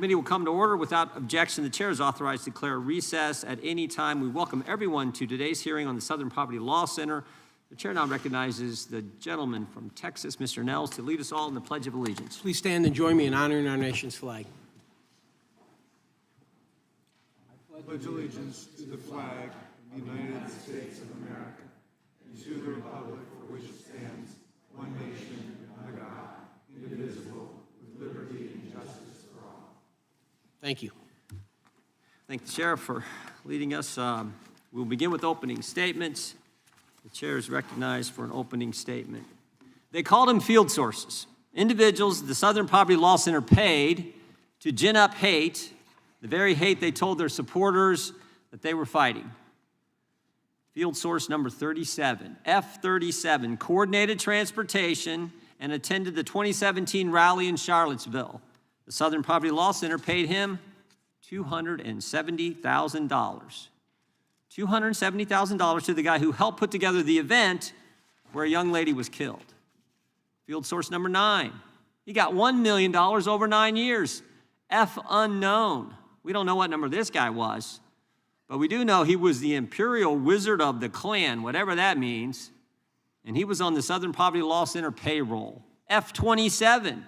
committee will come to order. Without objection, the chair is authorized to declare recess at any time. We welcome everyone to today's hearing on the Southern Poverty Law Center. The chair now recognizes the gentleman from Texas, Mr. Nels, to lead us all in the Pledge of Allegiance. Please stand and join me in honoring our nation's flag. I pledge allegiance to the flag of the United States of America and to the republic for which it stands, one nation, under God, indivisible, with liberty and justice for all. Thank you. Thank the Sheriff for leading us. We'll begin with opening statements. The chair is recognized for an opening statement. They called them field sources, individuals the Southern Poverty Law Center paid to gin up hate, the very hate they told their supporters that they were fighting. Field source number 37, F-37, coordinated transportation and attended the 2017 rally in Charlottesville. The Southern Poverty Law Center paid him $270,000. $270,000 to the guy who helped put together the event where a young lady was killed. Field source number 9. He got $1 million over 9 years. F unknown. We don't know what number this guy was, but we do know he was the Imperial Wizard of the Klan, whatever that means, and he was on the Southern Poverty Law Center payroll. F-27.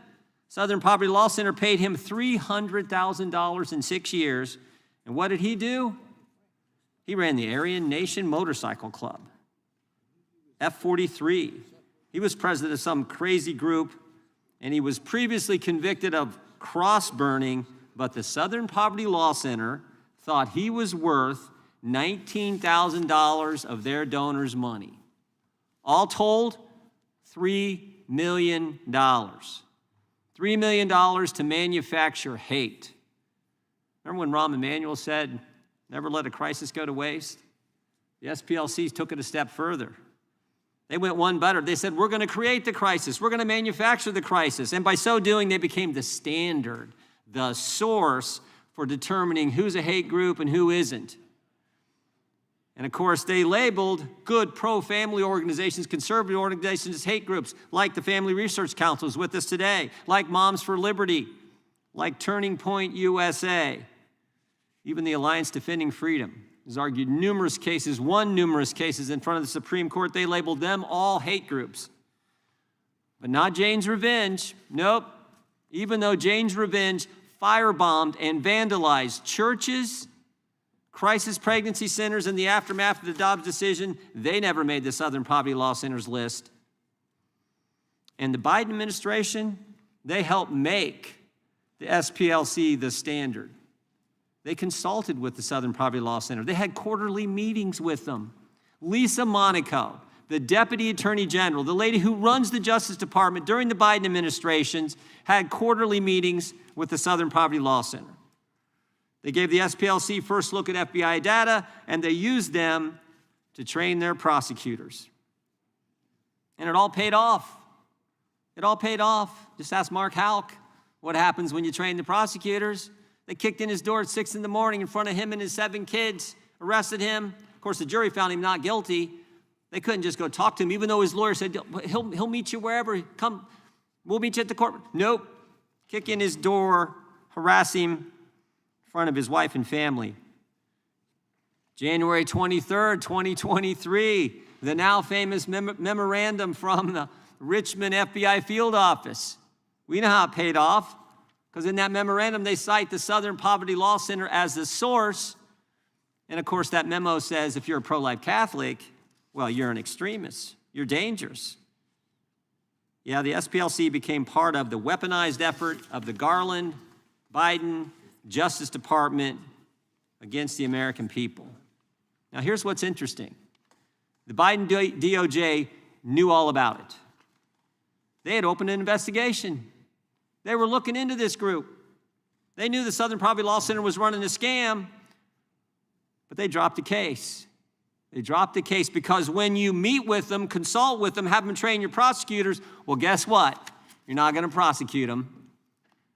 Southern Poverty Law Center paid him $300,000 in 6 years, and what did he do? He ran the Aryan Nation Motorcycle Club. F-43. He was president of some crazy group, and he was previously convicted of cross burning, but the Southern Poverty Law Center thought he was worth $19,000 of their donors' money. All told, $3 million. $3 million to manufacture hate. Remember when Rahm Emanuel said, "Never let a crisis go to waste"? The SPLC took it a step further. They went one better. They said, we're going to create the crisis. We're going to manufacture the crisis. And by so doing, they became the standard, the source for determining who's a hate group and who isn't. And of course, they labeled good pro-family organizations, conservative organizations as hate groups, like the Family Research Council is with us today, like Moms for Liberty, like Turning Point USA. Even the Alliance Defending Freedom has argued won numerous cases in front of the Supreme Court. They labeled them all hate groups. But not Jane's Revenge. Nope. Even though Jane's Revenge firebombed and vandalized churches, crisis pregnancy centers in the aftermath of the Dobbs decision, they never made the Southern Poverty Law Center's list. And the Biden administration, they helped make the SPLC the standard. They consulted with the Southern Poverty Law Center. They had quarterly meetings with them. Lisa Monaco, the Deputy Attorney General, the lady who runs the Justice Department during the Biden administrations, had quarterly meetings with the Southern Poverty Law Center. They gave the SPLC first look at FBI data, and they used them to train their prosecutors. And it all paid off. It all paid off. Just ask Mark Halk what happens when you train the prosecutors. They kicked in his door at 6 in the morning in front of him and his 7 kids, arrested him. Of course, the jury found him not guilty. They couldn't just go talk to him, even though his lawyer said, he'll meet you wherever. Come, we'll meet you at the court. Nope. Kick in his door, harass him in front of his wife and family. January 23rd, 2023, the now famous memorandum from the Richmond FBI field office. We know how it paid off, because in that memorandum, they cite the Southern Poverty Law Center as the source. And of course, that memo says if you're a pro-life Catholic, well, you're an extremist. You're dangerous. Yeah, the SPLC became part of the weaponized effort of the Garland, Biden, Justice Department against the American people. Now, here's what's interesting. The Biden DOJ knew all about it. They had opened an investigation. They were looking into this group. They knew the Southern Poverty Law Center was running a scam, but they dropped the case. They dropped the case because when you meet with them, consult with them, have them train your prosecutors, well, guess what? You're not going to prosecute them.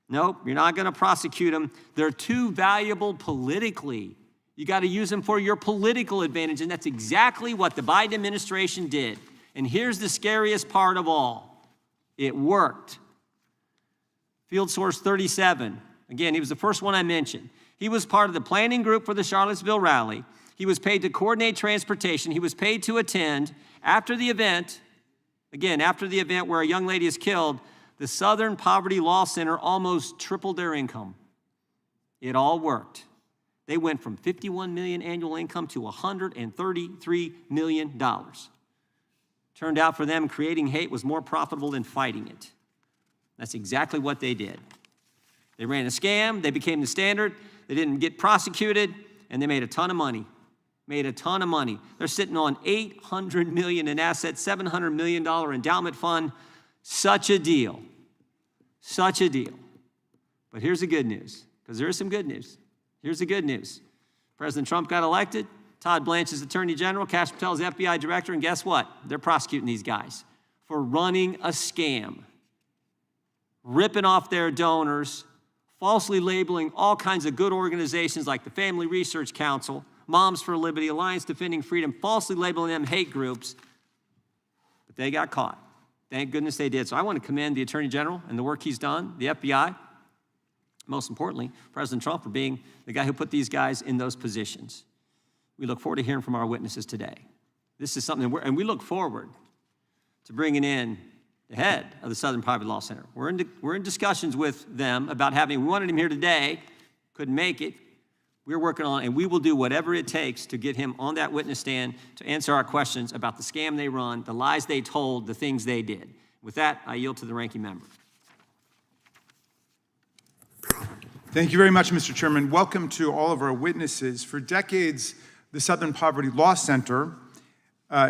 Nope, you're not going to prosecute them. They're too valuable politically. You got to use them for your political advantage, and that's exactly what the Biden administration did. And here's the scariest part of all. It worked. Field source 37, Again, he was the first one I mentioned. He was part of the planning group for the Charlottesville rally. He was paid to coordinate transportation. He was paid to attend. After the event, again, after the event where a young lady is killed, the Southern Poverty Law Center almost tripled their income. It all worked. They went from $51 million annual income to $133 million. Turned out for them, creating hate was more profitable than fighting it. That's exactly what they did. They ran a scam, they became the standard, they didn't get prosecuted, and they made a ton of money. Made a ton of money. They're sitting on $800 million in assets, $700 million endowment fund. Such a deal. Such a deal. But here's the good news, because there is some good news. Here's the good news. President Trump got elected. Todd Blanche is Attorney General. Kash Patel is FBI Director. And guess what? They're prosecuting these guys for running a scam, ripping off their donors, falsely labeling all kinds of good organizations like the Family Research Council, Moms for Liberty, Alliance Defending Freedom, falsely labeling them hate groups. But they got caught. Thank goodness they did. So I want to commend the Attorney General and the work he's done, the FBI, most importantly, President Trump for being the guy who put these guys in those positions. We look forward to hearing from our witnesses today. This is something, and we look forward to bringing in the head of the Southern Poverty Law Center. We're in discussions with them about we wanted him here today, couldn't make it. We're working on it, and we will do whatever it takes to get him on that witness stand to answer our questions about the scam they run, the lies they told, the things they did. With that, I yield to the ranking member. Thank you very much, Mr. Chairman. Welcome to all of our witnesses. For decades, the Southern Poverty Law Center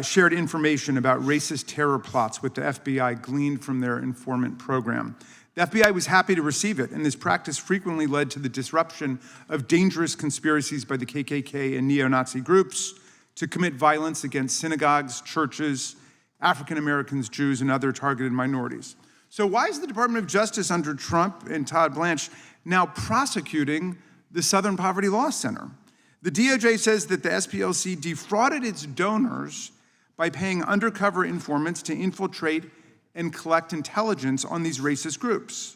shared information about racist terror plots with the FBI gleaned from their informant program. The FBI was happy to receive it, and this practice frequently led to the disruption of dangerous conspiracies by the KKK and neo-Nazi groups to commit violence against synagogues, churches, African Americans, Jews, and other targeted minorities. So why is the Department of Justice under Trump and Todd Blanche now prosecuting the Southern Poverty Law Center? The DOJ says that the SPLC defrauded its donors by paying undercover informants to infiltrate and collect intelligence on these racist groups.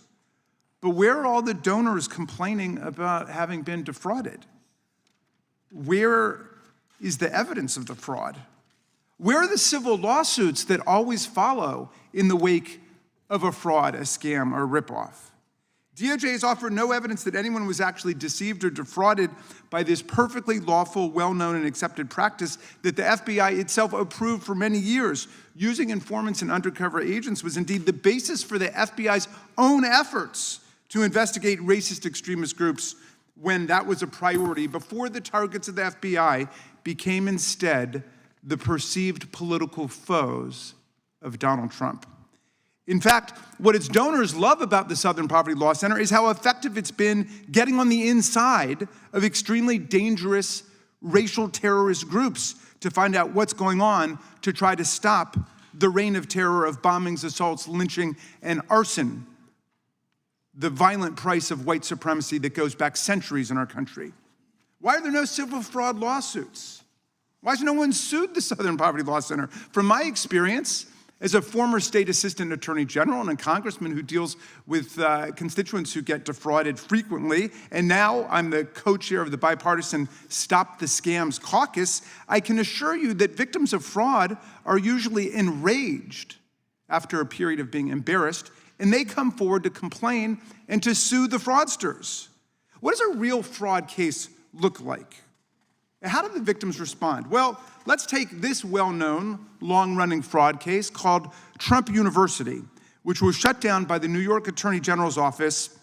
But where are all the donors complaining about having been defrauded? Where is the evidence of the fraud? Where are the civil lawsuits that always follow in the wake of a fraud, a scam, or a ripoff? DOJ has offered no evidence that anyone was actually deceived or defrauded by this perfectly lawful, well-known, and accepted practice that the FBI itself approved for many years. Using informants and undercover agents was indeed the basis for the FBI's own efforts to investigate racist extremist groups when that was a priority, before the targets of the FBI became instead the perceived political foes of Donald Trump. In fact, what its donors love about the Southern Poverty Law Center is how effective it's been getting on the inside of extremely dangerous racial terrorist groups to find out what's going on to try to stop the reign of terror of bombings, assaults, lynching, and arson, the violent price of white supremacy that goes back centuries in our country. Why are there no civil fraud lawsuits? Why has no one sued the Southern Poverty Law Center? From my experience, as a former state assistant attorney general and a congressman who deals with constituents who get defrauded frequently, and now I'm the co-chair of the bipartisan Stop the Scams caucus, I can assure you that victims of fraud are usually enraged after a period of being embarrassed, and they come forward to complain and to sue the fraudsters. What does a real fraud case look like? How do the victims respond? Well, let's take this well-known, long-running fraud case called Trump University, which was shut down by the New York Attorney General's office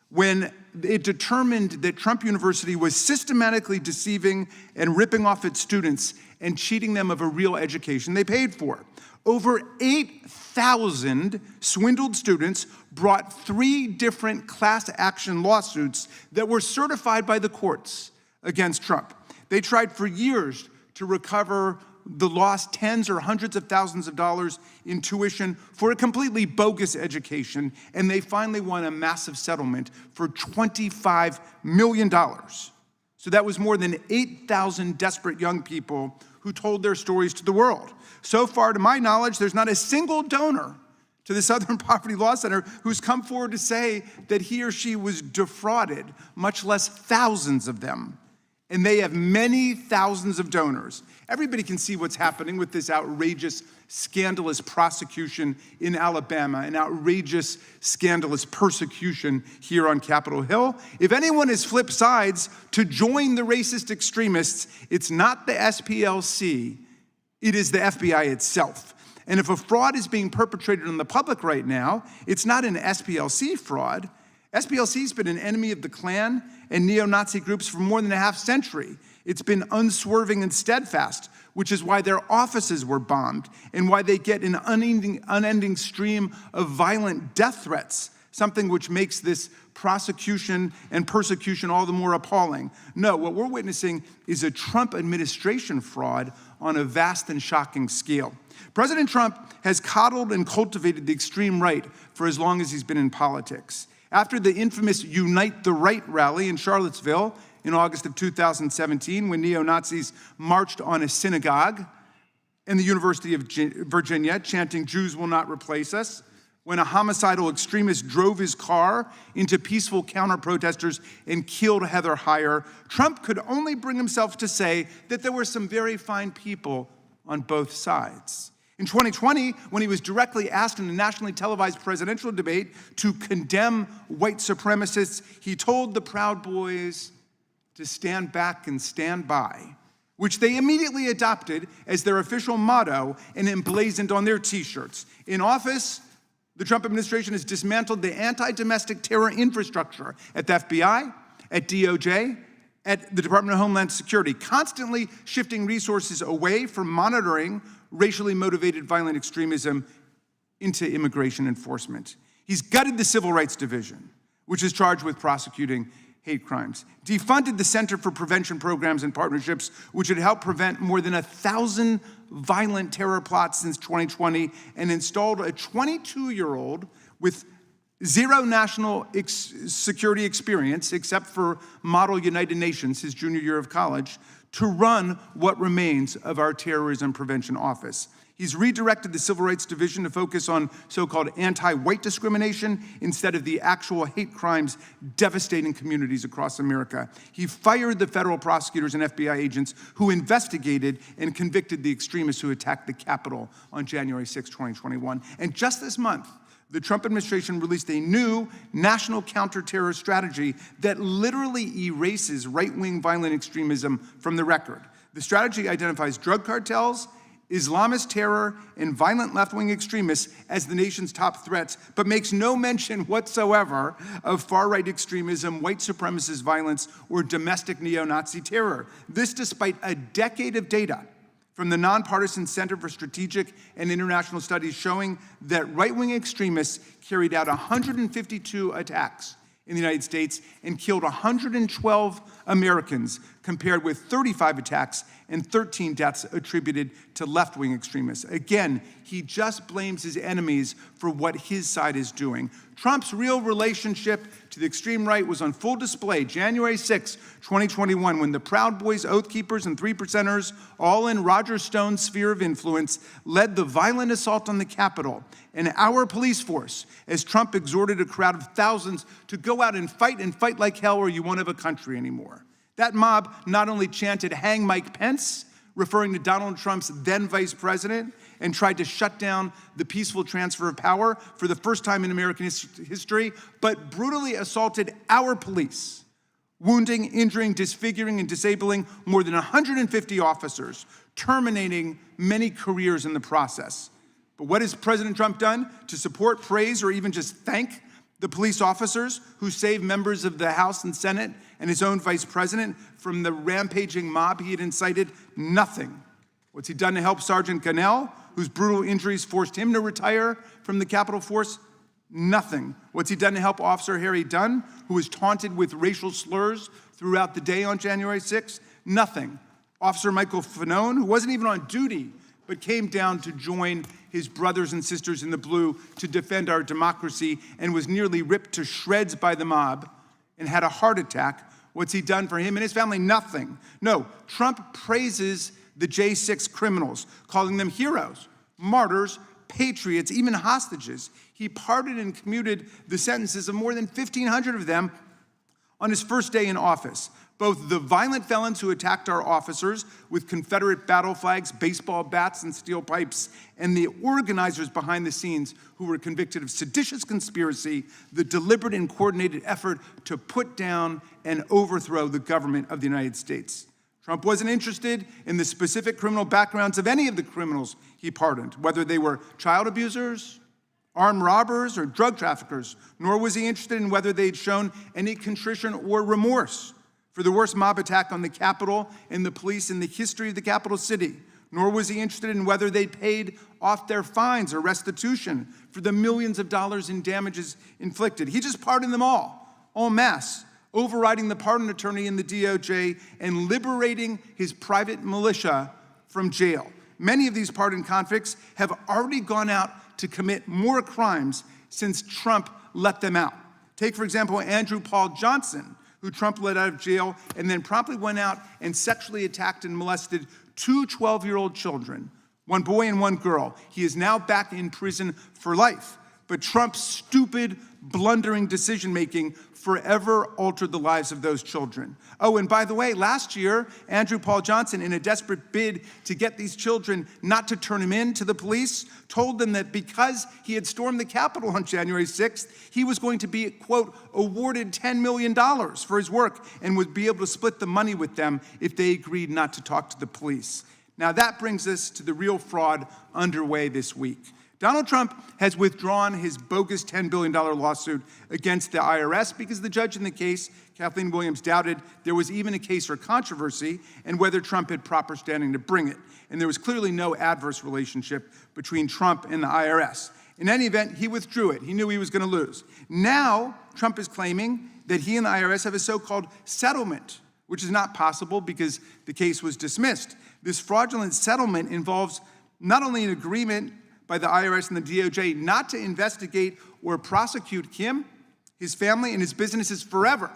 when it determined that Trump University was systematically deceiving and ripping off its students and cheating them of a real education they paid for. Over 8,000 swindled students brought 3 different class action lawsuits that were certified by the courts against Trump. They tried for years to recover the lost tens or hundreds of thousands of dollars in tuition for a completely bogus education, and they finally won a massive settlement for $25 million. So that was more than 8,000 desperate young people who told their stories to the world. So far, to my knowledge, there's not a single donor to to the Southern Poverty Law Center, who's come forward to say that he or she was defrauded, much less thousands of them. And they have many thousands of donors. Everybody can see what's happening with this outrageous, scandalous prosecution in Alabama, an outrageous, scandalous persecution here on Capitol Hill. If anyone has flipped sides to join the racist extremists, it's not the SPLC, it is the FBI itself. And if a fraud is being perpetrated on the public right now, it's not an SPLC fraud. SPLC's been an enemy of the Klan and neo-Nazi groups for more than a half century. It's been unswerving and steadfast, which is why their offices were bombed and why they get an unending stream of violent death threats, something which makes this prosecution and persecution all the more appalling. No, what we're witnessing is a Trump administration fraud on a vast and shocking scale. President Trump has coddled and cultivated the extreme right for as long as he's been in politics. After the infamous Unite the Right rally in Charlottesville in August of 2017, when neo-Nazis marched on a synagogue in the University of Virginia, chanting, "Jews will not replace us," when a homicidal extremist drove his car into peaceful counter-protesters and killed Heather Heyer, Trump could only bring himself to say that there were some very fine people on both sides. In 2020, when he was directly asked in a nationally televised presidential debate to condemn white supremacists, he told the Proud Boys to stand back and stand by, which they immediately adopted as their official motto and emblazoned on their t-shirts. In office, the Trump administration has dismantled the anti-domestic terror infrastructure at the FBI, at DOJ, at the Department of Homeland Security, constantly shifting resources away from monitoring racially motivated violent extremism into immigration enforcement. He's gutted the Civil Rights Division, which is charged with prosecuting hate crimes, defunded the Center for Prevention Programs and Partnerships, which had helped prevent more than 1,000 violent terror plots since 2020, and installed a 22-year-old with zero national security experience, except for Model United Nations, his junior year of college, to run what remains of our terrorism prevention office. He's redirected the Civil Rights Division to focus on so-called anti-white discrimination instead of the actual hate crimes devastating communities across America. He fired the federal prosecutors and FBI agents who investigated and convicted the extremists who attacked the Capitol on January 6, 2021. And just this month, the Trump administration released a new national counterterror strategy that literally erases right-wing violent extremism from the record. The strategy identifies drug cartels, Islamist terror, and violent left-wing extremists as the nation's top threats, but makes no mention whatsoever of far-right extremism, white supremacist violence, or domestic neo-Nazi terror. This despite a decade of data from the Nonpartisan Center for Strategic and International Studies showing that right-wing extremists carried out 152 attacks in the United States and killed 112 Americans, compared with 35 attacks and 13 deaths attributed to left-wing extremists. Again, he just blames his enemies for what his side is doing. Trump's real relationship to the extreme right was on full display January 6, 2021, when the Proud Boys, Oath Keepers, and 3%ers, all in Roger Stone's sphere of influence, led the violent assault on the Capitol and our police force as Trump exhorted a crowd of thousands to go out and fight like hell, or you won't have a country anymore. That mob not only chanted, "Hang Mike Pence," referring to Donald Trump's then vice president, and tried to shut down the peaceful transfer of power for the first time in American history, but brutally assaulted our police, wounding, injuring, disfiguring, and disabling more than 150 officers, terminating many careers in the process. But what has President Trump done to support, praise, or even just thank the police officers who saved members of the House and Senate and his own vice president from the rampaging mob he had incited? Nothing. What's he done to help Sergeant Gonell, whose brutal injuries forced him to retire from the Capitol Force? Nothing. What's he done to help Officer Harry Dunn, who was taunted with racial slurs throughout the day on January 6th? Nothing. Officer Michael Fanone, who wasn't even on duty, but came down to join his brothers and sisters in the blue to defend our democracy and was nearly ripped to shreds by the mob and had a heart attack. What's he done for him and his family? Nothing. No, Trump praises the J6 criminals, calling them heroes, martyrs, patriots, even hostages. He pardoned and commuted the sentences of more than 1,500 of them on his first day in office. Both the violent felons who attacked our officers with Confederate battle flags, baseball bats, and steel pipes, and the organizers behind the scenes who were convicted of seditious conspiracy, the deliberate and coordinated effort to put down and overthrow the government of the United States. Trump wasn't interested in the specific criminal backgrounds of any of the criminals he pardoned, whether they were child abusers, armed robbers, or drug traffickers, nor was he interested in whether they'd shown any contrition or remorse for the worst mob attack on the Capitol and the police in the history of the capital city, nor was he interested in whether they'd paid off their fines or restitution for the millions of dollars in damages inflicted. He just pardoned them all, en masse, overriding the pardon attorney in the DOJ and liberating his private militia from jail. Many of these pardoned convicts have already gone out to commit more crimes since Trump let them out. Take, for example, Andrew Paul Johnson, who Trump let out of jail and then promptly went out and sexually attacked and molested two 12-year-old children, one boy and one girl. He is now back in prison for life. But Trump's stupid, blundering decision-making forever altered the lives of those children. Oh, and by the way, last year, Andrew Paul Johnson, in a desperate bid to get these children not to turn him in to the police, told them that because he had stormed the Capitol on January 6th, he was going to be, quote, awarded $10 million for his work and would be able to split the money with them if they agreed not to talk to the police. Now that brings us to the real fraud underway this week. Donald Trump has withdrawn his bogus $10 billion lawsuit against the IRS because the judge in the case, Kathleen Williams, doubted there was even a case or controversy and whether Trump had proper standing to bring it. And there was clearly no adverse relationship between Trump and the IRS. In any event, he withdrew it. He knew he was going to lose. Now, Trump is claiming that he and the IRS have a so-called settlement, which is not possible because the case was dismissed. This fraudulent settlement involves not only an agreement by the IRS and the DOJ not to investigate or prosecute him, his family, and his businesses forever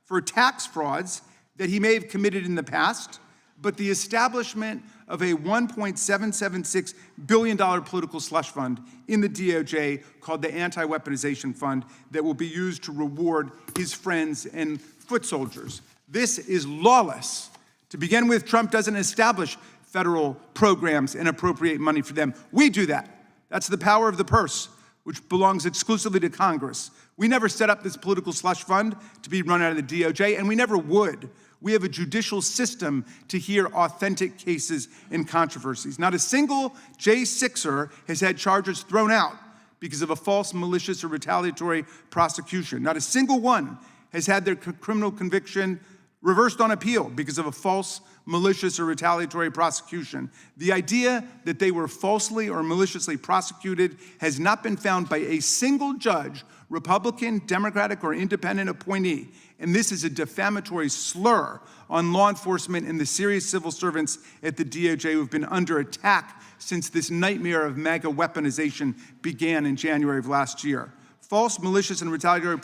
for tax frauds that he may have committed in the past, but the establishment of a $1.776 billion political slush fund in the DOJ called the Anti-Weaponization Fund that will be used to reward his friends and foot soldiers. This is lawless. To begin with, Trump doesn't establish federal programs and appropriate money for them. We do that. That's the power of the purse, which belongs exclusively to Congress. We never set up this political slush fund to be run out of the DOJ, and we never would. We have a judicial system to hear authentic cases and controversies. Not a single J6er has had charges thrown out because of a false, malicious, or retaliatory prosecution. Not a single one has had their criminal conviction reversed on appeal because of a false, malicious, or retaliatory prosecution. The idea that they were falsely or maliciously prosecuted has not been found by a single judge, Republican, Democratic, or independent appointee. And this is a defamatory slur on law enforcement and the serious civil servants at the DOJ who have been under attack since this nightmare of MAGA weaponization began in January of last year. False, malicious, and retaliatory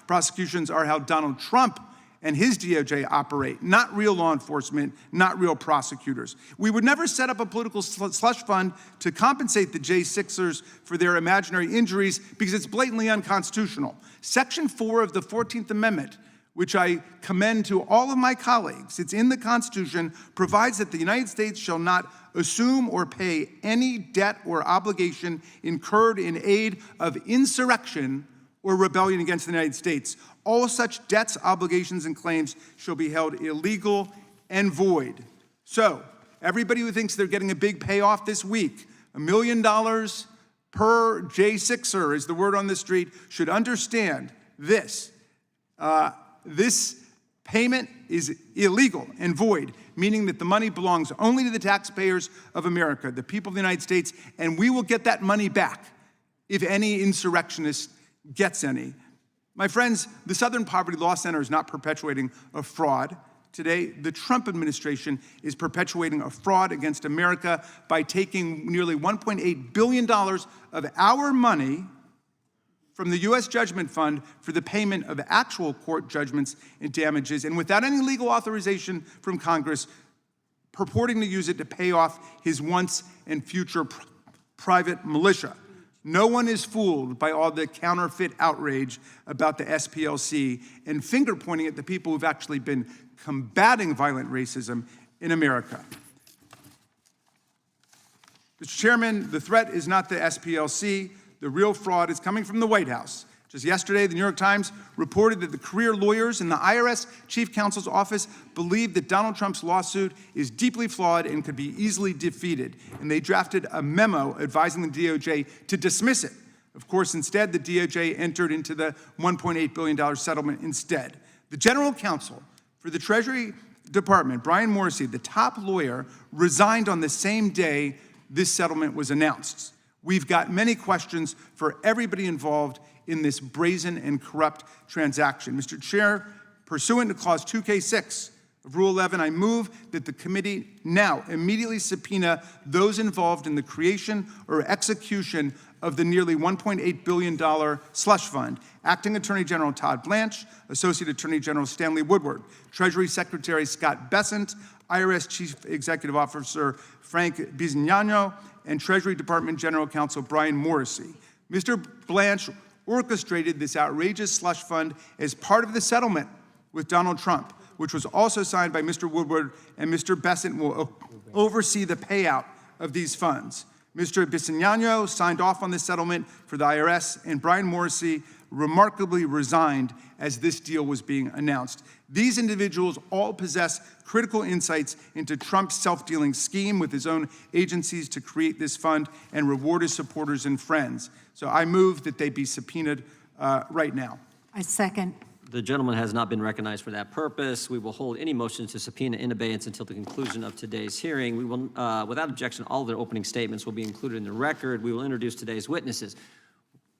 prosecutions are how Donald Trump and his DOJ operate, not real law enforcement, not real prosecutors. We would never set up a political slush fund to compensate the J6ers for their imaginary injuries because it's blatantly unconstitutional. Section 4 of the 14th Amendment, which I commend to all of my colleagues, it's in the Constitution, provides that the United States shall not assume or pay any debt or obligation incurred in aid of insurrection or rebellion against the United States. All such debts, obligations, and claims shall be held illegal and void. So, everybody who thinks they're getting a big payoff this week, $1 million per J6er is the word on the street, should understand this. This payment is illegal and void, meaning that the money belongs only to the taxpayers of America, the people of the United States, and we will get that money back if any insurrectionist gets any. My friends, the Southern Poverty Law Center is not perpetuating a fraud. Today, the Trump administration is perpetuating a fraud against America by taking nearly $1.8 billion of our money from the U.S. Judgment Fund for the payment of actual court judgments and damages, and without any legal authorization from Congress, purporting to use it to pay off his once and future private militia. No one is fooled by all the counterfeit outrage about the SPLC and finger pointing at the people who've actually been combating violent racism in America. Mr. Chairman, the threat is not the SPLC. The real fraud is coming from the White House. Just yesterday, the New York Times reported that the career lawyers in the IRS Chief Counsel's office believe that Donald Trump's lawsuit is deeply flawed and could be easily defeated. And they drafted a memo advising the DOJ to dismiss it. Of course, instead, the DOJ entered into the $1.8 billion settlement instead. The general counsel for the Treasury Department, Brian Morrissey, the top lawyer, resigned on the same day this settlement was announced. We've got many questions for everybody involved in this brazen and corrupt transaction. Mr. Chair, pursuant to Clause 2K6 of Rule 11, I move that the committee now immediately subpoena those involved in the creation or execution of the nearly $1.8 billion slush fund: Acting Attorney General Todd Blanche, Associate Attorney General Stanley Woodward, Treasury Secretary Scott Bessent, IRS Chief Executive Officer Frank Bisognano, and Treasury Department General Counsel Brian Morrissey. Mr. Blanche orchestrated this outrageous slush fund as part of the settlement with Donald Trump, which was also signed by Mr. Woodward, and Mr. Bessent will oversee the payout of these funds. Mr. Bisognano signed off on the settlement for the IRS, and Brian Morrissey remarkably resigned as this deal was being announced. These individuals all possess critical insights into Trump's self-dealing scheme with his own agencies to create this fund and reward his supporters and friends. So I move that they be subpoenaed right now. I second. The gentleman has not been recognized for that purpose. We will hold any motions to subpoena in abeyance until the conclusion of today's hearing. We will, without objection, all of their opening statements will be included in the record. We will introduce today's witnesses.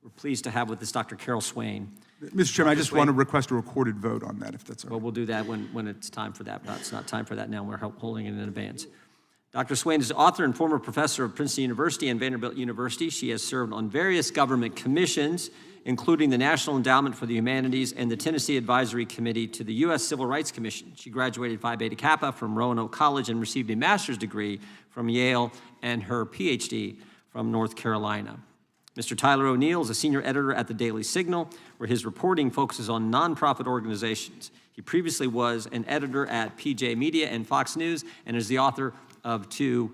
We're pleased to have with us Dr. Carol Swain. Mr. Chairman, I just want to request a recorded vote on that, if that's all right. Well, we'll do that when it's time for that, but it's not time for that now. We're holding it in advance. Dr. Swain is author and former professor of Princeton University and Vanderbilt University. She has served on various government commissions, including the National Endowment for the Humanities and the Tennessee Advisory Committee to the U.S. Civil Rights Commission. She graduated Phi Beta Kappa from Roanoke College and received a master's degree from Yale and her PhD from North Carolina. Mr. Tyler O'Neill is a senior editor at the Daily Signal, where his reporting focuses on nonprofit organizations. He previously was an editor at PJ Media and Fox News and is the author of 2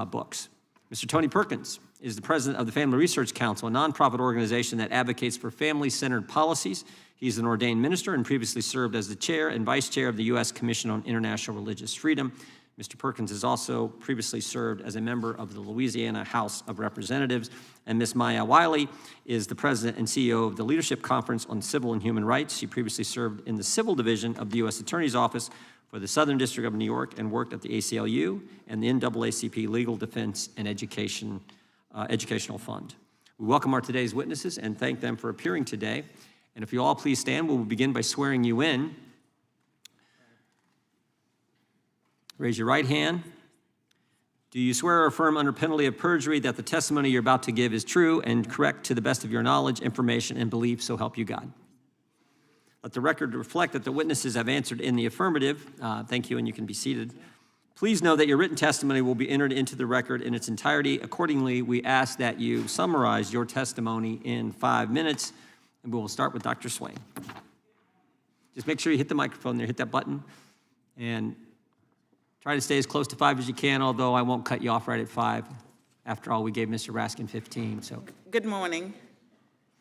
books. Mr. Tony Perkins is the president of the Family Research Council, a nonprofit organization that advocates for family-centered policies. He's an ordained minister and previously served as the chair and vice chair of the U.S. Commission on International Religious Freedom. Mr. Perkins has also previously served as a member of the Louisiana House of Representatives. And Ms. Maya Wiley is the president and CEO of the Leadership Conference on Civil and Human Rights. She previously served in the Civil Division of the U.S. Attorney's Office for the Southern District of New York and worked at the ACLU and the NAACP Legal Defense and Educational Fund. We welcome our today's witnesses and thank them for appearing today. And if you all please stand, we will begin by swearing you in. Raise your right hand. Do you swear or affirm under penalty of perjury that the testimony you're about to give is true and correct to the best of your knowledge, information, and belief, so help you God? Let the record reflect that the witnesses have answered in the affirmative. Thank you, and you can be seated. Please know that your written testimony will be entered into the record in its entirety. Accordingly, we ask that you summarize your testimony in 5 minutes, and we will start with Dr. Swain. Just make sure you hit the microphone there, hit that button, and try to stay as close to 5 as you can, although I won't cut you off right at 5. After all, we gave Mr. Raskin 15, so. Good morning,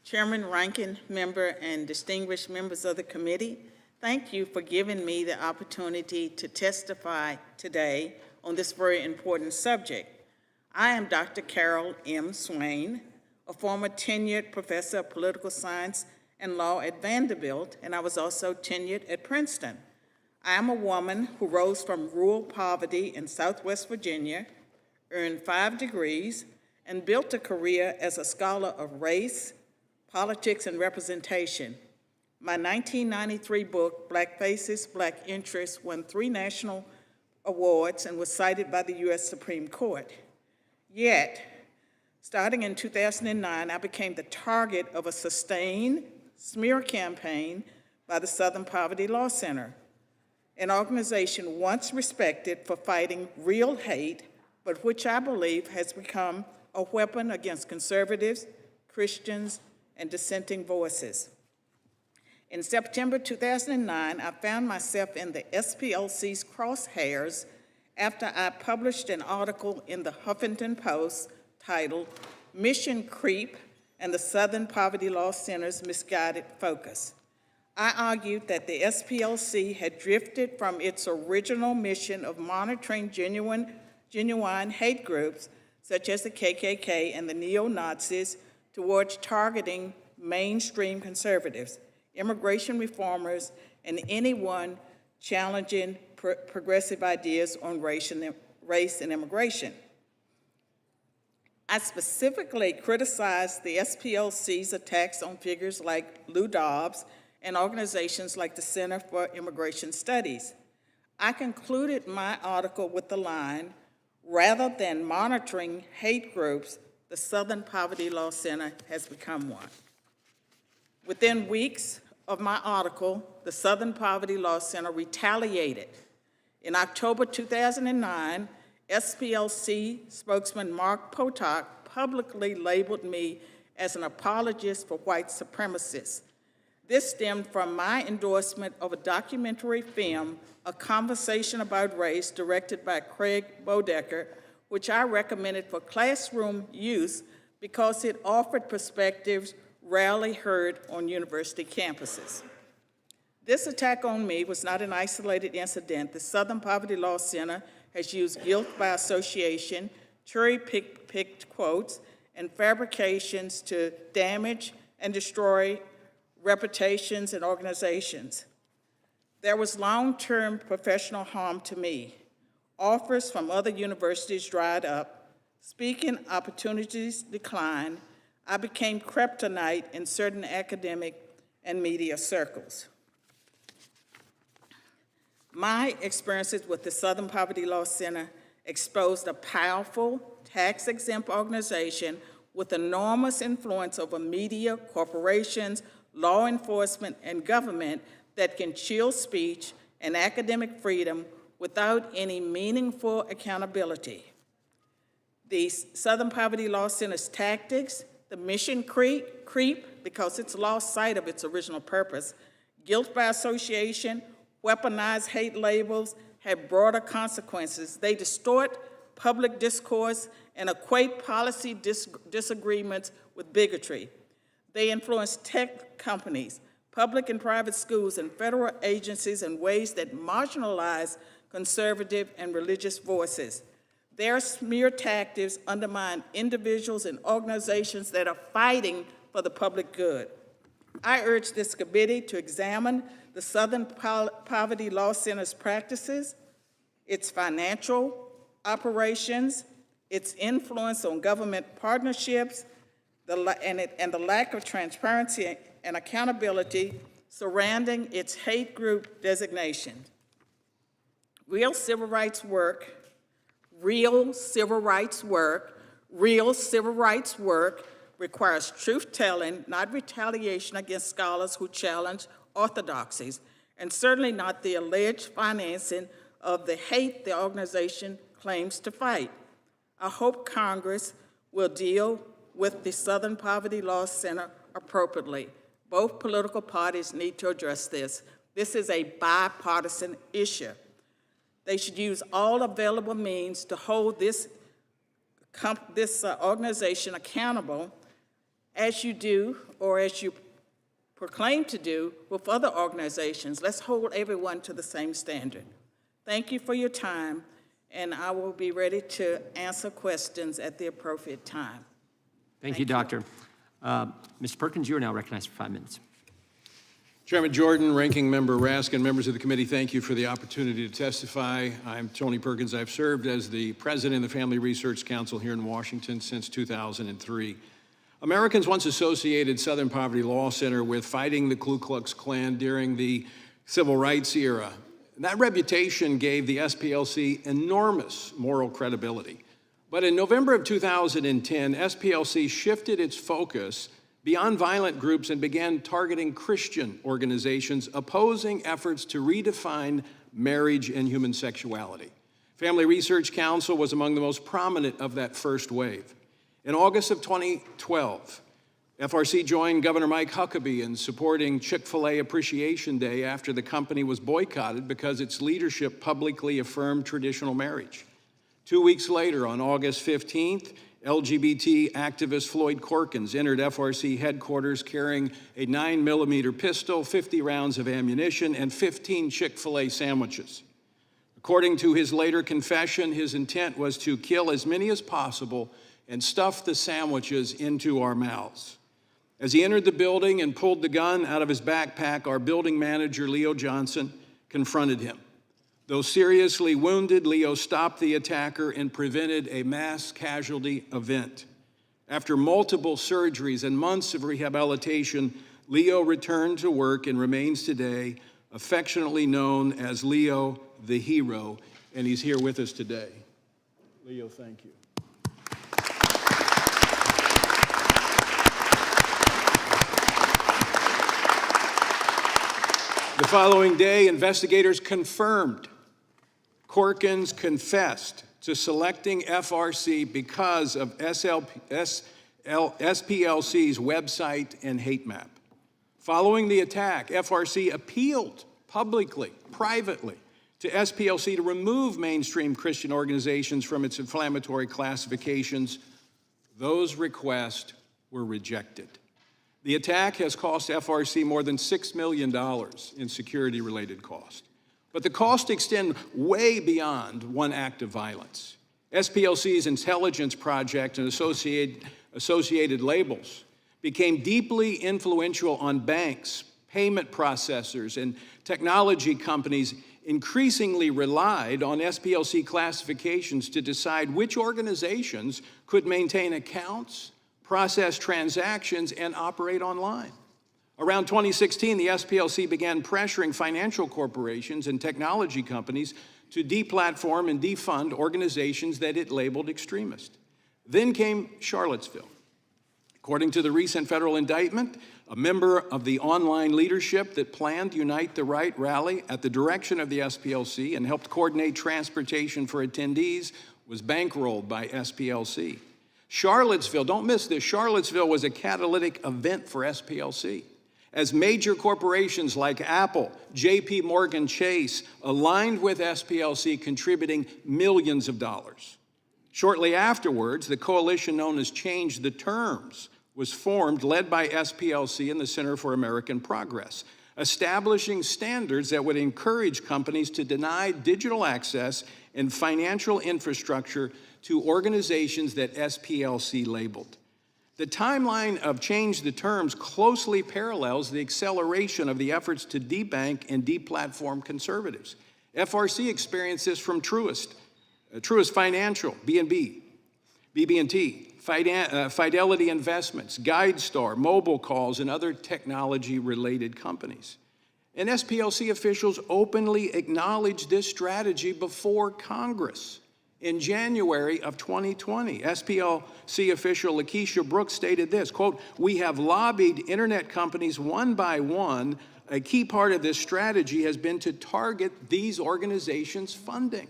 Chairman, Ranking Member, and distinguished members of the committee. Thank you for giving me the opportunity to testify today on this very important subject. I am Dr. Carol M. Swain, a former tenured professor of political science and law at Vanderbilt, and I was also tenured at Princeton. I am a woman who rose from rural poverty in Southwest Virginia, earned 5 degrees, and built a career as a scholar of race, politics, and representation. My 1993 book, Black Faces, Black Interests, won 3 national awards and was cited by the U.S. Supreme Court. Yet, starting in 2009, I became the target of a sustained smear campaign by the Southern Poverty Law Center, an organization once respected for fighting real hate, but which I believe has become a weapon against conservatives, Christians, and dissenting voices. In September 2009, I found myself in the SPLC's crosshairs after I published an article in the Huffington Post titled "Mission Creep and the Southern Poverty Law Center's Misguided Focus." I argued that the SPLC had drifted from its original mission of monitoring genuine hate groups, such as the KKK and the neo-Nazis, towards targeting mainstream conservatives, immigration reformers, and anyone challenging progressive ideas on race and immigration. I specifically criticized the SPLC's attacks on figures like Lou Dobbs and organizations like the Center for Immigration Studies. I concluded my article with the line, "Rather than monitoring hate groups, the Southern Poverty Law Center has become one." Within weeks of my article, the Southern Poverty Law Center retaliated. In October 2009, SPLC spokesman Mark Potok publicly labeled me as an apologist for white supremacists. This stemmed from my endorsement of a documentary film, A Conversation About Race, directed by Craig Bodecker, which I recommended for classroom use because it offered perspectives rarely heard on university campuses. This attack on me was not an isolated incident. The Southern Poverty Law Center has used guilt by association, cherry-picked quotes, and fabrications to damage and destroy reputations and organizations. There was long-term professional harm to me. Offers from other universities dried up. Speaking opportunities declined. I became kryptonite in certain academic and media circles. My experiences with the Southern Poverty Law Center exposed a powerful, tax-exempt organization with enormous influence over media, corporations, law enforcement, and government that can chill speech and academic freedom without any meaningful accountability. The Southern Poverty Law Center's tactics, the mission creep because it's lost sight of its original purpose, guilt by association, weaponized hate labels have broader consequences. They distort public discourse and equate policy disagreements with bigotry. They influence tech companies, public and private schools, and federal agencies in ways that marginalize conservative and religious voices. Their smear tactics undermine individuals and organizations that are fighting for the public good. I urge this committee to examine the Southern Poverty Law Center's practices, its financial operations, its influence on government partnerships, and the lack of transparency and accountability surrounding its hate group designation. Real civil rights work requires truth-telling, not retaliation against scholars who challenge orthodoxies, and certainly not the alleged financing of the hate the organization claims to fight. I hope Congress will deal with the Southern Poverty Law Center appropriately. Both political parties need to address this. This is a bipartisan issue. They should use all available means to hold this organization accountable, as you do, or as you proclaim to do with other organizations. Let's hold everyone to the same standard. Thank you for your time, and I will be ready to answer questions at the appropriate time. Thank you, Doctor. Mr. Perkins, you are now recognized for 5 minutes. Chairman Jordan, Ranking Member Raskin, members of the committee, thank you for the opportunity to testify. I'm Tony Perkins. I've served as the president of the Family Research Council here in Washington since 2003. Americans once associated Southern Poverty Law Center with fighting the Ku Klux Klan during the Civil Rights era. That reputation gave the SPLC enormous moral credibility. But in November of 2010, SPLC shifted its focus beyond violent groups and began targeting Christian organizations opposing efforts to redefine marriage and human sexuality. Family Research Council was among the most prominent of that first wave. In August of 2012, FRC joined Governor Mike Huckabee in supporting Chick-fil-A Appreciation Day after the company was boycotted because its leadership publicly affirmed traditional marriage. 2 weeks later, on August 15th, LGBT activist Floyd Corkins entered FRC headquarters carrying a 9mm pistol, 50 rounds of ammunition, and 15 Chick-fil-A sandwiches. According to his later confession, his intent was to kill as many as possible and stuff the sandwiches into our mouths. As he entered the building and pulled the gun out of his backpack, our building manager, Leo Johnson, confronted him. Though seriously wounded, Leo stopped the attacker and prevented a mass casualty event. After multiple surgeries and months of rehabilitation, Leo returned to work and remains today affectionately known as Leo the Hero, and he's here with us today. Leo, thank you. The following day, investigators confirmed Corkins confessed to selecting FRC because of SPLC's website and hate map. Following the attack, FRC appealed publicly, privately, to SPLC to remove mainstream Christian organizations from its inflammatory classifications. Those requests were rejected. The attack has cost FRC more than $6 million in security-related costs. But the costs extend way beyond one act of violence. SPLC's intelligence project and associated labels became deeply influential on banks, payment processors, and technology companies increasingly relied on SPLC classifications to decide which organizations could maintain accounts, process transactions, and operate online. Around 2016, the SPLC began pressuring financial corporations and technology companies to deplatform and defund organizations that it labeled extremist. Then came Charlottesville. According to the recent federal indictment, a member of the online leadership that planned Unite the Right rally at the direction of the SPLC and helped coordinate transportation for attendees was bankrolled by SPLC. Charlottesville, don't miss this, Charlottesville was a catalytic event for SPLC. As major corporations like Apple, JP Morgan Chase aligned with SPLC, contributing millions of dollars. Shortly afterwards, the coalition known as Change the Terms was formed, led by SPLC and the Center for American Progress, establishing standards that would encourage companies to deny digital access and financial infrastructure to organizations that SPLC labeled. The timeline of Change the Terms closely parallels the acceleration of the efforts to debank and deplatform conservatives. FRC experienced this from Truist Financial, BB&T, Fidelity Investments, GuideStar, Mobile Calls, and other technology-related companies. And SPLC officials openly acknowledged this strategy before Congress. In January of 2020, SPLC official Lakeisha Brooks stated this, quote, "We have lobbied internet companies one by one. A key part of this strategy has been to target these organizations' funding."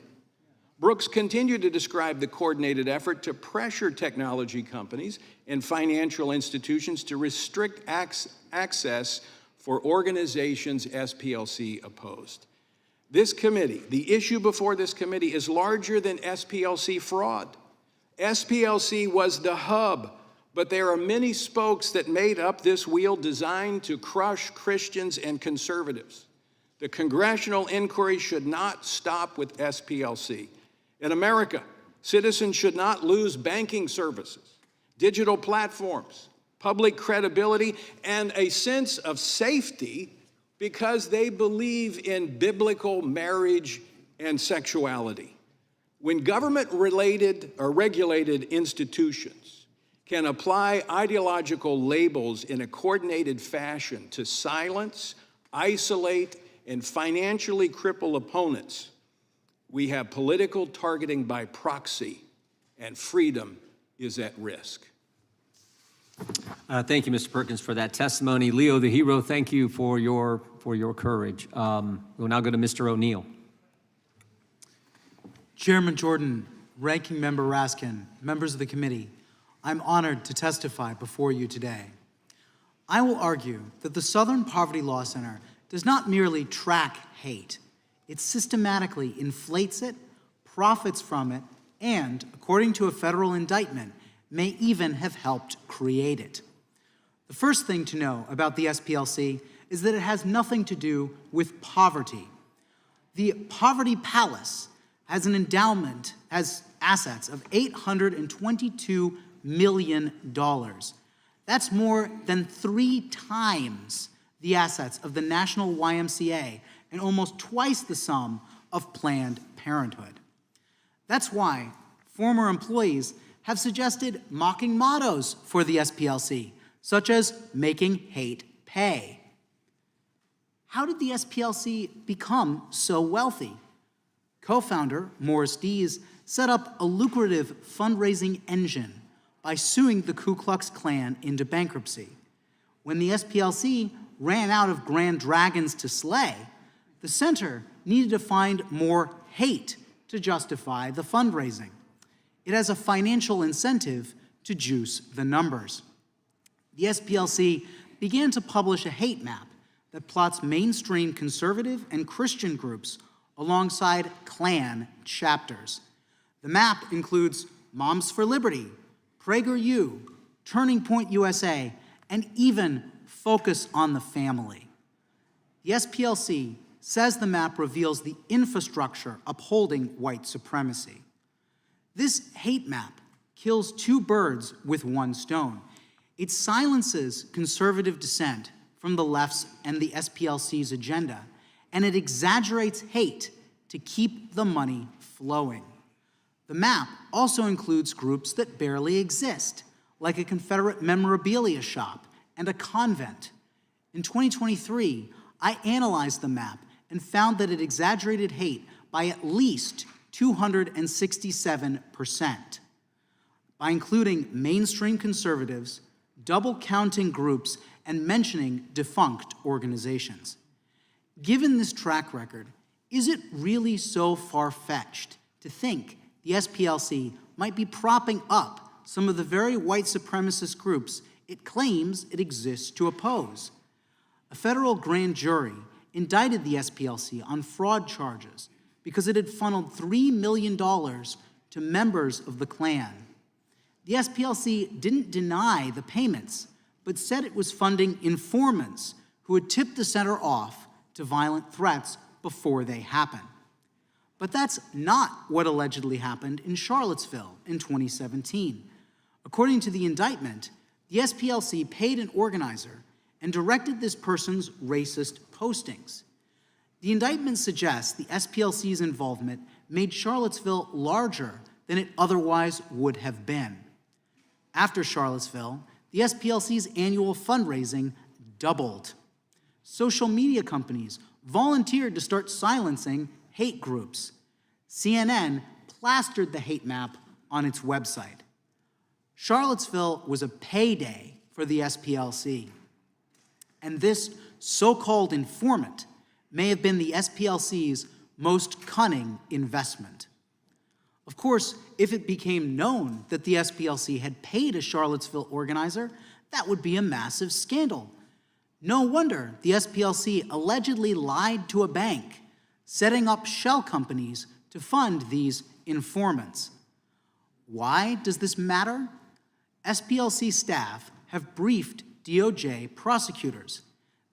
Brooks continued to describe the coordinated effort to pressure technology companies and financial institutions to restrict access for organizations SPLC opposed. This committee, the issue before this committee, is larger than SPLC fraud. SPLC was the hub, but there are many spokes that made up this wheel designed to crush Christians and conservatives. The congressional inquiry should not stop with SPLC. In America, citizens should not lose banking services, digital platforms, public credibility, and a sense of safety because they believe in biblical marriage and sexuality. When government-related or regulated institutions can apply ideological labels in a coordinated fashion to silence, isolate, and financially cripple opponents, we have political targeting by proxy, and freedom is at risk. Thank you, Mr. Perkins, for that testimony. Leo the Hero, thank you for your courage. We'll now go to Mr. O'Neill. Chairman Jordan, Ranking Member Raskin, members of the committee, I'm honored to testify before you today. I will argue that the Southern Poverty Law Center does not merely track hate, it systematically inflates it, profits from it, and, according to a federal indictment, may even have helped create it. The first thing to know about the SPLC is that it has nothing to do with poverty. The Poverty Palace has an endowment, has assets of $822 million. That's more than 3 times the assets of the National YMCA and almost twice the sum of Planned Parenthood. That's why former employees have suggested mocking mottos for the SPLC, such as making hate pay. How did the SPLC become so wealthy? Co-founder Morris Dees set up a lucrative fundraising engine by suing the Ku Klux Klan into bankruptcy. When the SPLC ran out of grand dragons to slay, the center needed to find more hate to justify the fundraising. It has a financial incentive to juice the numbers. The SPLC began to publish a hate map that plots mainstream conservative and Christian groups alongside Klan chapters. The map includes Moms for Liberty, PragerU, Turning Point USA, and even Focus on the Family. The SPLC says the map reveals the infrastructure upholding white supremacy. This hate map kills 2 birds with 1 stone. It silences conservative dissent from the left's and the SPLC's agenda, and it exaggerates hate to keep the money flowing. The map also includes groups that barely exist, like a Confederate memorabilia shop and a convent. In 2023, I analyzed the map and found that it exaggerated hate by at least 267%. By including mainstream conservatives, double counting groups, and mentioning defunct organizations. Given this track record, is it really so far-fetched to think the SPLC might be propping up some of the very white supremacist groups it claims it exists to oppose? A federal grand jury indicted the SPLC on fraud charges because it had funneled $3 million to members of the Klan. The SPLC didn't deny the payments, but said it was funding informants who had tipped the center off to violent threats before they happened. But that's not what allegedly happened in Charlottesville in 2017. According to the indictment, the SPLC paid an organizer and directed this person's racist postings. The indictment suggests the SPLC's involvement made Charlottesville larger than it otherwise would have been. After Charlottesville, the SPLC's annual fundraising doubled. Social media companies volunteered to start silencing hate groups. CNN plastered the hate map on its website. Charlottesville was a payday for the SPLC. And this so-called informant may have been the SPLC's most cunning investment. Of course, if it became known that the SPLC had paid a Charlottesville organizer, that would be a massive scandal. No wonder the SPLC allegedly lied to a bank, setting up shell companies to fund these informants. Why does this matter? SPLC staff have briefed DOJ prosecutors.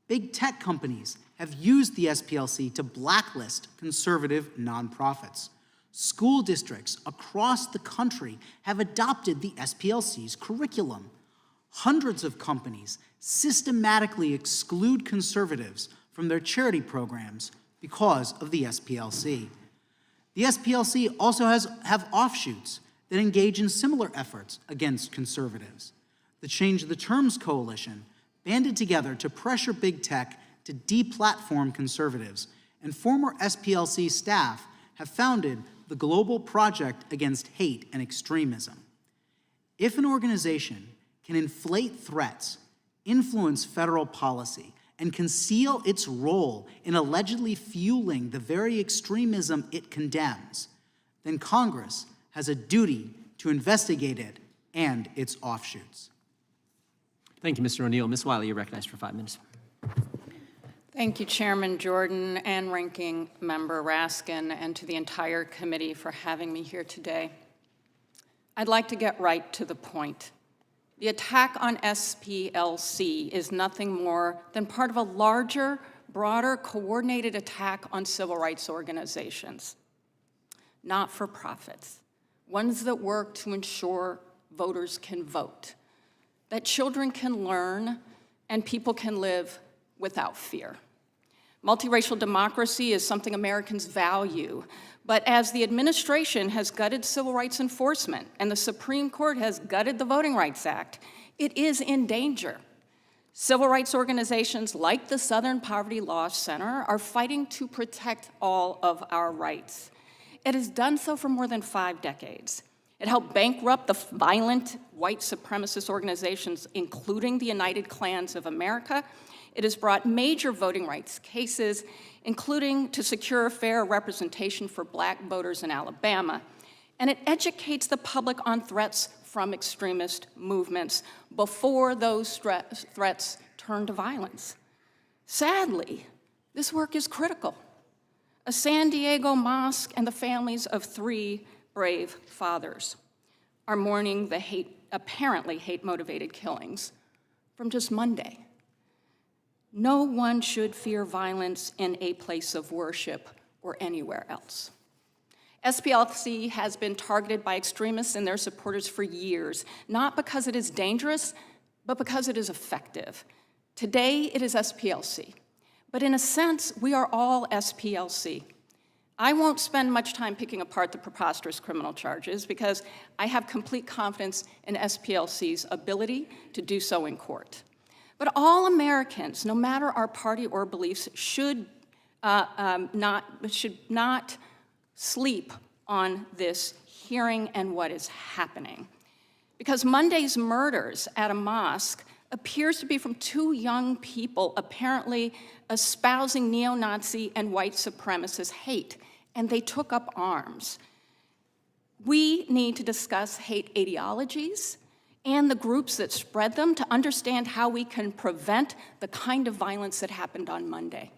Big tech companies have used the SPLC to blacklist conservative nonprofits. School districts across the country have adopted the SPLC's curriculum. Hundreds of companies systematically exclude conservatives from their charity programs because of the SPLC. The SPLC also have offshoots that engage in similar efforts against conservatives. The Change the Terms Coalition banded together to pressure big tech to deplatform conservatives, and former SPLC staff have founded the Global Project Against Hate and Extremism. If an organization can inflate threats, influence federal policy, and conceal its role in allegedly fueling the very extremism it condemns, then Congress has a duty to investigate it and its offshoots. Thank you, Mr. O'Neill. Ms. Wiley, you're recognized for 5 minutes. Thank you, Chairman Jordan and Ranking Member Raskin, and to the entire committee for having me here today. I'd like to get right to the point. The attack on SPLC is nothing more than part of a larger, broader, coordinated attack on civil rights organizations, not-for-profits, ones that work to ensure voters can vote, that children can learn, and people can live without fear. Multiracial democracy is something Americans value, but as the administration has gutted civil rights enforcement and the Supreme Court has gutted the Voting Rights Act, it is in danger. Civil rights organizations like the Southern Poverty Law Center are fighting to protect all of our rights. It has done so for more than 5 decades. It helped bankrupt the violent white supremacist organizations, including the United Klans of America. It has brought major voting rights cases, including to secure fair representation for Black voters in Alabama. And it educates the public on threats from extremist movements before those threats turn to violence. Sadly, this work is critical. A San Diego mosque and the families of 3 brave fathers are mourning the apparently hate-motivated killings from just Monday. No one should fear violence in a place of worship or anywhere else. SPLC has been targeted by extremists and their supporters for years, not because it is dangerous, but because it is effective. Today, it is SPLC. But in a sense, we are all SPLC. I won't spend much time picking apart the preposterous criminal charges because I have complete confidence in SPLC's ability to do so in court. But all Americans, no matter our party or beliefs, should not sleep on this hearing and what is happening. Because Monday's murders at a mosque appears to be from 2 young people apparently espousing neo-Nazi and white supremacist hate, and they took up arms. We need to discuss hate ideologies and the groups that spread them to understand how we can prevent the kind of violence that happened on Monday.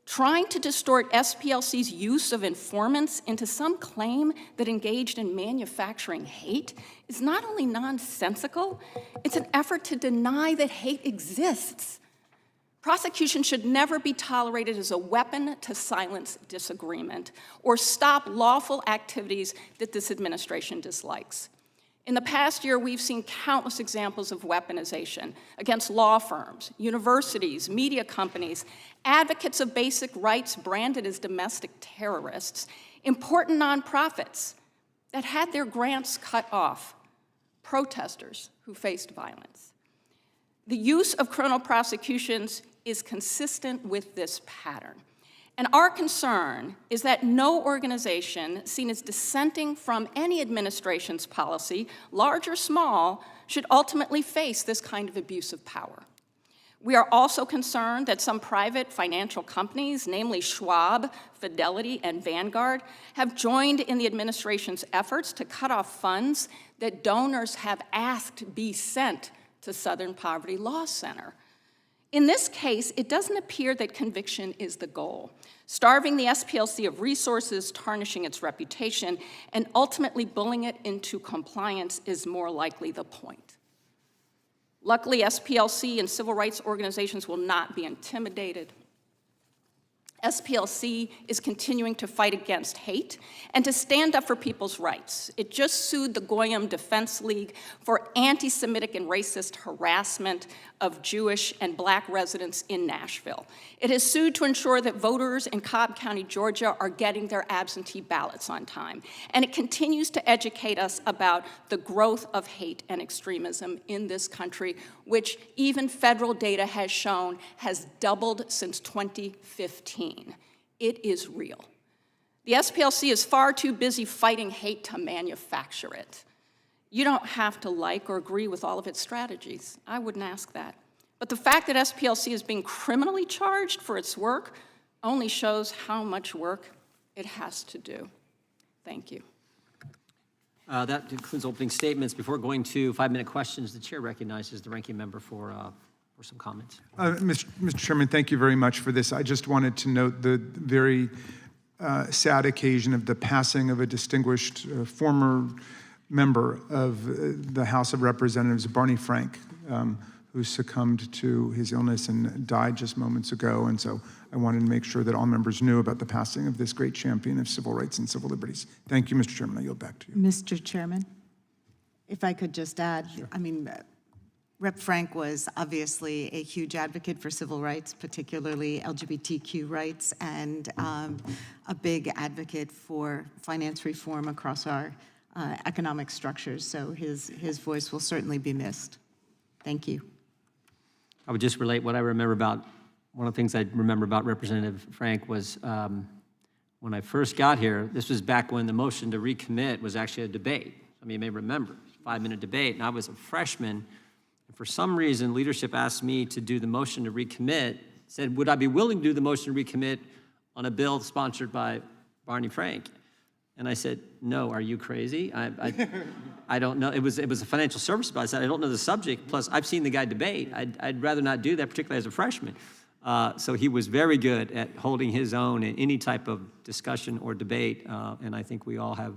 Trying to distort SPLC's use of informants into some claim that engaged in manufacturing hate is not only nonsensical, it's an effort to deny that hate exists. Prosecution should never be tolerated as a weapon to silence disagreement or stop lawful activities that this administration dislikes. In the past year, we've seen countless examples of weaponization against law firms, universities, media companies, advocates of basic rights branded as domestic terrorists, important nonprofits that had their grants cut off, protesters who faced violence. The use of criminal prosecutions is consistent with this pattern. And our concern is that no organization seen as dissenting from any administration's policy, large or small, should ultimately face this kind of abuse of power. We are also concerned that some private financial companies, namely Schwab, Fidelity, and Vanguard, have joined in the administration's efforts to cut off funds that donors have asked be sent to Southern Poverty Law Center. In this case, it doesn't appear that conviction is the goal. Starving the SPLC of resources, tarnishing its reputation, and ultimately bullying it into compliance is more likely the point. Luckily, SPLC and civil rights organizations will not be intimidated. SPLC is continuing to fight against hate and to stand up for people's rights. It just sued the Goyim Defense League for anti-Semitic and racist harassment of Jewish and Black residents in Nashville. It has sued to ensure that voters in Cobb County, Georgia are getting their absentee ballots on time. And it continues to educate us about the growth of hate and extremism in this country, which even federal data has shown has doubled since 2015. It is real. The SPLC is far too busy fighting hate to manufacture it. You don't have to like or agree with all of its strategies. I wouldn't ask that. But the fact that SPLC is being criminally charged for its work only shows how much work it has to do. Thank you. That concludes opening statements. Before going to 5-minute questions, the chair recognizes the ranking member for some comments. Mr. Chairman, thank you very much for this. I just wanted to note the very sad occasion of the passing of a distinguished former member of the House of Representatives, Barney Frank, who succumbed to his illness and died just moments ago. And so I wanted to make sure that all members knew about the passing of this great champion of civil rights and civil liberties. Thank you, Mr. Chairman. I yield back to you. Mr. Chairman, if I could just add, I mean, Rep. Frank was obviously a huge advocate for civil rights, particularly LGBTQ rights, and a big advocate for finance reform across our economic structures. So his voice will certainly be missed. Thank you. I would just relate what I remember about, one of the things I remember about Representative Frank was when I first got here, this was back when the motion to recommit was actually a debate. Some of you may remember, 5-minute debate, and I was a freshman. And for some reason, leadership asked me to do the motion to recommit, said, would I be willing to do the motion to recommit on a bill sponsored by Barney Frank? And I said, no, are you crazy? I don't know. It was a financial service bill. I said, I don't know the subject. Plus, I've seen the guy debate. I'd rather not do that, particularly as a freshman. So he was very good at holding his own in any type of discussion or debate. And I think we all have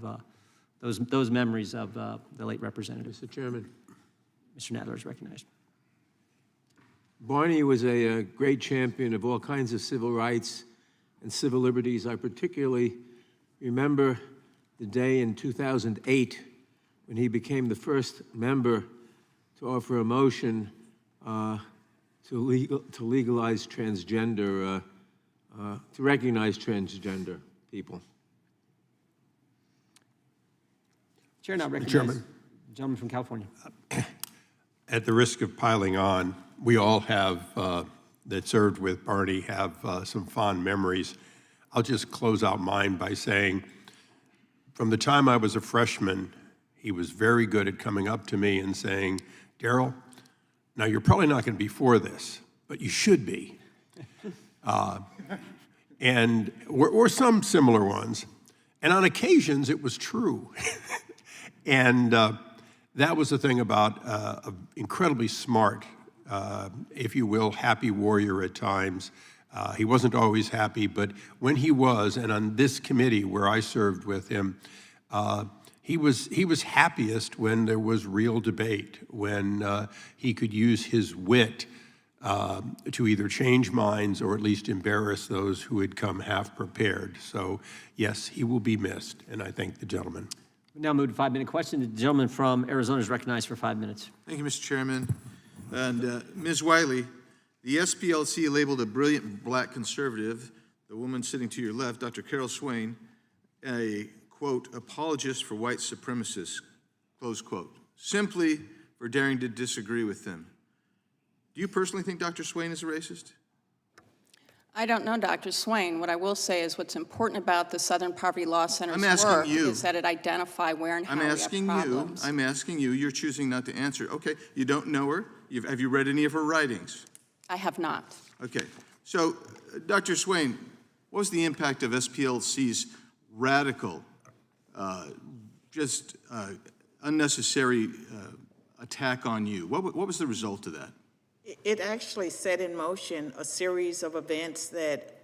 those memories of the late representative. Mr. Chairman. Mr. Nadler is recognized. Barney was a great champion of all kinds of civil rights and civil liberties. I particularly remember the day in 2008 when he became the first member to offer a motion to legalize transgender, to recognize transgender people. Chair now recognizes Chairman. the gentleman from California. At the risk of piling on, we all have, that served with Barney, have some fond memories. I'll just close out mine by saying, from the time I was a freshman, he was very good at coming up to me and saying, Darrell, now you're probably not going to be for this, but you should be. Or some similar ones. And on occasions, it was true. And that was the thing about an incredibly smart, if you will, happy warrior at times. He wasn't always happy, but when he was, and on this committee where I served with him, he was happiest when there was real debate, when he could use his wit to either change minds or at least embarrass those who had come half prepared. So yes, he will be missed, and I thank the gentleman. We now move to 5-minute question. The gentleman from Arizona is recognized for 5 minutes. Thank you, Mr. Chairman. And Ms. Wiley, the SPLC labeled a brilliant black conservative, the woman sitting to your left, Dr. Carol Swain, a, quote, apologist for white supremacists, close quote, simply for daring to disagree with them. Do you personally think Dr. Swain is a racist? I don't know Dr. Swain. What I will say is what's important about the Southern Poverty Law Center's asking work you. is that it identify where and how we have problems. I'm asking you. You're choosing not to answer. Okay, you don't know her. Have you read any of her writings? I have not. Okay, so Dr. Swain, what was the impact of SPLC's radical, unnecessary attack on you? What was the result of that? It actually set in motion a series of events that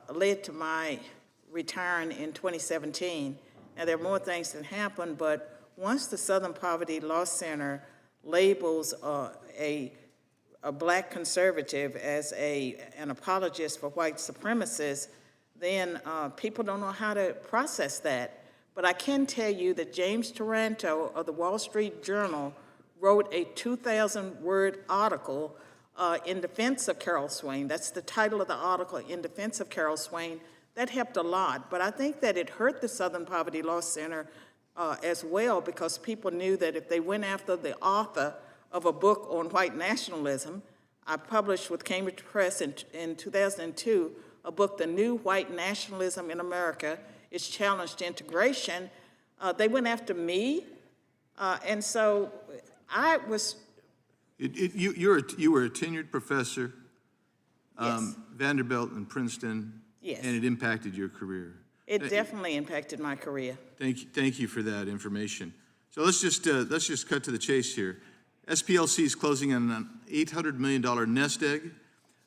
led to my retiring in 2017. Now, there are more things that happened, but once the Southern Poverty Law Center labels a black conservative as an apologist for white supremacists, then people don't know how to process that. But I can tell you that James Taranto of the Wall Street Journal wrote a 2,000-word article in defense of Carol Swain. That's the title of the article, In Defense of Carol Swain. That helped a lot, but I think that it hurt the Southern Poverty Law Center as well, because people knew that if they went after the author of a book on white nationalism, I published with Cambridge Press in 2002 a book, The New White Nationalism in America, It's Challenged Integration. They went after me, and so I was... You were a tenured professor, Yes. Vanderbilt and Princeton, Yes. and it impacted your career. It definitely impacted my career. Thank you for that information. So let's just cut to the chase here. SPLC is closing on an $800 million nest egg.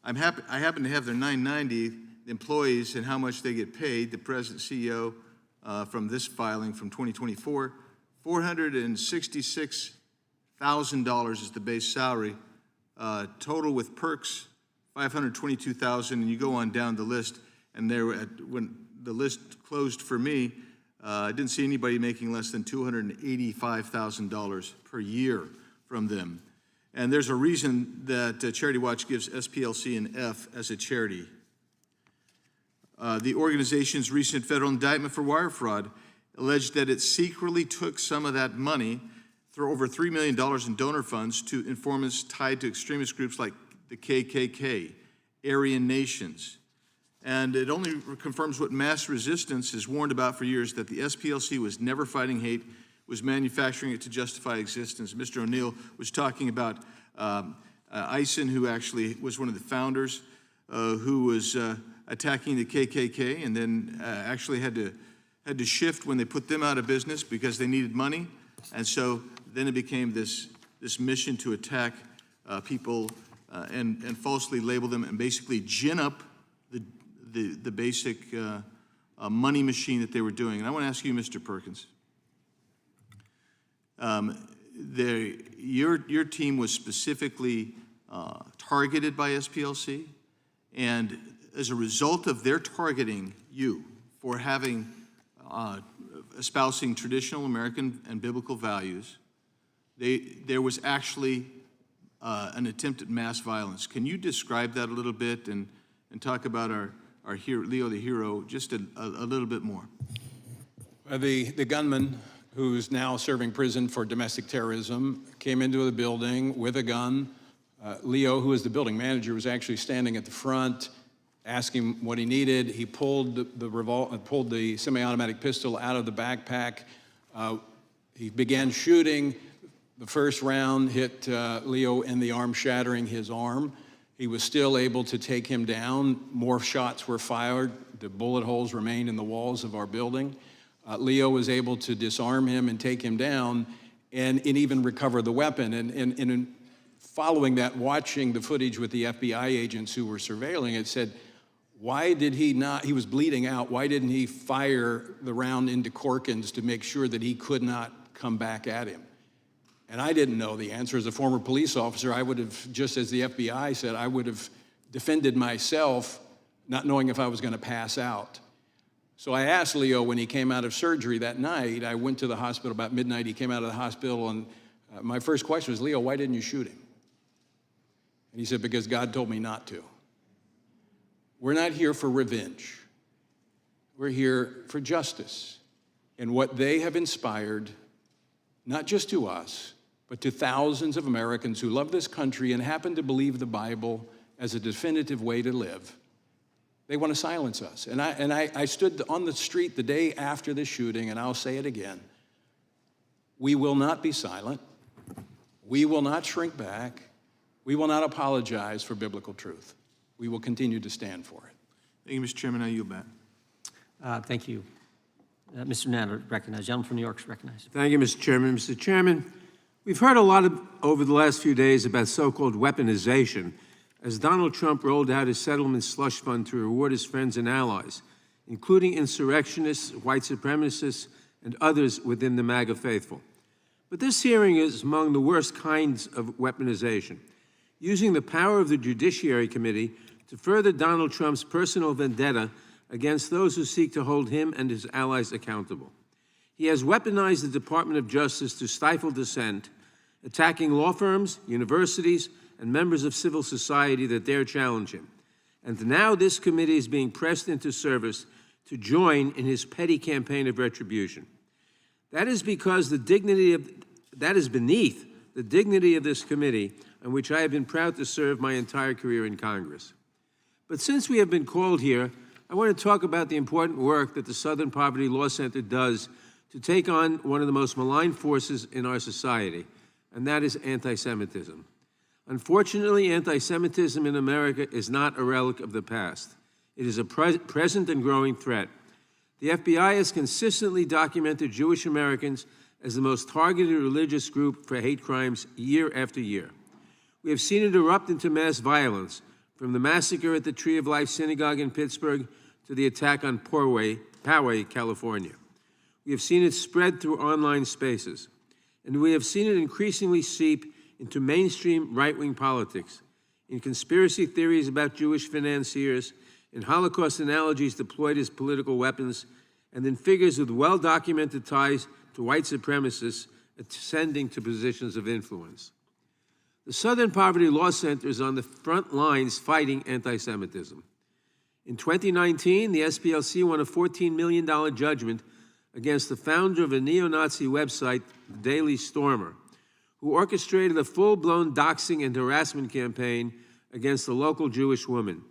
I happen to have their 990 employees and how much they get paid. The president CEO from this filing from 2024, $466,000 is the base salary. Total with perks, $522,000, and you go on down the list. And when the list closed for me, I didn't see anybody making less than $285,000 per year from them. And there's a reason that Charity Watch gives SPLC an F as a charity. The organization's recent federal indictment for wire fraud alleged that it secretly took some of that money, through over $3 million in donor funds, to informants tied to extremist groups like the KKK, Aryan Nations. And it only confirms what mass resistance has warned about for years, that the SPLC was never fighting hate, was manufacturing it to justify existence. Mr. O'Neill was talking about Eisen, who actually was one of the founders, who was attacking the KKK, and then actually had to shift when they put them out of business because they needed money. And so then it became this mission to attack people and falsely label them and basically gin up the basic money machine that they were doing. And I want to ask you, Mr. Perkins, your team was specifically targeted by SPLC, and as a result of their targeting you for having espousing traditional American and biblical values, there was actually an attempt at mass violence. Can you describe that a little bit and talk about our hero, Leo the hero, just a little bit more? The gunman, who's now serving prison for domestic terrorism, came into the building with a gun. Leo, who is the building manager, was actually standing at the front, asking what he needed. He pulled the semi-automatic pistol out of the backpack. He began shooting. The first round hit Leo in the arm, shattering his arm. He was still able to take him down. More shots were fired. The bullet holes remained in the walls of our building. Leo was able to disarm him and take him down and even recover the weapon. And in following that, watching the footage with the FBI agents who were surveilling it, said, why did he not, he was bleeding out, why didn't he fire the round into Corkins to make sure that he could not come back at him? And I didn't know the answer. As a former police officer, I would have, just as the FBI said, I would have defended myself, not knowing if I was going to pass out. So I asked Leo when he came out of surgery that night. I went to the hospital about midnight. He came out of the hospital, and my first question was, Leo, why didn't you shoot him? And he said, because God told me not to. We're not here for revenge. We're here for justice. And what they have inspired, not just to us, but to thousands of Americans who love this country and happen to believe the Bible as a definitive way to live, they want to silence us. And I stood on the street the day after the shooting, and I'll say it again. We will not be silent. We will not shrink back. We will not apologize for biblical truth. We will continue to stand for it. Thank you, Mr. Chairman. I yield back. Thank you. Mr. Nadler, recognized. Gentleman from New York is recognized. Thank you, Mr. Chairman. Mr. Chairman, we've heard a lot over the last few days about so-called weaponization as Donald Trump rolled out his settlement slush fund to reward his friends and allies, including insurrectionists, white supremacists, and others within the MAGA faithful. But this hearing is among the worst kinds of weaponization, using the power of the Judiciary Committee to further Donald Trump's personal vendetta against those who seek to hold him and his allies accountable. He has weaponized the Department of Justice to stifle dissent, attacking law firms, universities, and members of civil society that dare challenge him. And now this committee is being pressed into service to join in his petty campaign of retribution. That is because that is beneath the dignity of this committee, on which I have been proud to serve my entire career in Congress. But since we have been called here, I want to talk about the important work that the Southern Poverty Law Center does to take on one of the most malign forces in our society, and that is anti-Semitism. Unfortunately, anti-Semitism in America is not a relic of the past. It is a present and growing threat. The FBI has consistently documented Jewish Americans as the most targeted religious group for hate crimes year after year. We have seen it erupt into mass violence, from the massacre at the Tree of Life Synagogue in Pittsburgh to the attack on Poway, California. We have seen it spread through online spaces, and we have seen it increasingly seep into mainstream right-wing politics, in conspiracy theories about Jewish financiers, in Holocaust analogies deployed as political weapons, and in figures with well-documented ties to white supremacists ascending to positions of influence. The Southern Poverty Law Center is on the front lines fighting anti-Semitism. In 2019, the SPLC won a $14 million judgment against the founder of a neo-Nazi website, the Daily Stormer, who orchestrated a full-blown doxing and harassment campaign against a local Jewish woman.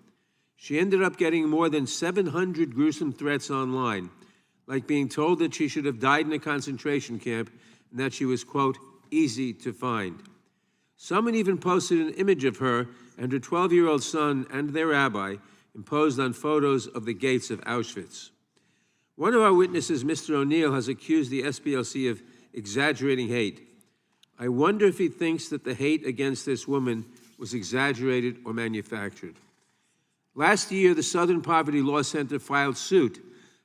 She ended up getting more than 700 gruesome threats online, like being told that she should have died in a concentration camp and that she was, quote, easy to find. Someone even posted an image of her and her 12-year-old son and their rabbi imposed on photos of the gates of Auschwitz. One of our witnesses, Mr. O'Neill, has accused the SPLC of exaggerating hate. I wonder if he thinks that the hate against this woman was exaggerated or manufactured. Last year, the Southern Poverty Law Center filed suit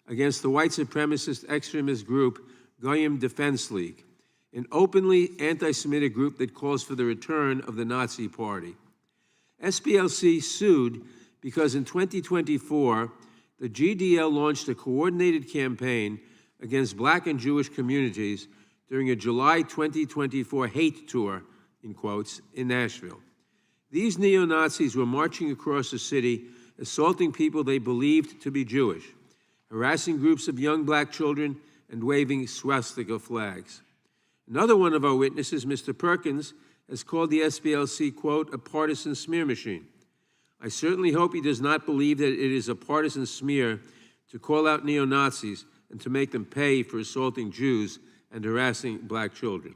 against the white supremacist extremist group Goyim Defense League, an openly anti-Semitic group that calls for the return of the Nazi Party. SPLC sued because in 2024, the GDL launched a coordinated campaign against Black and Jewish communities during a July 2024 hate tour, in quotes, in Nashville. These neo-Nazis were marching across the city, assaulting people they believed to be Jewish, harassing groups of young Black children, and waving swastika flags. Another one of our witnesses, Mr. Perkins, has called the SPLC, quote, a partisan smear machine. I certainly hope he does not believe that it is a partisan smear to call out neo-Nazis and to make them pay for assaulting Jews and harassing Black children.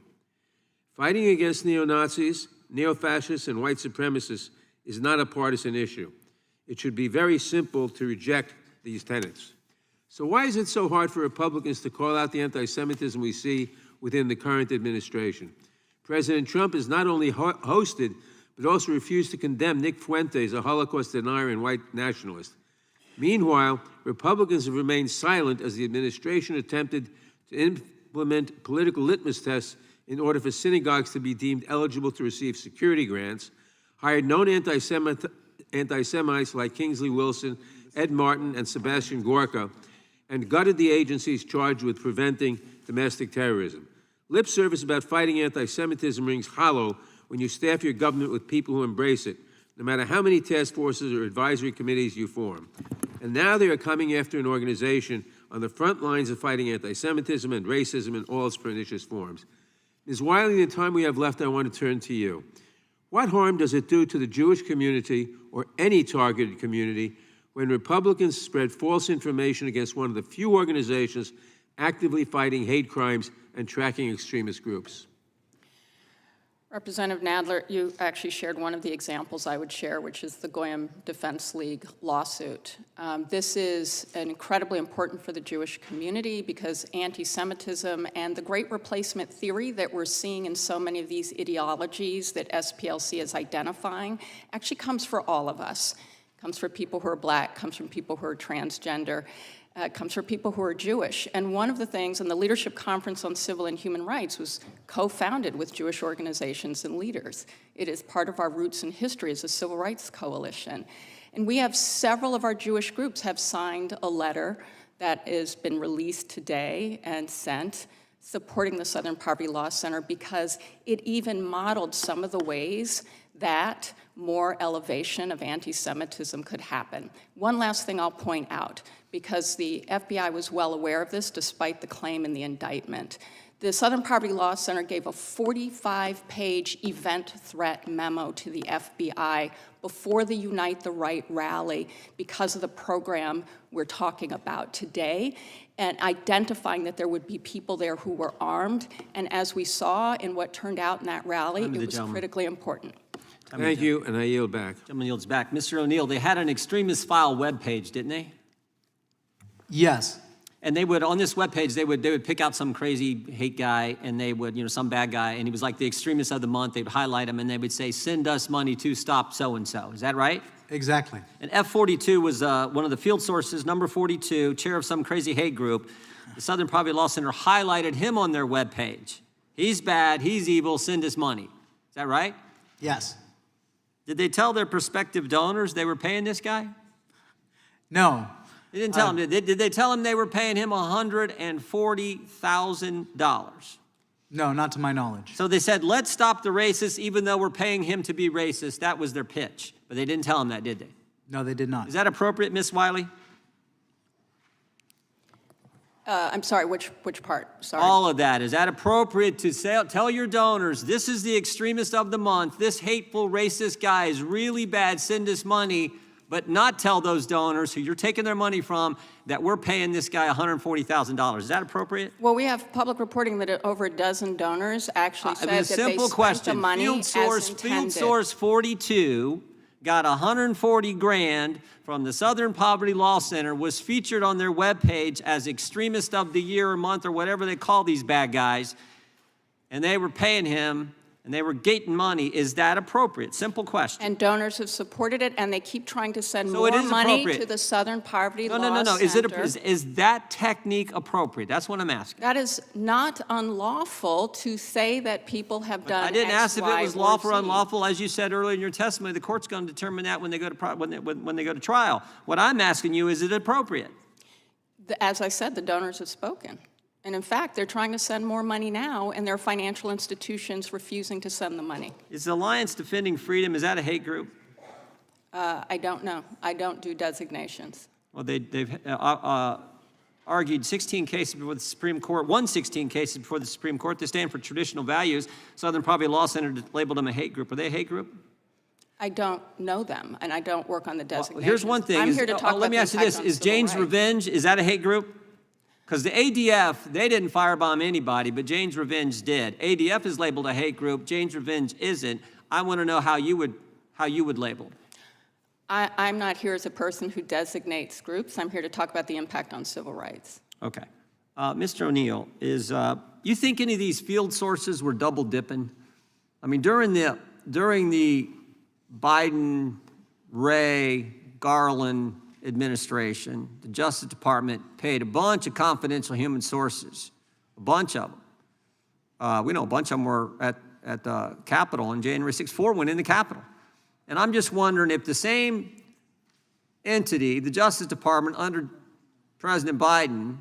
Fighting against neo-Nazis, neo-fascists, and white supremacists is not a partisan issue. It should be very simple to reject these tenets. So why is it so hard for Republicans to call out the anti-Semitism we see within the current administration? President Trump has not only hosted, but also refused to condemn Nick Fuentes, a Holocaust denier and white nationalist. Meanwhile, Republicans have remained silent as the administration attempted to implement political litmus tests in order for synagogues to be deemed eligible to receive security grants, hired known anti-Semites like Kingsley Wilson, Ed Martin, and Sebastian Gorka, and gutted the agencies charged with preventing domestic terrorism. Lip service about fighting anti-Semitism rings hollow when you staff your government with people who embrace it, no matter how many task forces or advisory committees you form. And now they are coming after an organization on the front lines of fighting anti-Semitism and racism in all its pernicious forms. Ms. Wiley, in the time we have left, I want to turn to you. What harm does it do to the Jewish community or any targeted community when Republicans spread false information against one of the few organizations actively fighting hate crimes and tracking extremist groups? Representative Nadler, you actually shared one of the examples I would share, which is the Goyim Defense League lawsuit. This is incredibly important for the Jewish community because anti-Semitism and the Great Replacement theory that we're seeing in so many of these ideologies that SPLC is identifying actually comes for all of us. It comes for people who are Black, comes from people who are transgender, comes from people who are Jewish. And one of the things, and the Leadership Conference on Civil and Human Rights was co-founded with Jewish organizations and leaders. It is part of our roots and history as a civil rights coalition. And we have several of our Jewish groups have signed a letter that has been released today and sent supporting the Southern Poverty Law Center because it even modeled some of the ways that more elevation of anti-Semitism could happen. One last thing I'll point out, because the FBI was well aware of this despite the claim in the indictment. The Southern Poverty Law Center gave a 45-page event threat memo to the FBI before the Unite the Right rally because of the program we're talking about today, and identifying that there would be people there who were armed. And as we saw in what turned out in that rally, it was critically important. Thank you, and I yield back. Gentleman yields back. Mr. O'Neill, they had an extremist file webpage, didn't they? Yes. And they would, on this webpage, they would pick out some crazy hate guy, and they would, some bad guy, and he was like the extremist of the month. They'd highlight him, and they would say, send us money to stop so-and-so. Is that right? Exactly. And F42 was one of the field sources, number 42, chair of some crazy hate group. The Southern Poverty Law Center highlighted him on their webpage. He's bad, he's evil, send us money. Is that right? Yes. Did they tell their prospective donors they were paying this guy? No. They didn't tell him. Did they tell him they were paying him $140,000? No, not to my knowledge. So they said, let's stop the racists even though we're paying him to be racist. That was their pitch. But they didn't tell him that, did they? No, they did not. Is that appropriate, Ms. Wiley? I'm sorry, which part? Sorry. All of that. Is that appropriate to say, tell your donors, this is the extremist of the month, this hateful racist guy is really bad, send us money, but not tell those donors who you're taking their money from that we're paying this guy $140,000. Is that appropriate? Well, we have public reporting that over a dozen donors actually said that they simple spent question. the money Field as intended. Source 42 got $140,000 from the Southern Poverty Law Center, was featured on their webpage as extremist of the year or month or whatever they call these bad guys, and they were paying him and they were getting money. Is that appropriate? Simple question. And donors have supported it, and they keep trying to send So more it is money appropriate. to the Southern Poverty Law No. Center. Is that technique appropriate? That's what I'm asking. That is not unlawful to say that people have done I didn't X, ask if it Y, was or lawful or Z. unlawful. As you said earlier in your testimony, the court's going to determine that when they go to when they go to trial. What I'm asking you, is it appropriate? As I said, the donors have spoken. And in fact, they're trying to send more money now, and their financial institutions refusing to send the money. Is the Alliance Defending Freedom, is that a hate group? I don't know. I don't do designations. Well, they've argued 16 cases before the Supreme Court, won 16 cases before the Supreme Court. They stand for traditional values. Southern Poverty Law Center labeled them a hate group. Are they a hate group? I don't know them, and I don't work on the Well, designations. here's one thing. I'm here to talk about let me the ask you impact this. on Is civil Jane's rights. Revenge, is that a hate group? Because the ADF, they didn't firebomb anybody, but Jane's Revenge did. ADF is labeled a hate group. Jane's Revenge isn't. I want to know how you would label it. I'm not here as a person who designates groups. I'm here to talk about the impact on civil rights. Okay. Mr. O'Neill, you think any of these field sources were double dipping? I mean, during the Biden, Ray, Garland administration, the Justice Department paid a bunch of confidential human sources, a bunch of them. We know a bunch of them were at the Capitol on January 6th. 4 went in the Capitol. And I'm just wondering if the same entity, the Justice Department under President Biden,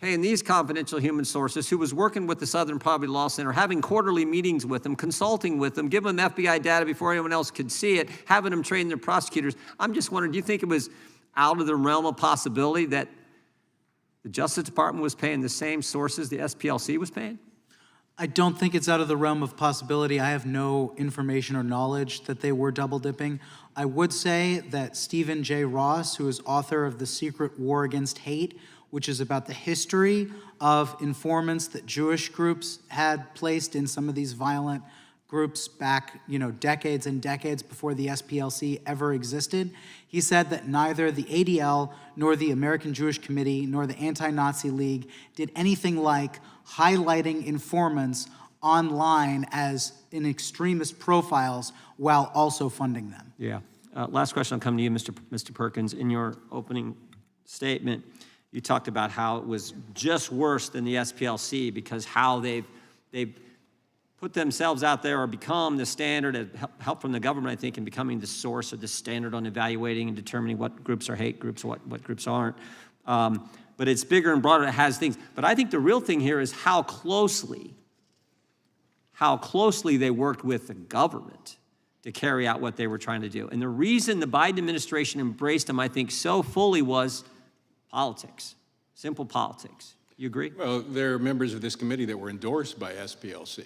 paying these confidential human sources, who was working with the Southern Poverty Law Center, having quarterly meetings with them, consulting with them, giving them FBI data before anyone else could see it, having them train their prosecutors. I'm just wondering, do you think it was out of the realm of possibility that the Justice Department was paying the same sources the SPLC was paying? I don't think it's out of the realm of possibility. I have no information or knowledge that they were double dipping. I would say that Stephen J. Ross, who is author of The Secret War Against Hate, which is about the history of informants that Jewish groups had placed in some of these violent groups back, decades and decades before the SPLC ever existed. He said that neither the ADL nor the American Jewish Committee nor the Anti-Nazi League did anything like highlighting informants online as in extremist profiles while also funding them. Yeah. Last question, I'll come to you, Mr. Perkins. In your opening statement, you talked about how it was just worse than the SPLC because how they've put themselves out there or become the standard, help from the government, I think, in becoming the source or the standard on evaluating and determining what groups are hate groups, what groups aren't. But it's bigger and broader, it has things. But I think the real thing here is how closely they worked with the government to carry out what they were trying to do. And the reason the Biden administration embraced them, I think, so fully was politics, simple politics. You agree? Well, there are members of this committee that were endorsed by SPLC.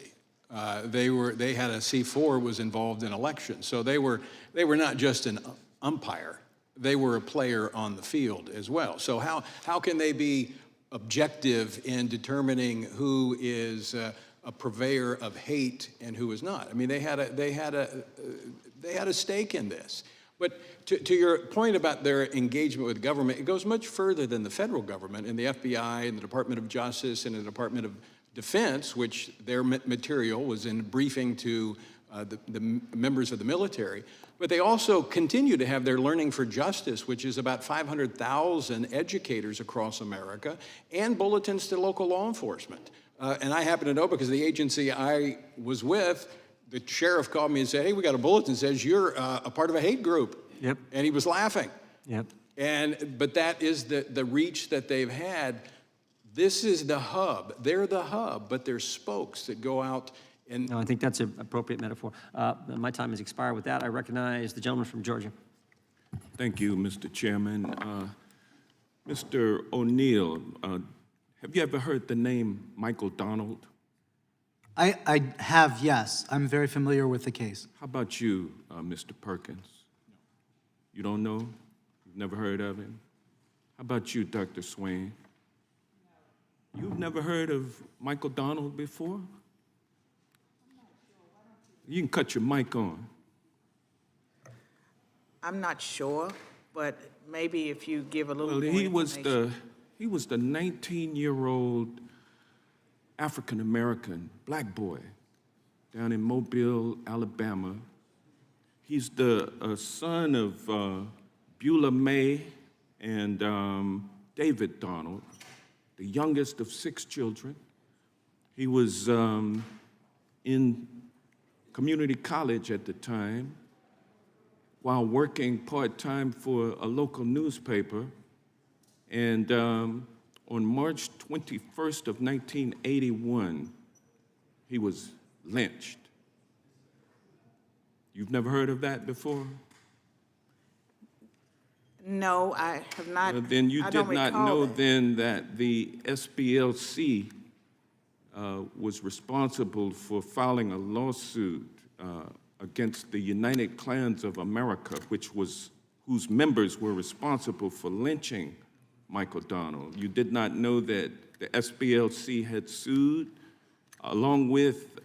They had a C4 was involved in elections, so they were not just an umpire; they were a player on the field as well. So how can they be objective in determining who is a purveyor of hate and who is not? I mean, they had a stake in this. But to your point about their engagement with government, it goes much further than the federal government and the FBI and the Department of Justice and the Department of Defense, which their material was in briefing to the members of the military. But they also continue to have their Learning for Justice, which is about 500,000 educators across America, and bulletins to local law enforcement. And I happen to know because the agency I was with, the sheriff called me and said, hey, we got a bulletin that says you're a part of a hate group. Yep. And he was laughing. Yep. But that is the reach that they've had. This is the hub. They're the hub, but they're spokes that go out and... No, I think that's an appropriate metaphor. My time has expired. With that, I recognize the gentleman from Georgia. Thank you, Mr. Chairman. Mr. O'Neill, have you ever heard the name Michael Donald? I have, yes. I'm very familiar with the case. How about you, Mr. Perkins? You don't know? You've never heard of him? How about you, Dr. Swain? You've never heard of Michael Donald before? You can cut your mic on. I'm not sure, but maybe if you give a little Well, more he was information. the 19-year-old African-American black boy down in Mobile, Alabama. He's the son of Beulah May and David Donald, the youngest of 6 children. He was in community college at the time while working part-time for a local newspaper. And on March 21st of 1981, he was lynched. You've never heard of that before? No, I have not. Then you I did don't not recall know that. then that the SPLC was responsible for filing a lawsuit against the United Klans of America, whose members were responsible for lynching Michael Donald. You did not know that the SPLC had sued along with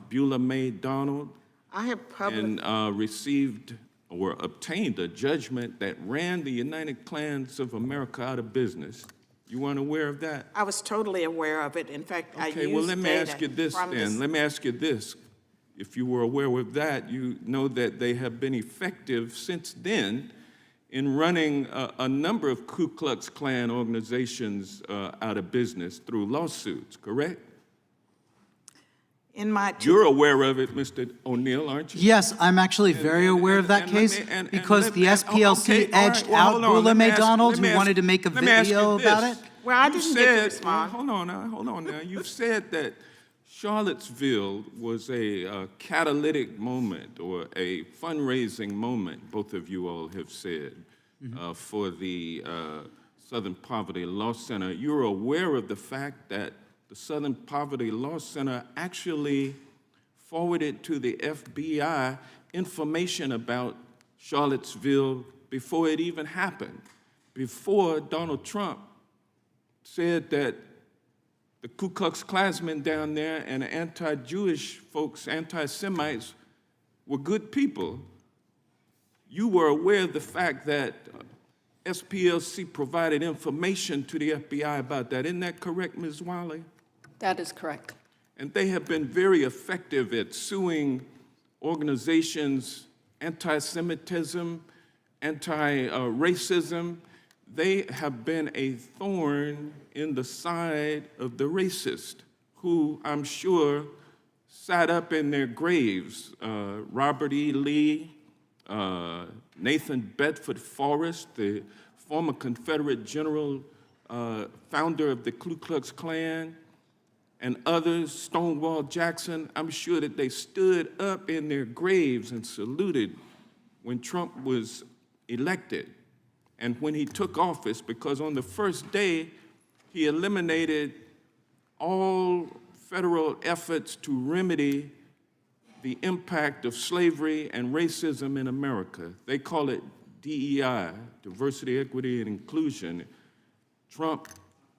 Beulah May Donald I have and received or obtained a judgment that ran the United Klans of America out of business. You weren't aware of that? I was totally aware of it. In fact, I used Okay, well, let me ask you data this from then. Let me ask you this. If you were aware of that, you know that they have been effective since then in running a number of Ku Klux Klan organizations out of business through lawsuits, correct? In my You're aware of it, Mr. O'Neill, aren't you? Yes, I'm actually very aware of that and case let me- and because let the me- SPLC okay, all right, edged well, out hold on. Beulah Let me May ask- Donald, let me who ask- wanted to make a let me ask you video about this. it. Well, I You didn't get to said- respond. Hold on now. You've said that Charlottesville was a catalytic moment or a fundraising moment, both of you all have said, for the Southern Poverty Law Center. You're aware of the fact that the Southern Poverty Law Center actually forwarded to the FBI information about Charlottesville before it even happened, before Donald Trump said that the Ku Klux Klansmen down there and the anti-Jewish folks, anti-Semites, were good people. You were aware of the fact that SPLC provided information to the FBI about that. Isn't that correct, Ms. Wiley? That is correct. And they have been very effective at suing organizations, anti-Semitism, anti-racism. They have been a thorn in the side of the racist, who I'm sure sat up in their graves. Robert E. Lee, Nathan Bedford Forrest, the former Confederate general, founder of the Ku Klux Klan, and others, Stonewall Jackson. I'm sure that they stood up in their graves and saluted when Trump was elected and when he took office, because on the first day, he eliminated all federal efforts to remedy the impact of slavery and racism in America. They call it DEI, diversity, equity, and inclusion. Trump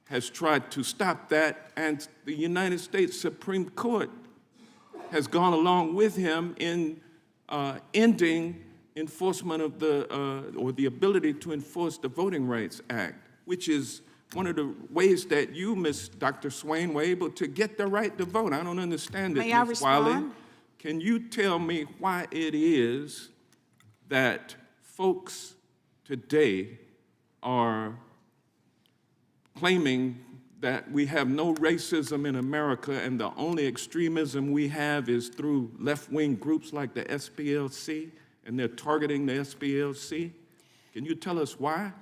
has tried to stop that, and the United States Supreme Court has gone along with him in ending enforcement of or the ability to enforce the Voting Rights Act, which is one of the ways that you, Dr. Swain, were able to get the right to vote. I don't understand it, May I Ms. Wiley. respond? Can you tell me why it is that folks today are claiming that we have no racism in America and the only extremism we have is through left-wing groups like the SPLC, and they're targeting the SPLC? Can you tell us why?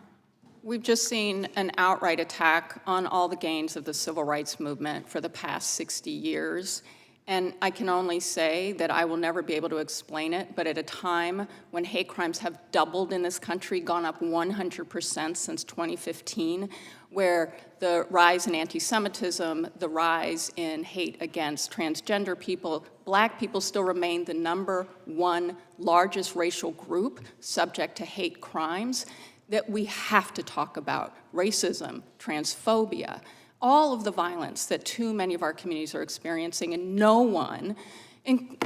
We've just seen an outright attack on all the gains of the civil rights movement for the past 60 years. And I can only say that I will never be able to explain it, but at a time when hate crimes have doubled in this country, gone up 100% since 2015, where the rise in anti-Semitism, the rise in hate against transgender people, Black people still remain the #1 largest racial group subject to hate crimes, that we have to talk about racism, transphobia, all of the violence that too many of our communities are experiencing, and no one,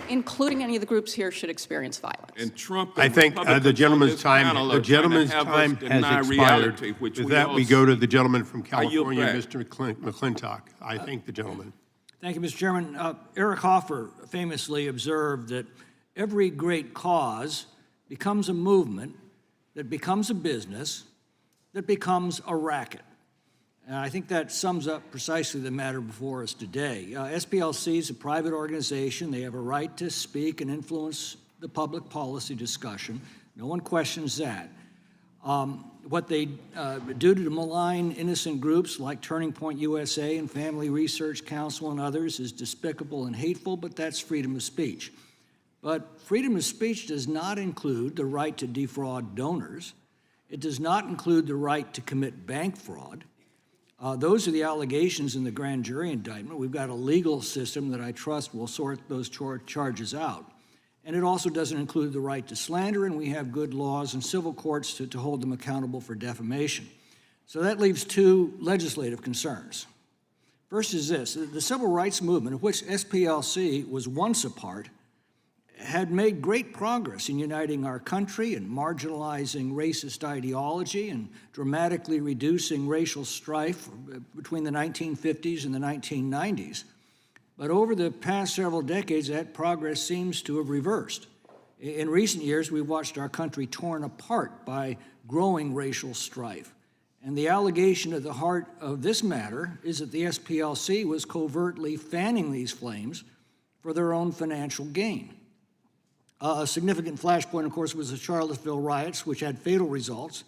including any of the groups here, should experience violence. And Trump I and think Republicans the on gentleman's this time, panel the are trying to gentleman's have us time deny has reality, expired. which With we that, all we go to the gentleman from I yield California, back. Mr. McClintock. I thank the gentleman. Thank you, Mr. Chairman. Eric Hoffer famously observed that every great cause becomes a movement, that becomes a business, that becomes a racket. And I think that sums up precisely the matter before us today. SPLC is a private organization. They have a right to speak and influence the public policy discussion. No one questions that. What they do to malign innocent groups like Turning Point USA and Family Research Council and others is despicable and hateful, but that's freedom of speech. But freedom of speech does not include the right to defraud donors. It does not include the right to commit bank fraud. Those are the allegations in the grand jury indictment. We've got a legal system that I trust will sort those charges out. And it also doesn't include the right to slander, and we have good laws and civil courts to hold them accountable for defamation. So that leaves two legislative concerns. First is this: the civil rights movement, of which SPLC was once a part, had made great progress in uniting our country and marginalizing racist ideology and dramatically reducing racial strife between the 1950s and the 1990s. But over the past several decades, that progress seems to have reversed. In recent years, we've watched our country torn apart by growing racial strife. And the allegation at the heart of this matter is that the SPLC was covertly fanning these flames for their own financial gain. A significant flashpoint, of course, was the Charlottesville riots, which had fatal results.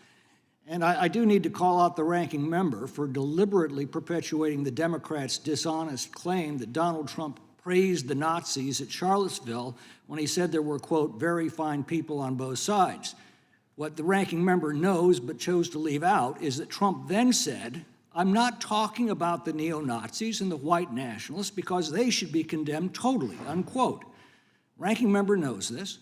And I do need to call out the ranking member for deliberately perpetuating the Democrats' dishonest claim that Donald Trump praised the Nazis at Charlottesville when he said there were, quote, very fine people on both sides. What the ranking member knows but chose to leave out is that Trump then said, I'm not talking about the neo-Nazis and the white nationalists because they should be condemned totally, unquote. Ranking member knows this,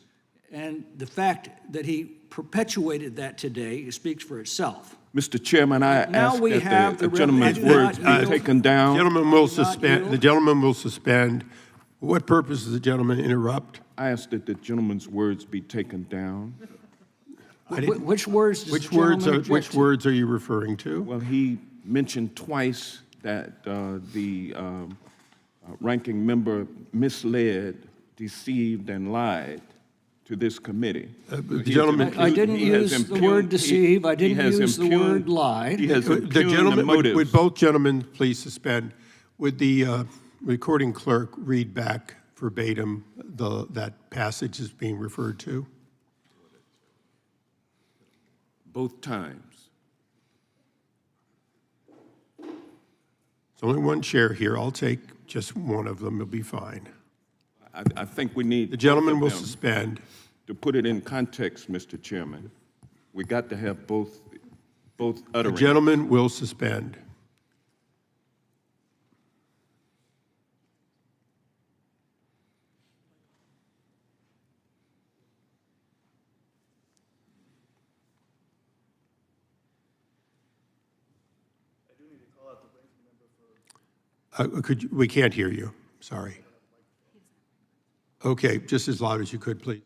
and the fact that he perpetuated that today speaks for itself. Mr. Chairman, I Now ask we that have the the gentleman's representative- words be not yield. taken down. Gentleman will not suspend. yield. The gentleman will suspend. What purpose does the gentleman interrupt? I ask that the gentleman's words be taken down. Which words does Which the words gentleman are object which to? words are you referring to? Well, he mentioned twice that the ranking member misled, deceived, and lied to this committee. The gentleman, I didn't He has use the impugned- word deceive. I he didn't has use the impugned- word lie. He has the impugned gentleman, motives. would both gentlemen please suspend? Would the recording clerk read back verbatim that passage is being referred to? Both times. There's only one chair here. I'll take just one of them. It'll be fine. I think we need The gentleman both will of them. suspend. To put it in context, Mr. Chairman, we got to have both The utterings. gentleman will suspend. We can't hear you. Sorry. Okay, just as loud as you could, please.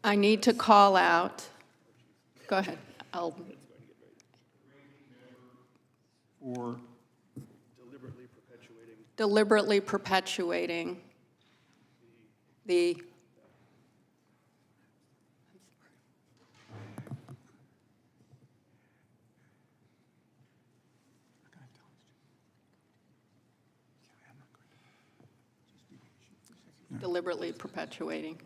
I need to call out, go ahead, For deliberately perpetuating the, deliberately perpetuating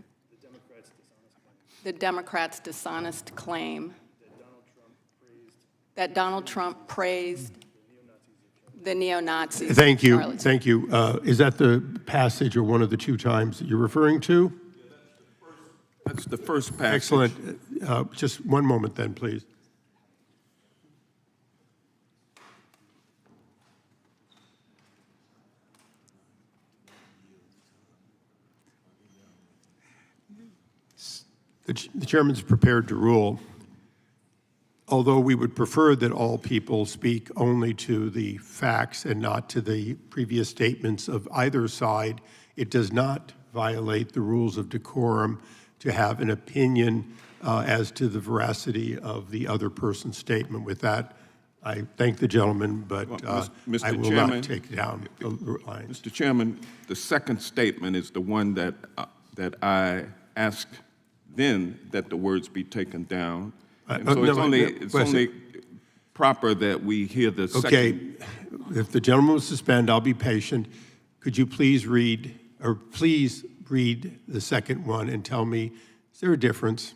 the Democrats' dishonest claim that Donald Trump praised the neo-Nazis. Thank you, Charlottesville. thank you. Is that the passage or one of the two times that you're referring to? That's the first passage. Excellent. Just one moment then, please. The chairman's prepared to rule. Although we would prefer that all people speak only to the facts and not to the previous statements of either side, it does not violate the rules of decorum to have an opinion as to the veracity of the other person's statement. With that, I thank the gentleman, but Mr. I will Chairman, not take down the lines. Mr. Chairman, the second statement is the one that I asked then that the words be taken down. And so it's only proper that we hear the second. Okay, if the gentleman will suspend, I'll be patient. Could you please read the second one and tell me, is there a difference?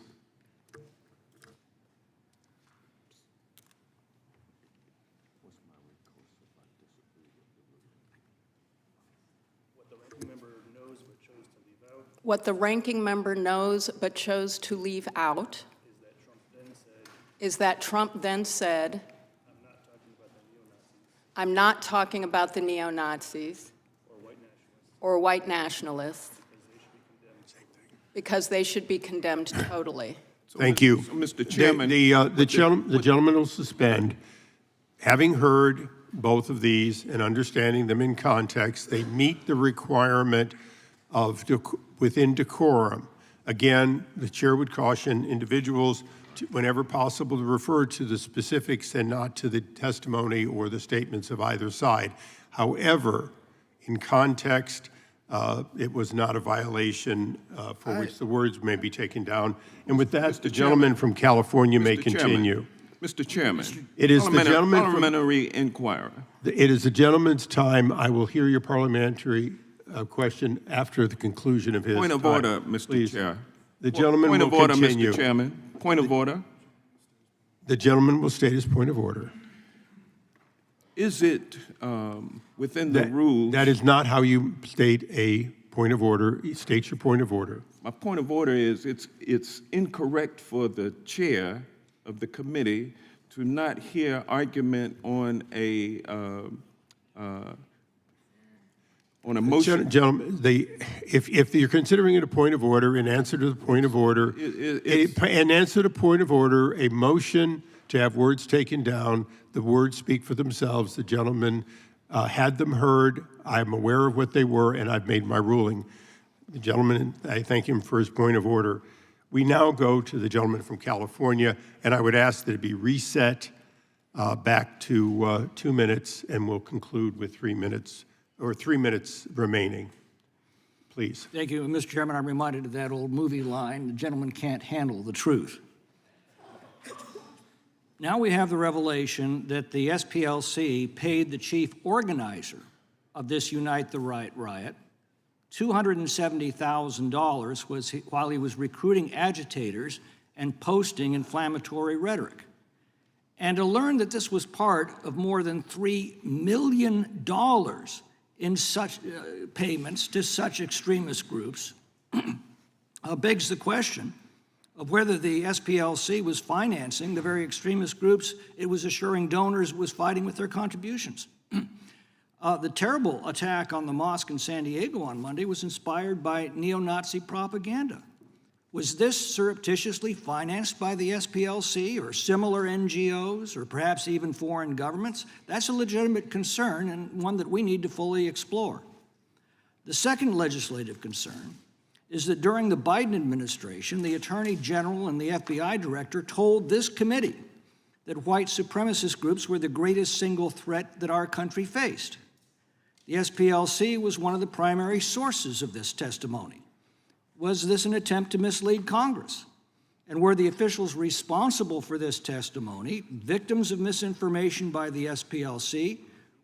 What the ranking member knows but chose to leave out is that Trump then said, I'm not talking about the neo-Nazis or white nationalists because they should be condemned totally. Thank you. So, Mr. Chairman, The gentleman will suspend. Having heard both of these and understanding them in context, they meet the requirement of within decorum. Again, the chair would caution individuals to, whenever possible, to refer to the specifics and not to the testimony or the statements of either side. However, in context, it was not a violation for which the words may be taken down. And with that, the gentleman from California may continue. Mr. Chairman, It is the gentleman from, parliamentary inquirer. it is the gentleman's time. I will hear your parliamentary question after the conclusion of his Point of time. order, Mr. Please. Chair. The gentleman Point will of order, continue. Mr. Chairman. Point of order. The gentleman will state his point of order. Is it within the rules? That is not how you state a point of order. State your point of order. My point of order is it's incorrect for the chair of the committee to not hear argument on a motion. Gentlemen, if you're considering it a point of order, in answer to the point of order, in answer to point of order, a motion to have words taken down, the words speak for themselves. The gentleman had them heard. I'm aware of what they were, and I've made my ruling. The gentleman, I thank him for his point of order. We now go to the gentleman from California, and I would ask that it be reset back to 2 minutes, and we'll conclude with 3 minutes, or 3 minutes remaining. Please. Thank you, Mr. Chairman. I'm reminded of that old movie line, the gentleman can't handle the truth. Now we have the revelation that the SPLC paid the chief organizer of this Unite the Right riot $270,000 while he was recruiting agitators and posting inflammatory rhetoric. And to learn that this was part of more than $3 million in such payments to such extremist groups begs the question of whether the SPLC was financing the very extremist groups it was assuring donors was fighting with their contributions. The terrible attack on the mosque in San Diego on Monday was inspired by neo-Nazi propaganda. Was this surreptitiously financed by the SPLC or similar NGOs or perhaps even foreign governments? That's a legitimate concern and one that we need to fully explore. The second legislative concern is that during the Biden administration, the Attorney General and the FBI Director told this committee that white supremacist groups were the greatest single threat that our country faced. The SPLC was one of the primary sources of this testimony. Was this an attempt to mislead Congress? And were the officials responsible for this testimony victims of misinformation by the SPLC,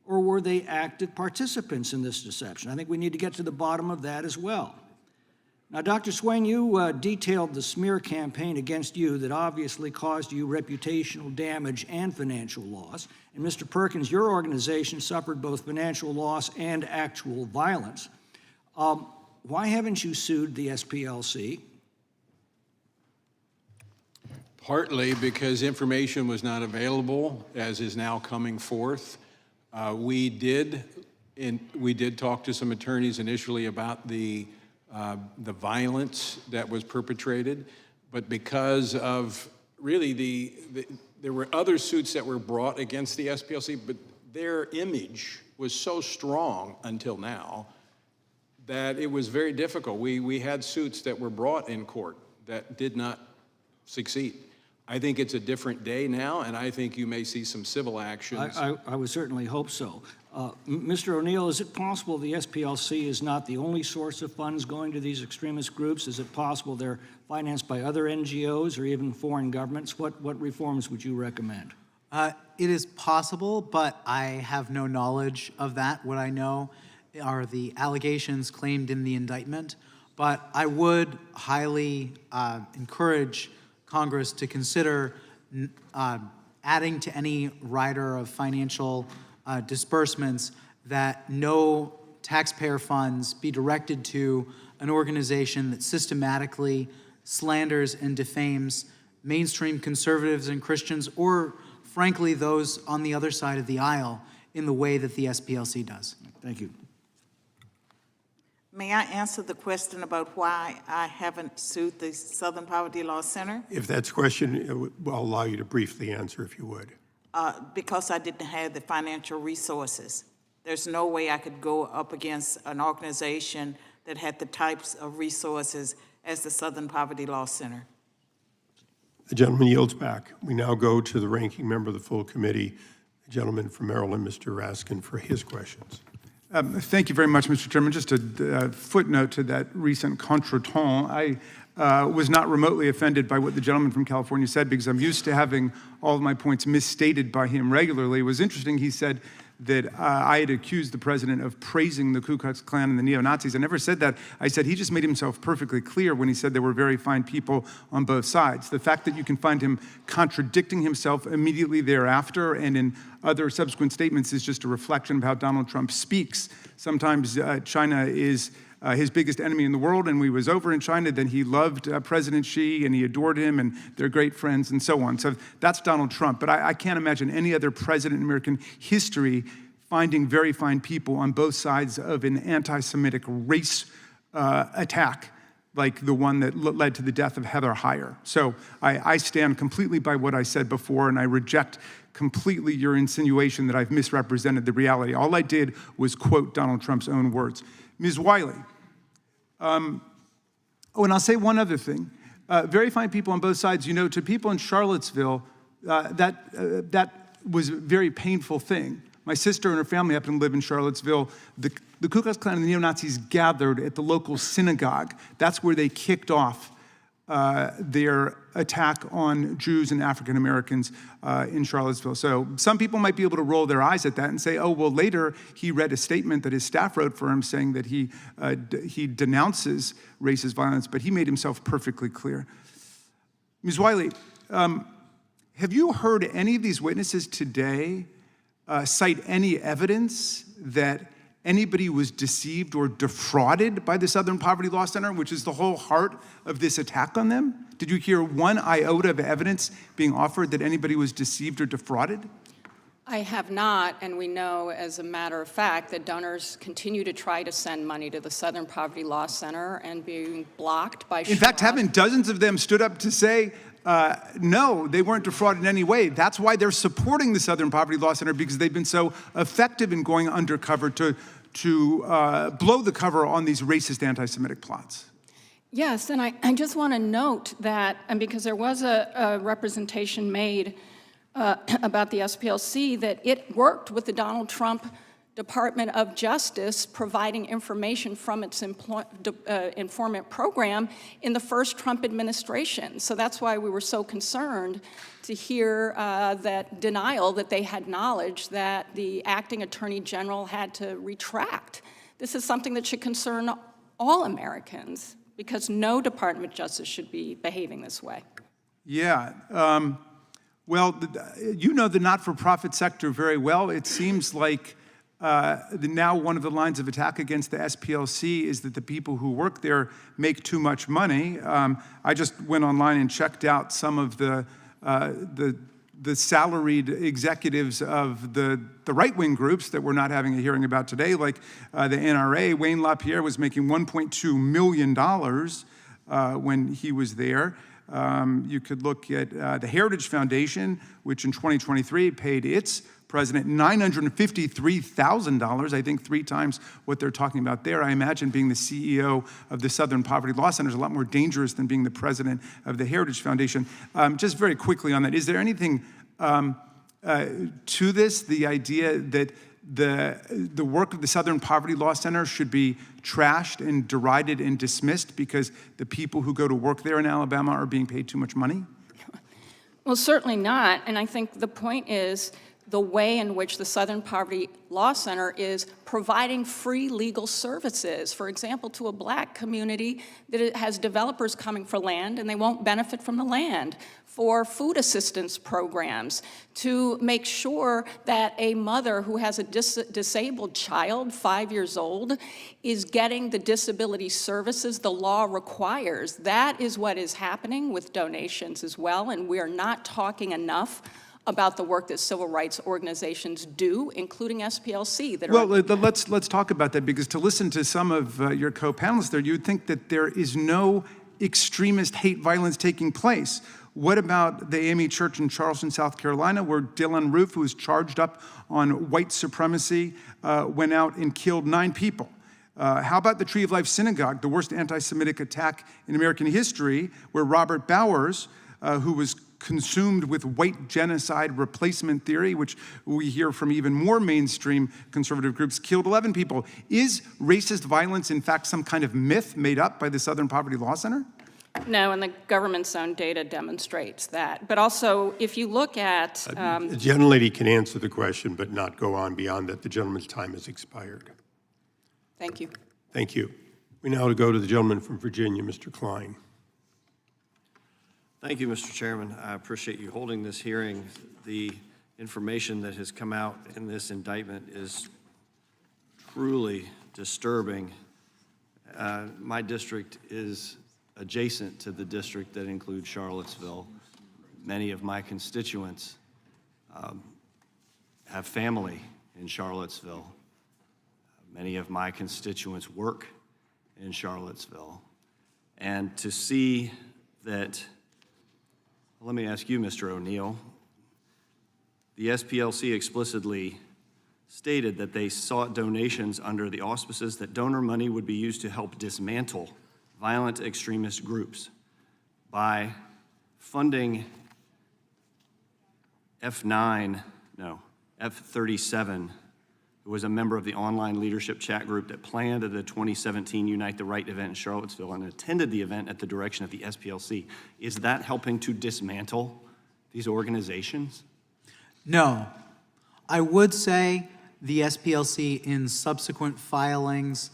or were they active participants in this deception? I think we need to get to the bottom of that as well. Now, Dr. Swain, you detailed the smear campaign against you that obviously caused you reputational damage and financial loss. And Mr. Perkins, your organization suffered both financial loss and actual violence. Why haven't you sued the SPLC? Partly because information was not available, as is now coming forth. We did talk to some attorneys initially about the violence that was perpetrated, but because of really there were other suits that were brought against the SPLC, but their image was so strong until now that it was very difficult. We had suits that were brought in court that did not succeed. I think it's a different day now, and I think you may see some civil actions. I would certainly hope so. Mr. O'Neill, is it possible the SPLC is not the only source of funds going to these extremist groups? Is it possible they're financed by other NGOs or even foreign governments? What reforms would you recommend? It is possible, but I have no knowledge of that. What I know are the allegations claimed in the indictment. But I would highly encourage Congress to consider adding to any rider of financial disbursements that no taxpayer funds be directed to an organization that systematically slanders and defames mainstream conservatives and Christians, or frankly those on the other side of the aisle, in the way that the SPLC does. Thank you. May I answer the question about why I haven't sued the Southern Poverty Law Center? If that's a question, I'll allow you to briefly answer if you would. Because I didn't have the financial resources. There's no way I could go up against an organization that had the types of resources as the Southern Poverty Law Center. The gentleman yields back. We now go to the ranking member of the full committee, the gentleman from Maryland, Mr. Raskin, for his questions. Thank you very much, Mr. Chairman. Just a footnote to that recent contretemps. I was not remotely offended by what the gentleman from California said, because I'm used to having all of my points misstated by him regularly. It was interesting, he said that I had accused the president of praising the Ku Klux Klan and the neo-Nazis. I never said that. I said he just made himself perfectly clear when he said there were very fine people on both sides. The fact that you can find him contradicting himself immediately thereafter and in other subsequent statements is just a reflection of how Donald Trump speaks. Sometimes China is his biggest enemy in the world, and when he was over in China, then he loved President Xi, and he adored him, and they're great friends, and so on. So that's Donald Trump. But I can't imagine any other president in American history finding very fine people on both sides of an anti-Semitic race attack like the one that led to the death of Heather Heyer. So I stand completely by what I said before, and I reject completely your insinuation that I've misrepresented the reality. All I did was quote Donald Trump's own words. Ms. Wiley, and I'll say one other thing. Very fine people on both sides. You know, to people in Charlottesville, that was a very painful thing. My sister and her family happen to live in Charlottesville. The Ku Klux Klan and the neo-Nazis gathered at the local synagogue. That's where they kicked off their attack on Jews and African Americans in Charlottesville. So some people might be able to roll their eyes at that and say, oh, well, later he read a statement that his staff wrote for him saying that he denounces racist violence, but he made himself perfectly clear. Ms. Wiley, have you heard any of these witnesses today cite any evidence that anybody was deceived or defrauded by the Southern Poverty Law Center, which is the whole heart of this attack on them? Did you hear one iota of evidence being offered that anybody was deceived or defrauded? I have not, and we know, as a matter of fact, that donors continue to try to send money to the Southern Poverty Law Center and being blocked by In fact, haven't dozens of them stood up to say, no, they weren't defrauded in any way. That's why they're supporting the Southern Poverty Law Center, because they've been so effective in going undercover to blow the cover on these racist anti-Semitic plots. Yes, and I just want to note that, and because there was a representation made about the SPLC, that it worked with the Donald Trump Department of Justice providing information from its informant program in the first Trump administration. So that's why we were so concerned to hear that denial that they had knowledge that the acting attorney general had to retract. This is something that should concern all Americans, because no Department of Justice should be behaving this way. Yeah. Well, you know the not-for-profit sector very well. It seems like now one of the lines of attack against the SPLC is that the people who work there make too much money. I just went online and checked out some of the salaried executives of the right-wing groups that we're not having a hearing about today, like the NRA. Wayne LaPierre was making $1.2 million when he was there. You could look at the Heritage Foundation, which in 2023 paid its president $953,000, I think 3 times what they're talking about there. I imagine being the CEO of the Southern Poverty Law Center is a lot more dangerous than being the president of the Heritage Foundation. Just very quickly on that, is there anything to this, the idea that the work of the Southern Poverty Law Center should be trashed and derided and dismissed because the people who go to work there in Alabama are being paid too much money? Well, certainly not, and I think the point is the way in which the Southern Poverty Law Center is providing free legal services, for example, to a black community that it has developers coming for land and they won't benefit from the land, for food assistance programs, to make sure that a mother who has a disabled child, 5 years old, is getting the disability services the law requires. That is what is happening with donations as well, and we are not talking enough about the work that civil rights organizations do, including SPLC. Well, let's talk about that, because to listen to some of your co-panelists there, you'd think that there is no extremist hate violence taking place. What about the AME Church in Charleston, South Carolina, where Dylan Roof, who was charged up on white supremacy, went out and killed 9 people? How about the Tree of Life Synagogue, the worst anti-Semitic attack in American history, where Robert Bowers, who was consumed with white genocide replacement theory, which we hear from even more mainstream conservative groups, killed 11 people. Is racist violence, in fact, some kind of myth made up by the Southern Poverty Law Center? No, and the government's own data demonstrates that. But also, if you look at... The gentlelady can answer the question, but not go on beyond that. The gentleman's time has expired. Thank you. Thank you. We now go to the gentleman from Virginia, Mr. Klein. Thank you, Mr. Chairman. I appreciate you holding this hearing. The information that has come out in this indictment is truly disturbing. My district is adjacent to the district that includes Charlottesville. Many of my constituents have family in Charlottesville. Many of my constituents work in Charlottesville. And to see that, let me ask you, Mr. O'Neill, the SPLC explicitly stated that they sought donations under the auspices that donor money would be used to help dismantle violent extremist groups by funding F37, who was a member of the online leadership chat group that planned the 2017 Unite the Right event in Charlottesville and attended the event at the direction of the SPLC. Is that helping to dismantle these organizations? No. I would say the SPLC in subsequent filings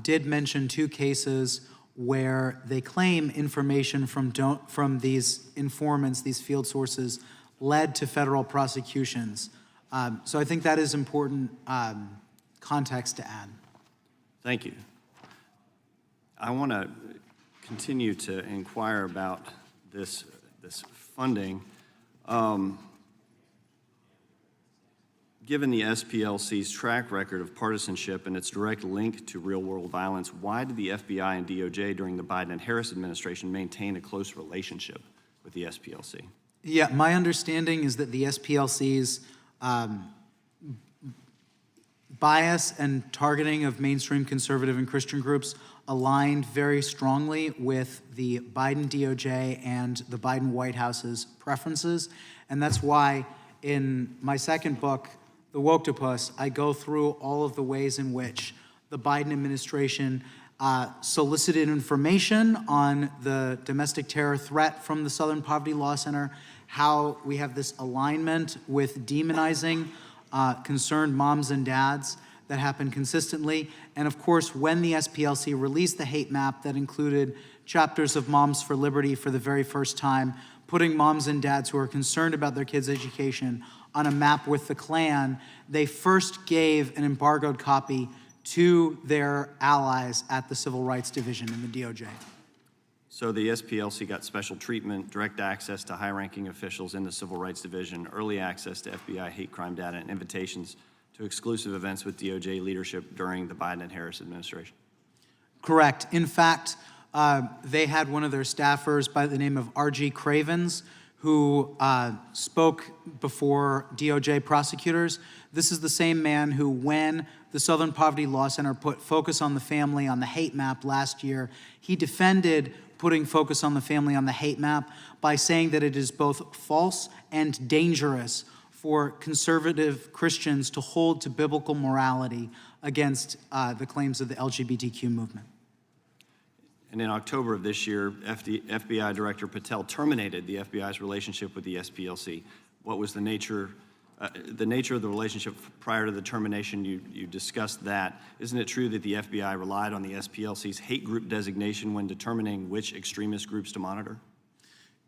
did mention 2 cases where they claim information from these informants, these field sources, led to federal prosecutions. So I think that is important context to add. Thank you. I want to continue to inquire about this funding. Given the SPLC's track record of partisanship and its direct link to real-world violence, why did the FBI and DOJ during the Biden and Harris administration maintain a close relationship with the SPLC? Yeah, my understanding is that the SPLC's bias and targeting of mainstream conservative and Christian groups aligned very strongly with the Biden DOJ and the Biden White House's preferences. And that's why in my second book, The Woktopus, I go through all of the ways in which the Biden administration solicited information on the domestic terror threat from the Southern Poverty Law Center, how we have this alignment with demonizing concerned moms and dads that happened consistently. And of course, when the SPLC released the hate map that included chapters of Moms for Liberty for the very first time, putting moms and dads who are concerned about their kids' education on a map with the Klan, they first gave an embargoed copy to their allies at the Civil Rights Division in the DOJ. So the SPLC got special treatment, direct access to high-ranking officials in the Civil Rights Division, early access to FBI hate crime data, and invitations to exclusive events with DOJ leadership during the Biden and Harris administration. Correct. In fact, they had one of their staffers by the name of R.G. Cravens who spoke before DOJ prosecutors. This is the same man who, when the Southern Poverty Law Center put Focus on the Family on the hate map last year, he defended putting Focus on the Family on the hate map by saying that it is both false and dangerous for conservative Christians to hold to biblical morality against the claims of the LGBTQ movement. And in October of this year, FBI Director Patel terminated the FBI's relationship with the SPLC. What was the nature of the relationship prior to the termination? You discussed that. Isn't it true that the FBI relied on the SPLC's hate group designation when determining which extremist groups to monitor?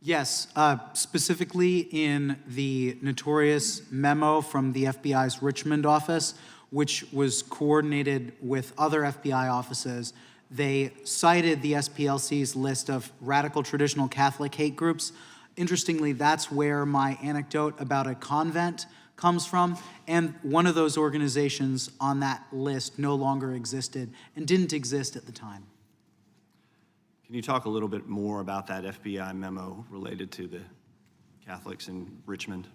Yes, specifically in the notorious memo from the FBI's Richmond office, which was coordinated with other FBI offices. They cited the SPLC's list of radical traditional Catholic hate groups. Interestingly, that's where my anecdote about a convent comes from, and one of those organizations on that list no longer existed and didn't exist at the time. Can you talk a little bit more about that FBI memo related to the Catholics in Richmond?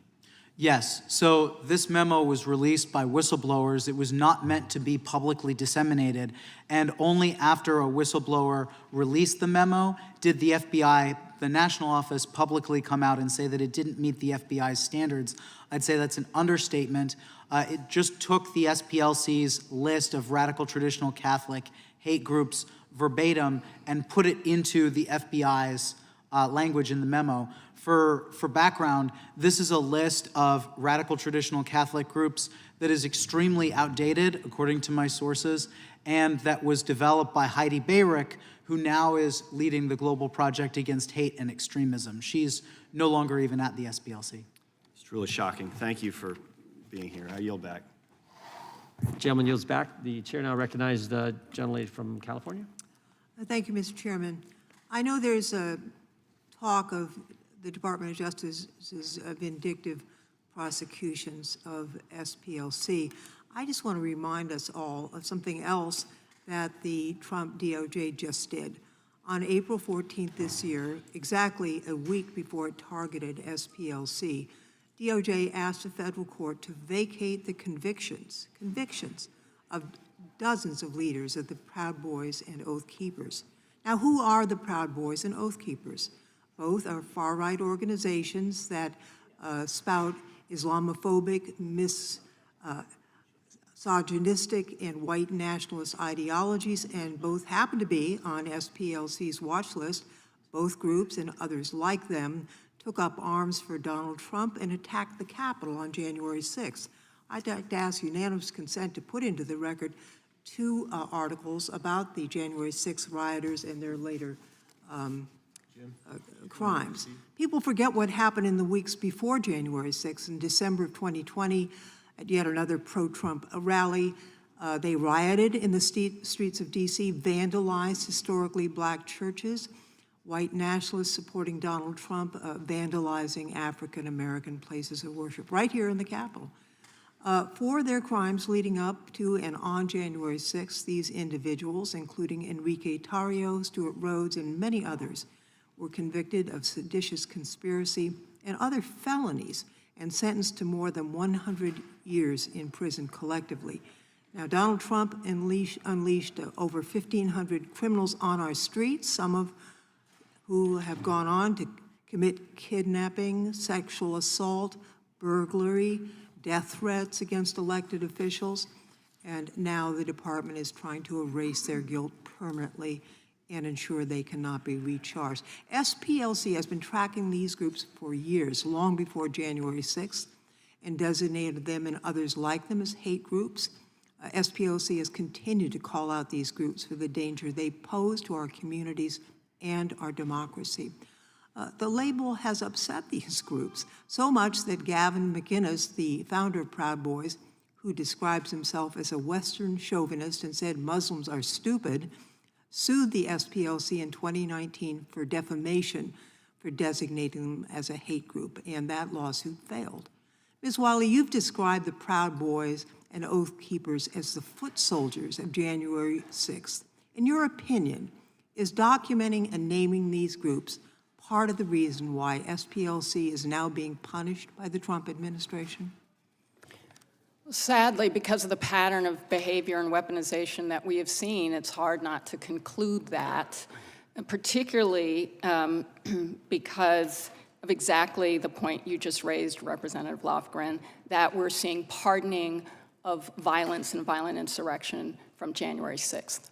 Yes, so this memo was released by whistleblowers. It was not meant to be publicly disseminated, and only after a whistleblower released the memo did the FBI, the national office, publicly come out and say that it didn't meet the FBI's standards. I'd say that's an understatement. It just took the SPLC's list of radical traditional Catholic hate groups verbatim and put it into the FBI's language in the memo. For background, this is a list of radical traditional Catholic groups that is extremely outdated, according to my sources, and that was developed by Heidi Beirich, who now is leading the Global Project Against Hate and Extremism. She's no longer even at the SPLC. It's truly shocking. Thank you for being here. I yield back. Gentleman yields back. The chair now recognizes the gentlelady from California. Thank you, Mr. Chairman. I know there's a talk of the Department of Justice's vindictive prosecutions of SPLC. I just want to remind us all of something else that the Trump DOJ just did. On April 14th this year, exactly a week before it targeted SPLC, DOJ asked a federal court to vacate the convictions of dozens of leaders of the Proud Boys and Oath Keepers. Now, who are the Proud Boys and Oath Keepers? Both are far-right organizations that spout Islamophobic, misogynistic, and white nationalist ideologies, and both happen to be on SPLC's watch list. Both groups and others like them took up arms for Donald Trump and attacked the Capitol on January 6th. I'd like to ask unanimous consent to put into the record two articles about the January 6th rioters and their later crimes. People forget what happened in the weeks before January 6th. In December of 2020, at yet another pro-Trump rally, they rioted in the streets of D.C., vandalized historically black churches, white nationalists supporting Donald Trump, vandalizing African-American places of worship right here in the Capitol. For their crimes leading up to and on January 6th, these individuals, including Enrique Tarrio, Stuart Rhodes, and many others, were convicted of seditious conspiracy and other felonies and sentenced to more than 100 years in prison collectively. Now, Donald Trump unleashed over 1,500 criminals on our streets, some of who have gone on to commit kidnapping, sexual assault, burglary, death threats against elected officials, and now the department is trying to erase their guilt permanently and ensure they cannot be recharged. SPLC has been tracking these groups for years, long before January 6th, and designated them and others like them as hate groups. SPLC has continued to call out these groups for the danger they pose to our communities and our democracy. The label has upset these groups so much that Gavin McInnes, the founder of Proud Boys, who describes himself as a Western chauvinist and said Muslims are stupid, sued the SPLC in 2019 for defamation for designating them as a hate group, and that lawsuit failed. Ms. Wiley, you've described the Proud Boys and Oath Keepers as the foot soldiers of January 6th. In your opinion, is documenting and naming these groups part of the reason why SPLC is now being punished by the Trump administration? Sadly, because of the pattern of behavior and weaponization that we have seen, it's hard not to conclude that, and particularly because of exactly the point you just raised, Representative Lofgren, that we're seeing pardoning of violence and violent insurrection from January 6th.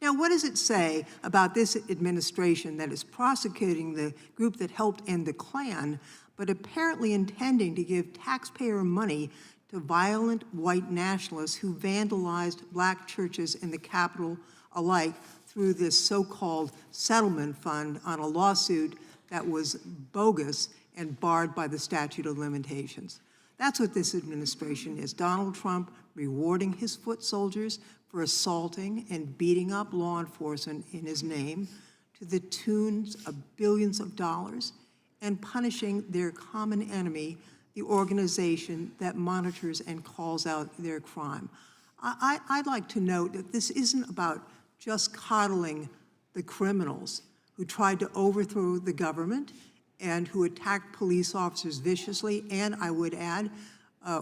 Now, what does it say about this administration that is prosecuting the group that helped end the Klan, but apparently intending to give taxpayer money to violent white nationalists who vandalized black churches in the Capitol alike through this so-called settlement fund on a lawsuit that was bogus and barred by the statute of limitations? That's what this administration is. Donald Trump rewarding his foot soldiers for assaulting and beating up law enforcement in his name to the tunes of billions of dollars, and punishing their common enemy, the organization that monitors and calls out their crime. I'd like to note that this isn't about just coddling the criminals who tried to overthrow the government and who attacked police officers viciously, and I would add,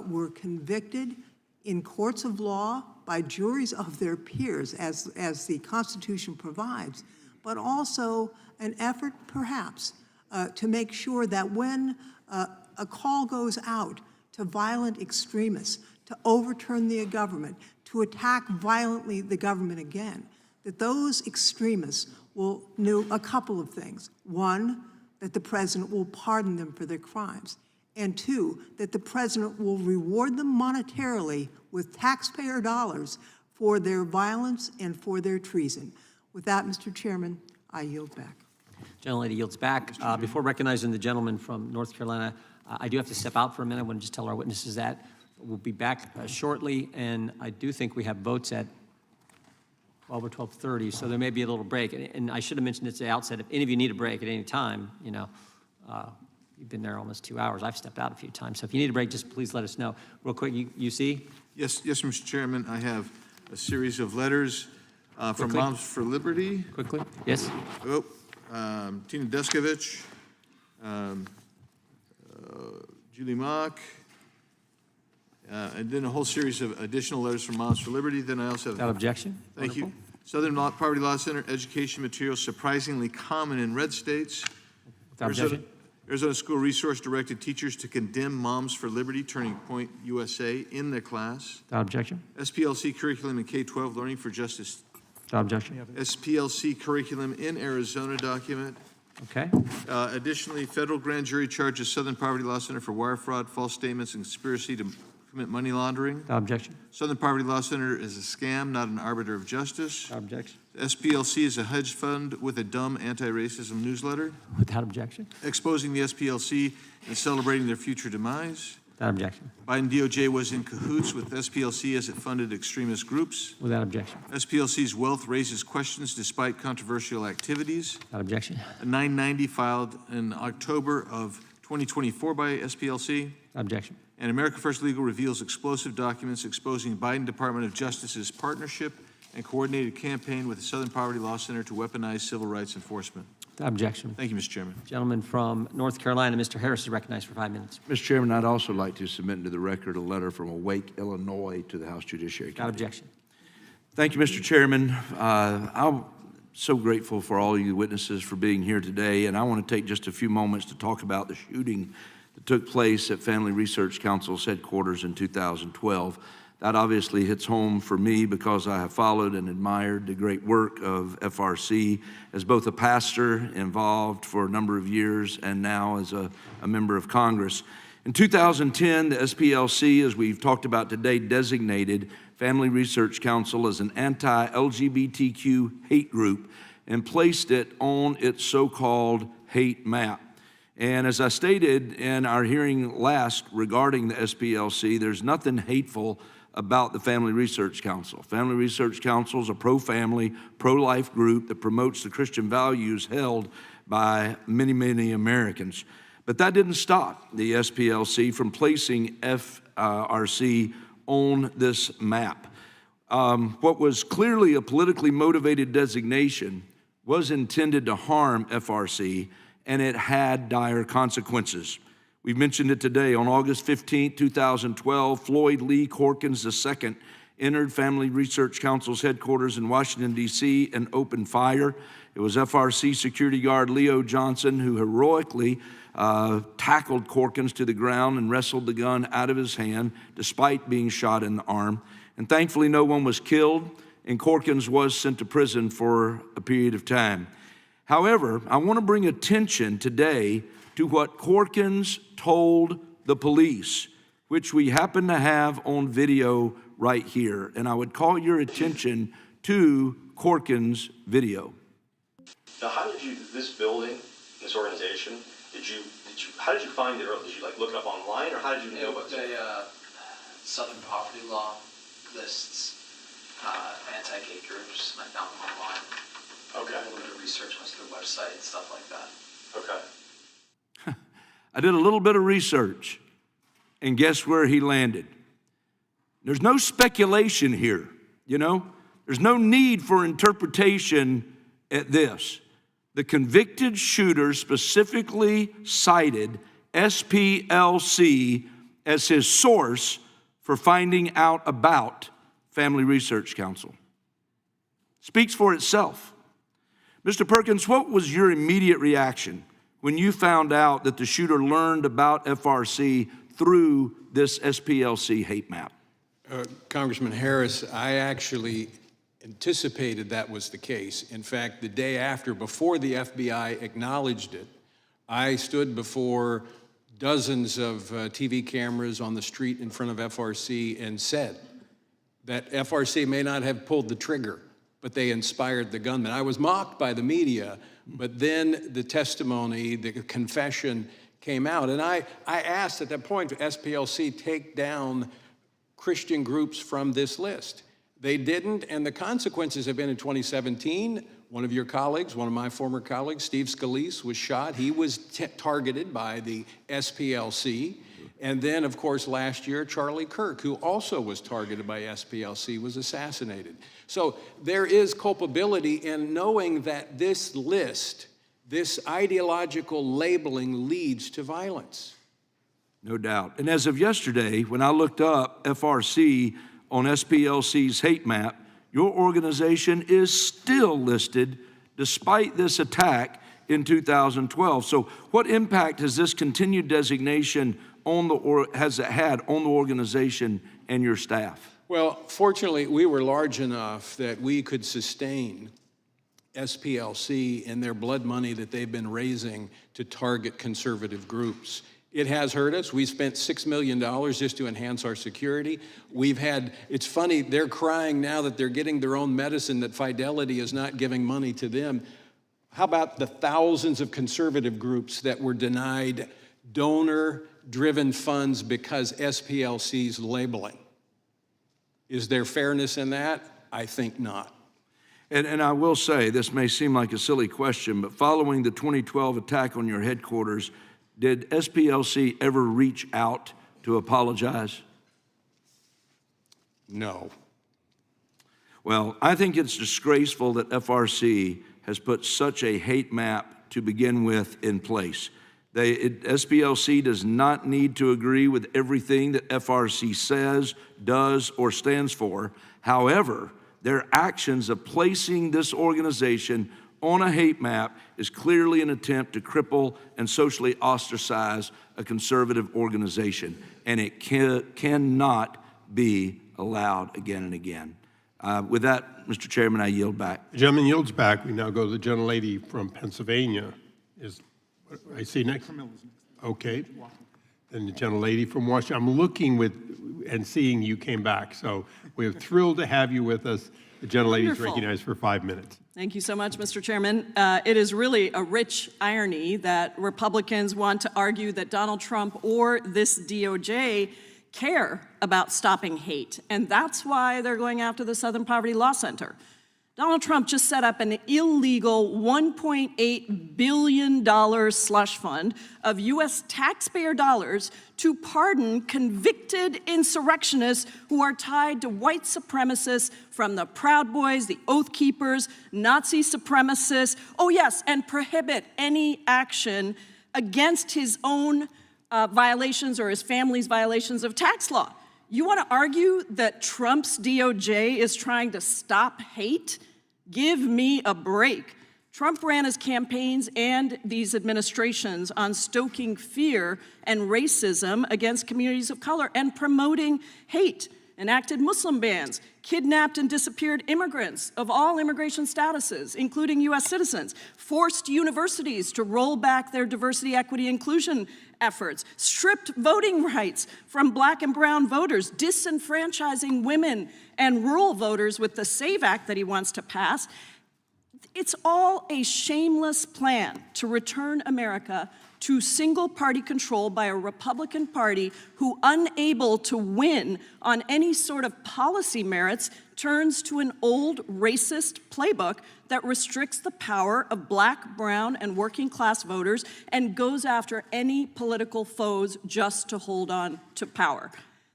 were convicted in courts of law by juries of their peers, as the Constitution provides, but also an effort, perhaps, to make sure that when a call goes out to violent extremists to overturn the government, to attack violently the government again, that those extremists will know a couple of things. One, that the president will pardon them for their crimes. And two, that the president will reward them monetarily with taxpayer dollars for their violence and for their treason. With that, Mr. Chairman, I yield back. Gentlelady yields back. Before recognizing the gentleman from North Carolina, I do have to step out for a minute. I want to just tell our witnesses that we'll be back shortly, and I do think we have votes at 12 or 12:30, so there may be a little break. And I should have mentioned at the outset, if any of you need a break at any time, you know, you've been there almost 2 hours. I've stepped out a few times. So if you need a break, just please let us know. Real quick, you see? Yes, Mr. Chairman, I have a series of letters from Moms for Liberty. Quickly, yes. Tina Deskovich, Julie Mock, and then a whole series of additional letters from Moms for Liberty. Then I also have... Without objection. Thank Wonderful. you. Southern Poverty Law Center, education materials surprisingly common in red states. Without objection. Arizona School Resource directed teachers to condemn Moms for Liberty, Turning Point USA in their class. Without objection. SPLC curriculum in K-12, Learning for Justice. Without objection. SPLC curriculum in Arizona document. Okay. Additionally, federal grand jury charges Southern Poverty Law Center for wire fraud, false statements, and conspiracy to commit money laundering. Without objection. Southern Poverty Law Center is a scam, not an arbiter of justice. Without objection. SPLC is a hedge fund with a dumb anti-racism newsletter. Without objection. Exposing the SPLC and celebrating their future demise. Without objection. Biden DOJ was in cahoots with SPLC as it funded extremist groups. Without objection. SPLC's wealth raises questions despite controversial activities. Without objection. A 990 filed in October of 2024 by SPLC. Without objection. And America First Legal reveals explosive documents exposing Biden Department of Justice's partnership and coordinated campaign with the Southern Poverty Law Center to weaponize civil rights enforcement. Without Objection. Thank you, Mr. Chairman. Gentleman from North Carolina, Mr. Harris, is recognized for 5 minutes. Mr. Chairman, I'd also like to submit into the record a letter from Awake, Illinois, to the House Judiciary Without Committee. objection. Thank you, Mr. Chairman. I'm so grateful for all you witnesses for being here today, and I want to take just a few moments to talk about the shooting that took place at Family Research Council's headquarters in 2012. That obviously hits home for me because I have followed and admired the great work of FRC as both a pastor involved for a number of years and now as a member of Congress. In 2010, the SPLC, as we've talked about today, designated Family Research Council as an anti-LGBTQ hate group and placed it on its so-called hate map. And as I stated in our hearing last regarding the SPLC, there's nothing hateful about the Family Research Council. Family Research Council is a pro-family, pro-life group that promotes the Christian values held by many, many Americans. But that didn't stop the SPLC from placing FRC on this map. What was clearly a politically motivated designation was intended to harm FRC, and it had dire consequences. We've mentioned it today. On August 15, 2012, Floyd Lee Corkins II entered Family Research Council's headquarters in Washington, D.C. and opened fire. It was FRC security guard Leo Johnson who heroically tackled Corkins to the ground and wrestled the gun out of his hand despite being shot in the arm. And thankfully, no one was killed, and Corkins was sent to prison for a period of time. However, I want to bring attention today to what Corkins told the police, which we happen to have on video right here. And I would call your attention to Corkins' video. Now, how did you, this building, this organization, how did you find it? Or did you look it up online, or how did you know about it? Southern Poverty Law lists anti-gay groups. I found them online. Okay. A little bit of research on their website and stuff like that. Okay. I did a little bit of research, and guess where he landed? There's no speculation here, you know? There's no need for interpretation at this. The convicted shooter specifically cited SPLC as his source for finding out about Family Research Council. Speaks for itself. Mr. Perkins, what was your immediate reaction when you found out that the shooter learned about FRC through this SPLC hate map? Congressman Harris, I actually anticipated that was the case. In fact, the day after, before the FBI acknowledged it, I stood before dozens of TV cameras on the street in front of FRC and said that FRC may not have pulled the trigger, but they inspired the gunman. I was mocked by the media, but then the testimony, the confession came out. And I asked at that point, SPLC take down Christian groups from this list. They didn't, and the consequences have been in 2017, one of your colleagues, one of my former colleagues, Steve Scalise, was shot. He was targeted by the SPLC. And then, of course, last year, Charlie Kirk, who also was targeted by SPLC, was assassinated. So there is culpability in knowing that this list, this ideological labeling leads to violence. No doubt. And as of yesterday, when I looked up FRC on SPLC's hate map, your organization is still listed despite this attack in 2012. So what impact has this continued designation has it had on the organization and your staff? Well, fortunately, we were large enough that we could sustain SPLC and their blood money that they've been raising to target conservative groups. It has hurt us. We spent $6 million just to enhance our security. It's funny, they're crying now that they're getting their own medicine, that Fidelity is not giving money to them. How about the thousands of conservative groups that were denied donor-driven funds because SPLC's labeling? Is there fairness in that? I think not. And I will say, this may seem like a silly question, but following the 2012 attack on your headquarters, did SPLC ever reach out to apologize? No. Well, I think it's disgraceful that FRC has put such a hate map to begin with in place. SPLC does not need to agree with everything that FRC says, does, or stands for. However, their actions of placing this organization on a hate map is clearly an attempt to cripple and socially ostracize a conservative organization, and it cannot be allowed again and again. With that, Mr. Chairman, I yield back. The gentleman yields back. We now go to the gentlelady from Pennsylvania. I see next. Okay. Then the gentlelady from Washington. I'm looking and seeing you came back, so we're thrilled to have you with us. The gentlelady is recognized for 5 minutes. Thank you so much, Mr. Chairman. It is really a rich irony that Republicans want to argue that Donald Trump or this DOJ care about stopping hate, and that's why they're going after the Southern Poverty Law Center. Donald Trump just set up an illegal $1.8 billion slush fund of U.S. taxpayer dollars to pardon convicted insurrectionists who are tied to white supremacists from the Proud Boys, the Oath Keepers, Nazi supremacists, oh yes, and prohibit any action against his own violations or his family's violations of tax law. You want to argue that Trump's DOJ is trying to stop hate? Give me a break. Trump ran his campaigns and these administrations on stoking fear and racism against communities of color and promoting hate, enacted Muslim bans, kidnapped and disappeared immigrants of all immigration statuses, including U.S. citizens, forced universities to roll back their diversity, equity, inclusion efforts, stripped voting rights from Black and brown voters, disenfranchising women and rural voters with the SAVE Act that he wants to pass. It's all a shameless plan to return America to single-party control by a Republican Party who, unable to win on any sort of policy merits, turns to an old racist playbook that restricts the power of Black, brown, and working-class voters and goes after any political foes just to hold on to power.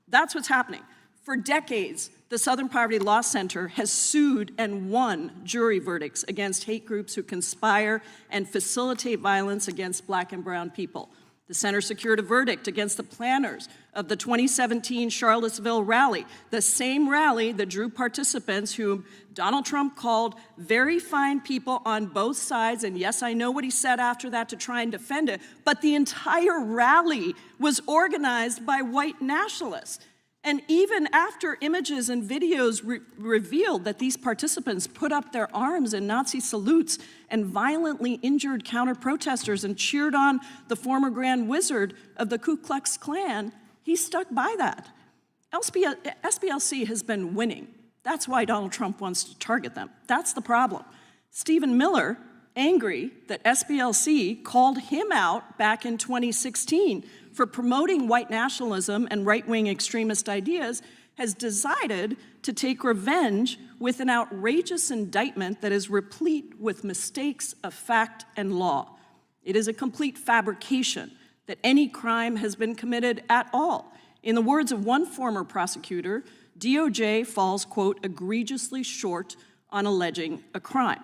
That's what's happening. For decades, the Southern Poverty Law Center has sued and won jury verdicts against hate groups who conspire and facilitate violence against Black and brown people. The center secured a verdict against the planners of the 2017 Charlottesville rally, the same rally that drew participants whom Donald Trump called very fine people on both sides, and yes, I know what he said after that to try and defend it, but the entire rally was organized by white nationalists. And even after images and videos revealed that these participants put up their arms in Nazi salutes and violently injured counter-protesters and cheered on the former Grand Wizard of the Ku Klux Klan, he stuck by that. SPLC has been winning. That's why Donald Trump wants to target them. That's the problem. Stephen Miller, angry that SPLC called him out back in 2016 for promoting white nationalism and right-wing extremist ideas, has decided to take revenge with an outrageous indictment that is replete with mistakes of fact and law. It is a complete fabrication that any crime has been committed at all. In the words of one former prosecutor, DOJ falls, quote, egregiously short on alleging a crime.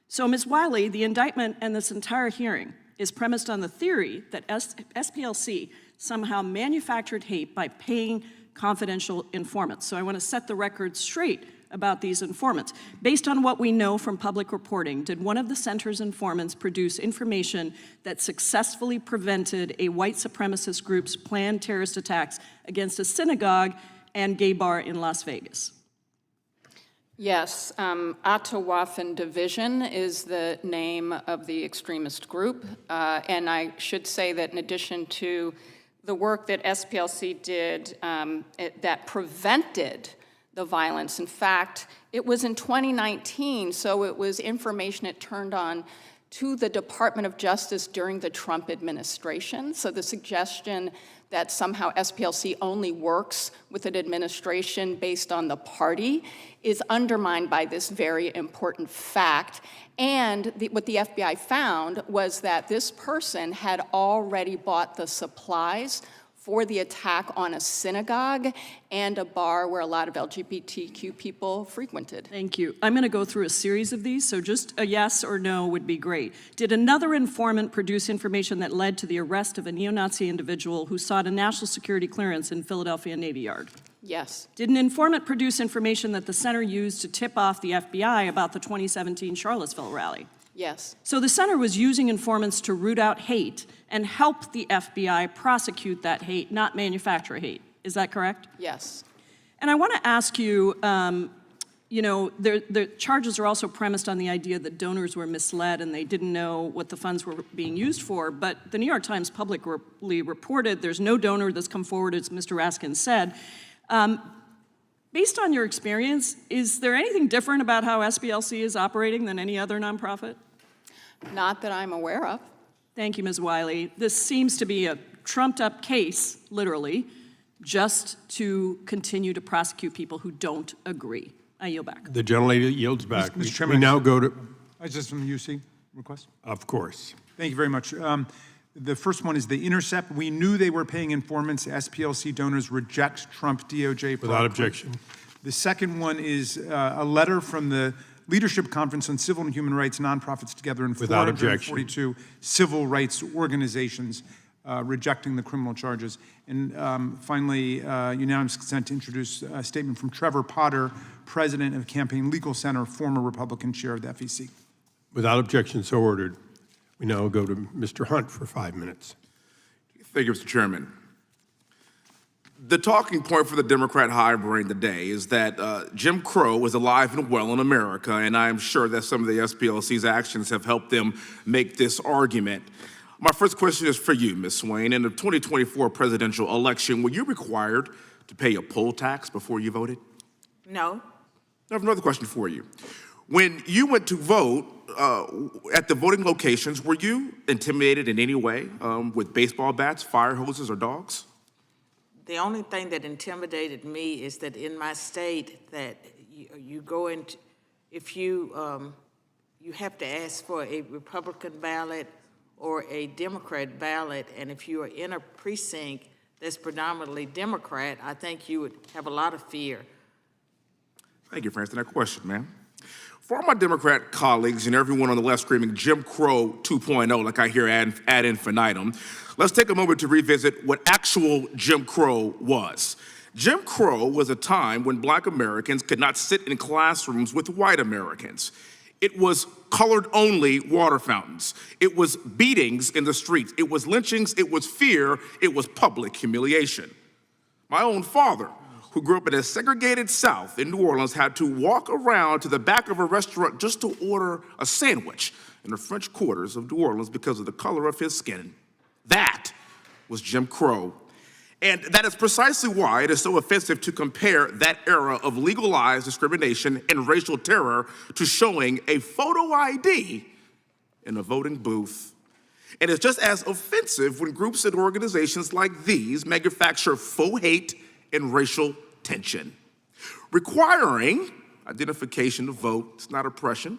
So, Ms. Wiley, the indictment and this entire hearing is premised on the theory that SPLC somehow manufactured hate by paying confidential informants. So I want to set the record straight about these informants. Based on what we know from public reporting, did one of the center's informants produce information that successfully prevented a white supremacist group's planned terrorist attacks against a synagogue and gay bar in Las Vegas? Yes, Atawaffen Division is the name of the extremist group, and I should say that in addition to the work that SPLC did that prevented the violence, in fact, it was in 2019, so it was information it turned on to the Department of Justice during the Trump administration. So the suggestion that somehow SPLC only works with an administration based on the party is undermined by this very important fact. And what the FBI found was that this person had already bought the supplies for the attack on a synagogue and a bar where a lot of LGBTQ people frequented. Thank you. I'm going to go through a series of these, so just a yes or no would be great. Did another informant produce information that led to the arrest of a neo-Nazi individual who sought a national security clearance in Philadelphia Navy Yard? Yes. Did an informant produce information that the center used to tip off the FBI about the 2017 Charlottesville rally? Yes. So the center was using informants to root out hate and help the FBI prosecute that hate, not manufacture hate. Is that correct? Yes. And I want to ask you, the charges are also premised on the idea that donors were misled and they didn't know what the funds were being used for. But the New York Times publicly reported there's no donor that's come forward, as Mr. Raskin said. Based on your experience, is there anything different about how SPLC is operating than any other nonprofit? Not that I'm aware of. Thank you, Ms. Wiley. This seems to be a trumped-up case, literally, just to continue to prosecute people who don't agree. I yield back. The gentlelady yields back. Mr. Chairman, We now go to, is this from the UC request? of course. Thank you very much. The first one is The Intercept. We knew they were paying informants. SPLC donors reject Trump DOJ. Without objection. The second one is a letter from the Leadership Conference on Civil and Human Rights, nonprofits together in Without objection. 442 civil rights organizations rejecting the criminal charges. And finally, unanimous consent to introduce a statement from Trevor Potter, president of Campaign Legal Center, former Republican chair of the FEC. Without objection, so ordered. We now go to Mr. Hunt for 5 minutes. Thank you, Mr. Chairman. The talking point for the Democrat high brain today is that Jim Crow is alive and well in America, and I'm sure that some of the SPLC's actions have helped them make this argument. My first question is for you, Ms. Swain. In the 2024 presidential election, were you required to pay a poll tax before you voted? No. I have another question for you. When you went to vote at the voting locations, were you intimidated in any way with baseball bats, fire hoses, or dogs? The only thing that intimidated me is that in my state that you go into, if you have to ask for a Republican ballot or a Democrat ballot, and if you are in a precinct that's predominantly Democrat, I think you would have a lot of fear. Thank you for answering that question, ma'am. For my Democrat colleagues and everyone on the left screaming Jim Crow 2.0, like I hear ad infinitum, let's take a moment to revisit what actual Jim Crow was. Jim Crow was a time when Black Americans could not sit in classrooms with white Americans. It was colored-only water fountains. It was beatings in the streets. It was lynchings. It was fear. It was public humiliation. My own father, who grew up in a segregated South in New Orleans, had to walk around to the back of a restaurant just to order a sandwich in the French quarters of New Orleans because of the color of his skin. That was Jim Crow. And that is precisely why it is so offensive to compare that era of legalized discrimination and racial terror to showing a photo ID in a voting booth. And it's just as offensive when groups and organizations like these manufacture faux hate and racial tension. Requiring identification to vote is not oppression.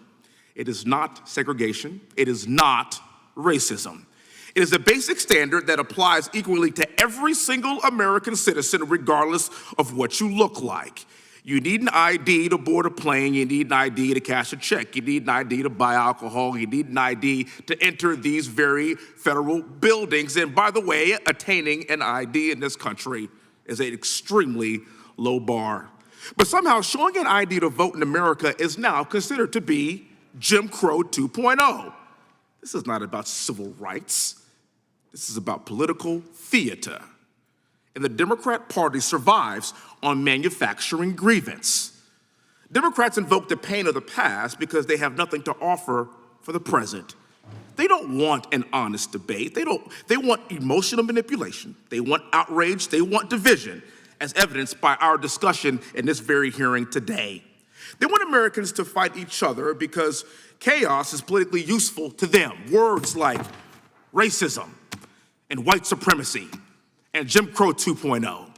It is not segregation. It is not racism. It is a basic standard that applies equally to every single American citizen, regardless of what you look like. You need an ID to board a plane. You need an ID to cash a check. You need an ID to buy alcohol. You need an ID to enter these very federal buildings. And by the way, attaining an ID in this country is an extremely low bar. But somehow showing an ID to vote in America is now considered to be Jim Crow 2.0. This is not about civil rights. This is about political theater. And the Democrat Party survives on manufacturing grievance. Democrats invoke the pain of the past because they have nothing to offer for the present. They don't want an honest debate. They want emotional manipulation. They want outrage. They want division, as evidenced by our discussion in this very hearing today. They want Americans to fight each other because chaos is politically useful to them. Words like racism and white supremacy and Jim Crow 2.0.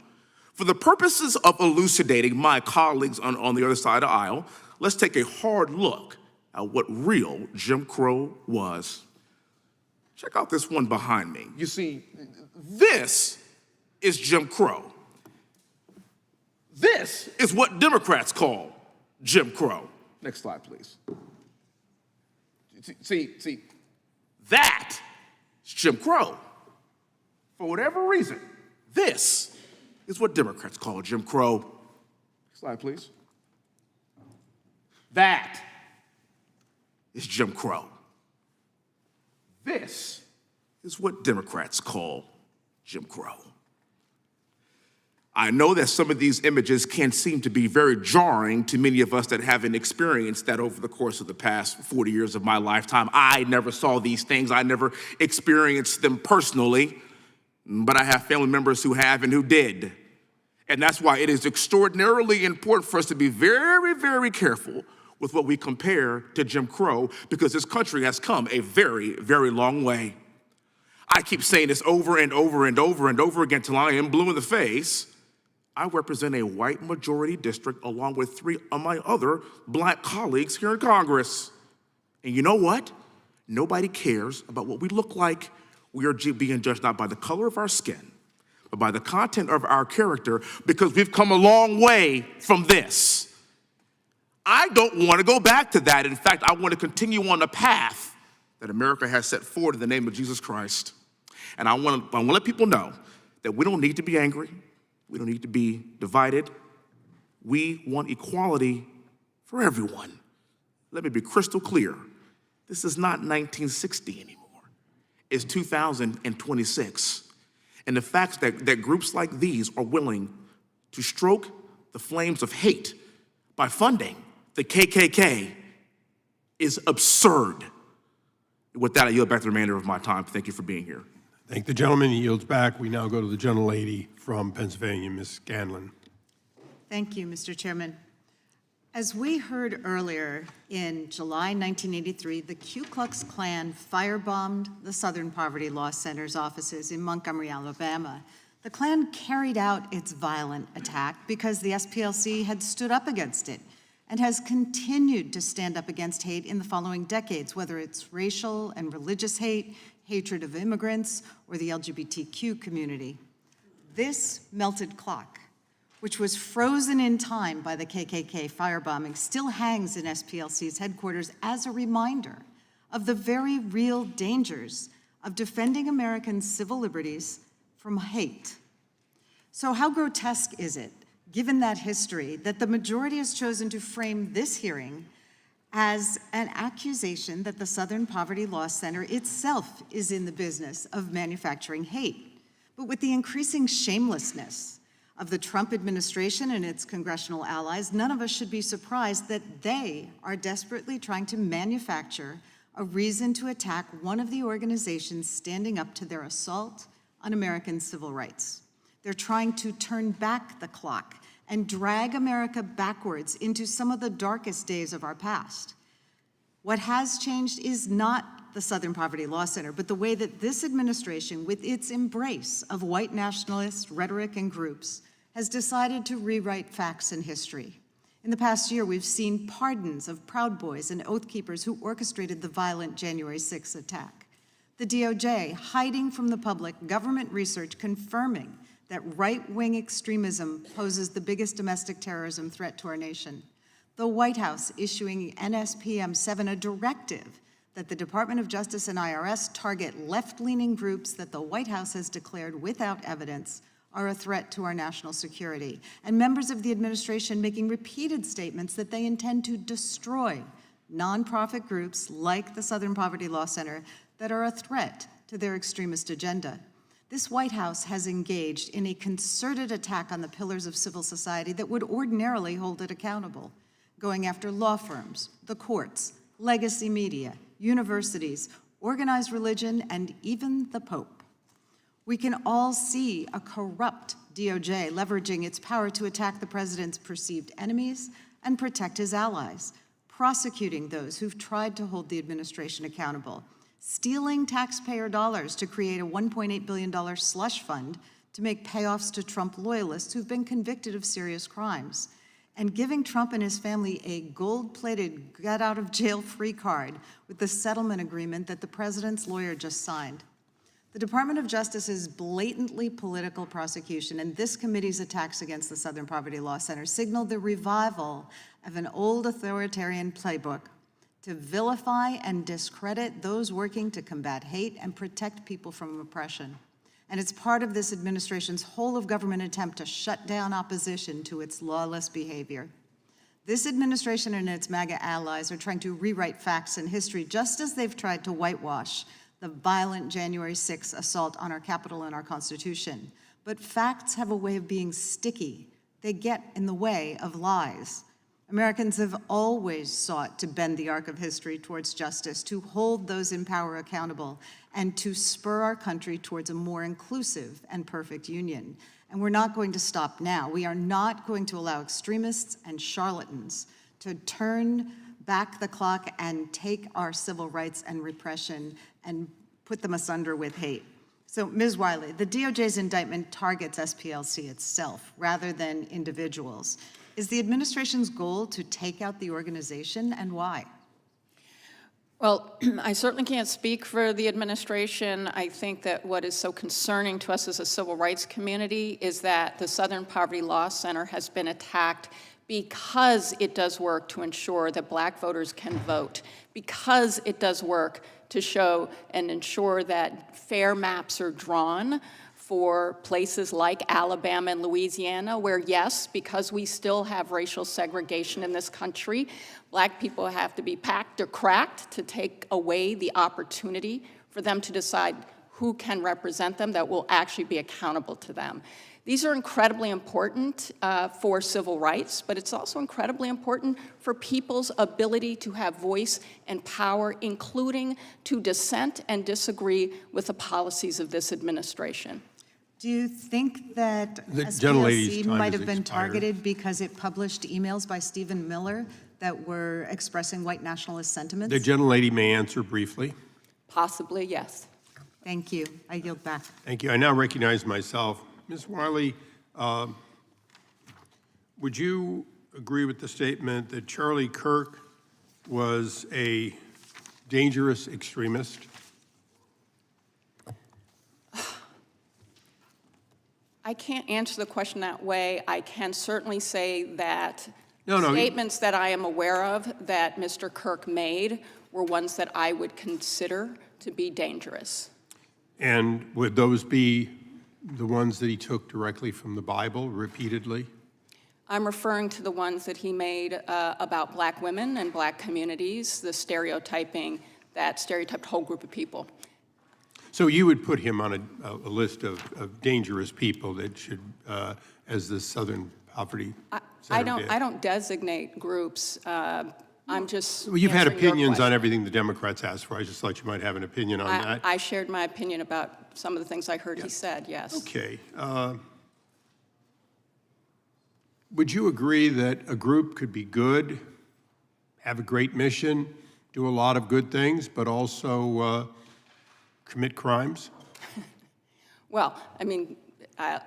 For the purposes of elucidating my colleagues on the other side of the aisle, let's take a hard look at what real Jim Crow was. Check out this one behind me. You see, this is Jim Crow. This is what Democrats call Jim Crow. Next slide, please. See, that is Jim Crow. For whatever reason, this is what Democrats call Jim Crow. Next slide, please. That is Jim Crow. This is what Democrats call Jim Crow. I know that some of these images can seem to be very jarring to many of us that haven't experienced that over the course of the past 40 years of my lifetime. I never saw these things. I never experienced them personally, but I have family members who have and who did. And that's why it is extraordinarily important for us to be very, very careful with what we compare to Jim Crow, because this country has come a very, very long way. I keep saying this over and over and over and over again till I am blue in the face. I represent a white majority district along with 3 of my other black colleagues here in Congress. And you know what? Nobody cares about what we look like. We are being judged not by the color of our skin, but by the content of our character, because we've come a long way from this. I don't want to go back to that. In fact, I want to continue on the path that America has set forward in the name of Jesus Christ. And I want to let people know that we don't need to be angry. We don't need to be divided. We want equality for everyone. Let me be crystal clear. This is not 1960 anymore. It's 2026. And the fact that groups like these are willing to stoke the flames of hate by funding the KKK is absurd. With that, I yield back the remainder of my time. Thank you for being here. Thank the gentleman. He yields back. We now go to the gentlelady from Pennsylvania, Ms. Scanlon. Thank you, Mr. Chairman. As we heard earlier, in July 1983, the Ku Klux Klan firebombed the Southern Poverty Law Center's offices in Montgomery, Alabama. The Klan carried out its violent attack because the SPLC had stood up against it and has continued to stand up against hate in the following decades, whether it's racial and religious hate, hatred of immigrants, or the LGBTQ community. This melted clock, which was frozen in time by the KKK firebombing, still hangs in SPLC's headquarters as a reminder of the very real dangers of defending American civil liberties from hate. So how grotesque is it, given that history, that the majority has chosen to frame this hearing as an accusation that the Southern Poverty Law Center itself is in the business of manufacturing hate? But with the increasing shamelessness of the Trump administration and its congressional allies, none of us should be surprised that they are desperately trying to manufacture a reason to attack one of the organizations standing up to their assault on American civil rights. They're trying to turn back the clock and drag America backwards into some of the darkest days of our past. What has changed is not the Southern Poverty Law Center, but the way that this administration, with its embrace of white nationalist rhetoric and groups, has decided to rewrite facts and history. In the past year, we've seen pardons of Proud Boys and Oath Keepers who orchestrated the violent January 6th attack. The DOJ hiding from the public government research confirming that right-wing extremism poses the biggest domestic terrorism threat to our nation. The White House issuing NSPM 7 a directive that the Department of Justice and IRS target left-leaning groups that the White House has declared without evidence are a threat to our national security, and members of the administration making repeated statements that they intend to destroy nonprofit groups like the Southern Poverty Law Center that are a threat to their extremist agenda. This White House has engaged in a concerted attack on the pillars of civil society that would ordinarily hold it accountable, going after law firms, the courts, legacy media, universities, organized religion, and even the Pope. We can all see a corrupt DOJ leveraging its power to attack the president's perceived enemies and protect his allies, prosecuting those who've tried to hold the administration accountable, stealing taxpayer dollars to create a $1.8 billion slush fund to make payoffs to Trump loyalists who've been convicted of serious crimes, and giving Trump and his family a gold-plated get-out-of-jail-free card with the settlement agreement that the president's lawyer just signed. The Department of Justice's blatantly political prosecution and this committee's attacks against the Southern Poverty Law Center signaled the revival of an old authoritarian playbook to vilify and discredit those working to combat hate and protect people from oppression. And it's part of this administration's whole-of-government attempt to shut down opposition to its lawless behavior. This administration and its MAGA allies are trying to rewrite facts and history just as they've tried to whitewash the violent January 6th assault on our Capitol and our Constitution. But facts have a way of being sticky. They get in the way of lies. Americans have always sought to bend the arc of history towards justice, to hold those in power accountable, and to spur our country towards a more inclusive and perfect union. And we're not going to stop now. We are not going to allow extremists and charlatans to turn back the clock and take our civil rights and repression and put them asunder with hate. So, Ms. Wiley, the DOJ's indictment targets SPLC itself rather than individuals. Is the administration's goal to take out the organization, and why? Well, I certainly can't speak for the administration. I think that what is so concerning to us as a civil rights community is that the Southern Poverty Law Center has been attacked because it does work to ensure that Black voters can vote, because it does work to show and ensure that fair maps are drawn for places like Alabama and Louisiana, where, yes, because we still have racial segregation in this country, Black people have to be packed or cracked to take away the opportunity for them to decide who can represent them that will actually be accountable to them. These are incredibly important for civil rights, but it's also incredibly important for people's ability to have voice and power, including to dissent and disagree with the policies of this administration. Do you think that The SPLC gentlelady's time might has have been expired. targeted because it published emails by Stephen Miller that were expressing white nationalist sentiments? The gentlelady may answer briefly. Possibly, yes. Thank you. I yield back. Thank you. I now recognize myself. Ms. Wiley, would you agree with the statement that Charlie Kirk was a dangerous extremist? I can't answer the question that way. I can certainly say that No, statements that I am aware of that Mr. Kirk made were ones that I would consider to be dangerous. And would those be the ones that he took directly from the Bible repeatedly? I'm referring to the ones that he made about Black women and Black communities, the stereotyping that stereotyped a whole group of people. So you would put him on a list of dangerous people that should, as the Southern Poverty Center did. I don't designate groups. I'm just Well, you've had answering your opinions on question. everything the Democrats asked for. I just thought you might have an opinion on that. I shared my opinion about some of the things I heard he said, yes. Okay. Would you agree that a group could be good, have a great mission, do a lot of good things, but also commit crimes? Well, I mean,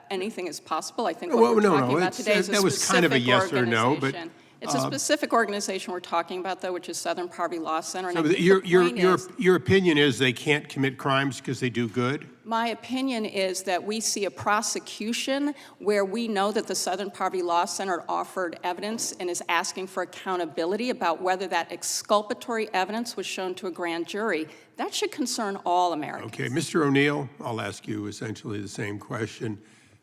anything is possible. I think what Well, we're no, talking about it's- today is a that was kind of a specific yes or no, but, organization. It's a specific organization we're talking about, though, which is Southern Poverty Law Center. And I So think your, the your, point your, is, your opinion is they can't commit crimes because they do good? my opinion is that we see a prosecution where we know that the Southern Poverty Law Center offered evidence and is asking for accountability about whether that exculpatory evidence was shown to a grand jury. That should concern all Americans. Okay, Mr. O'Neill, I'll ask you essentially the same question.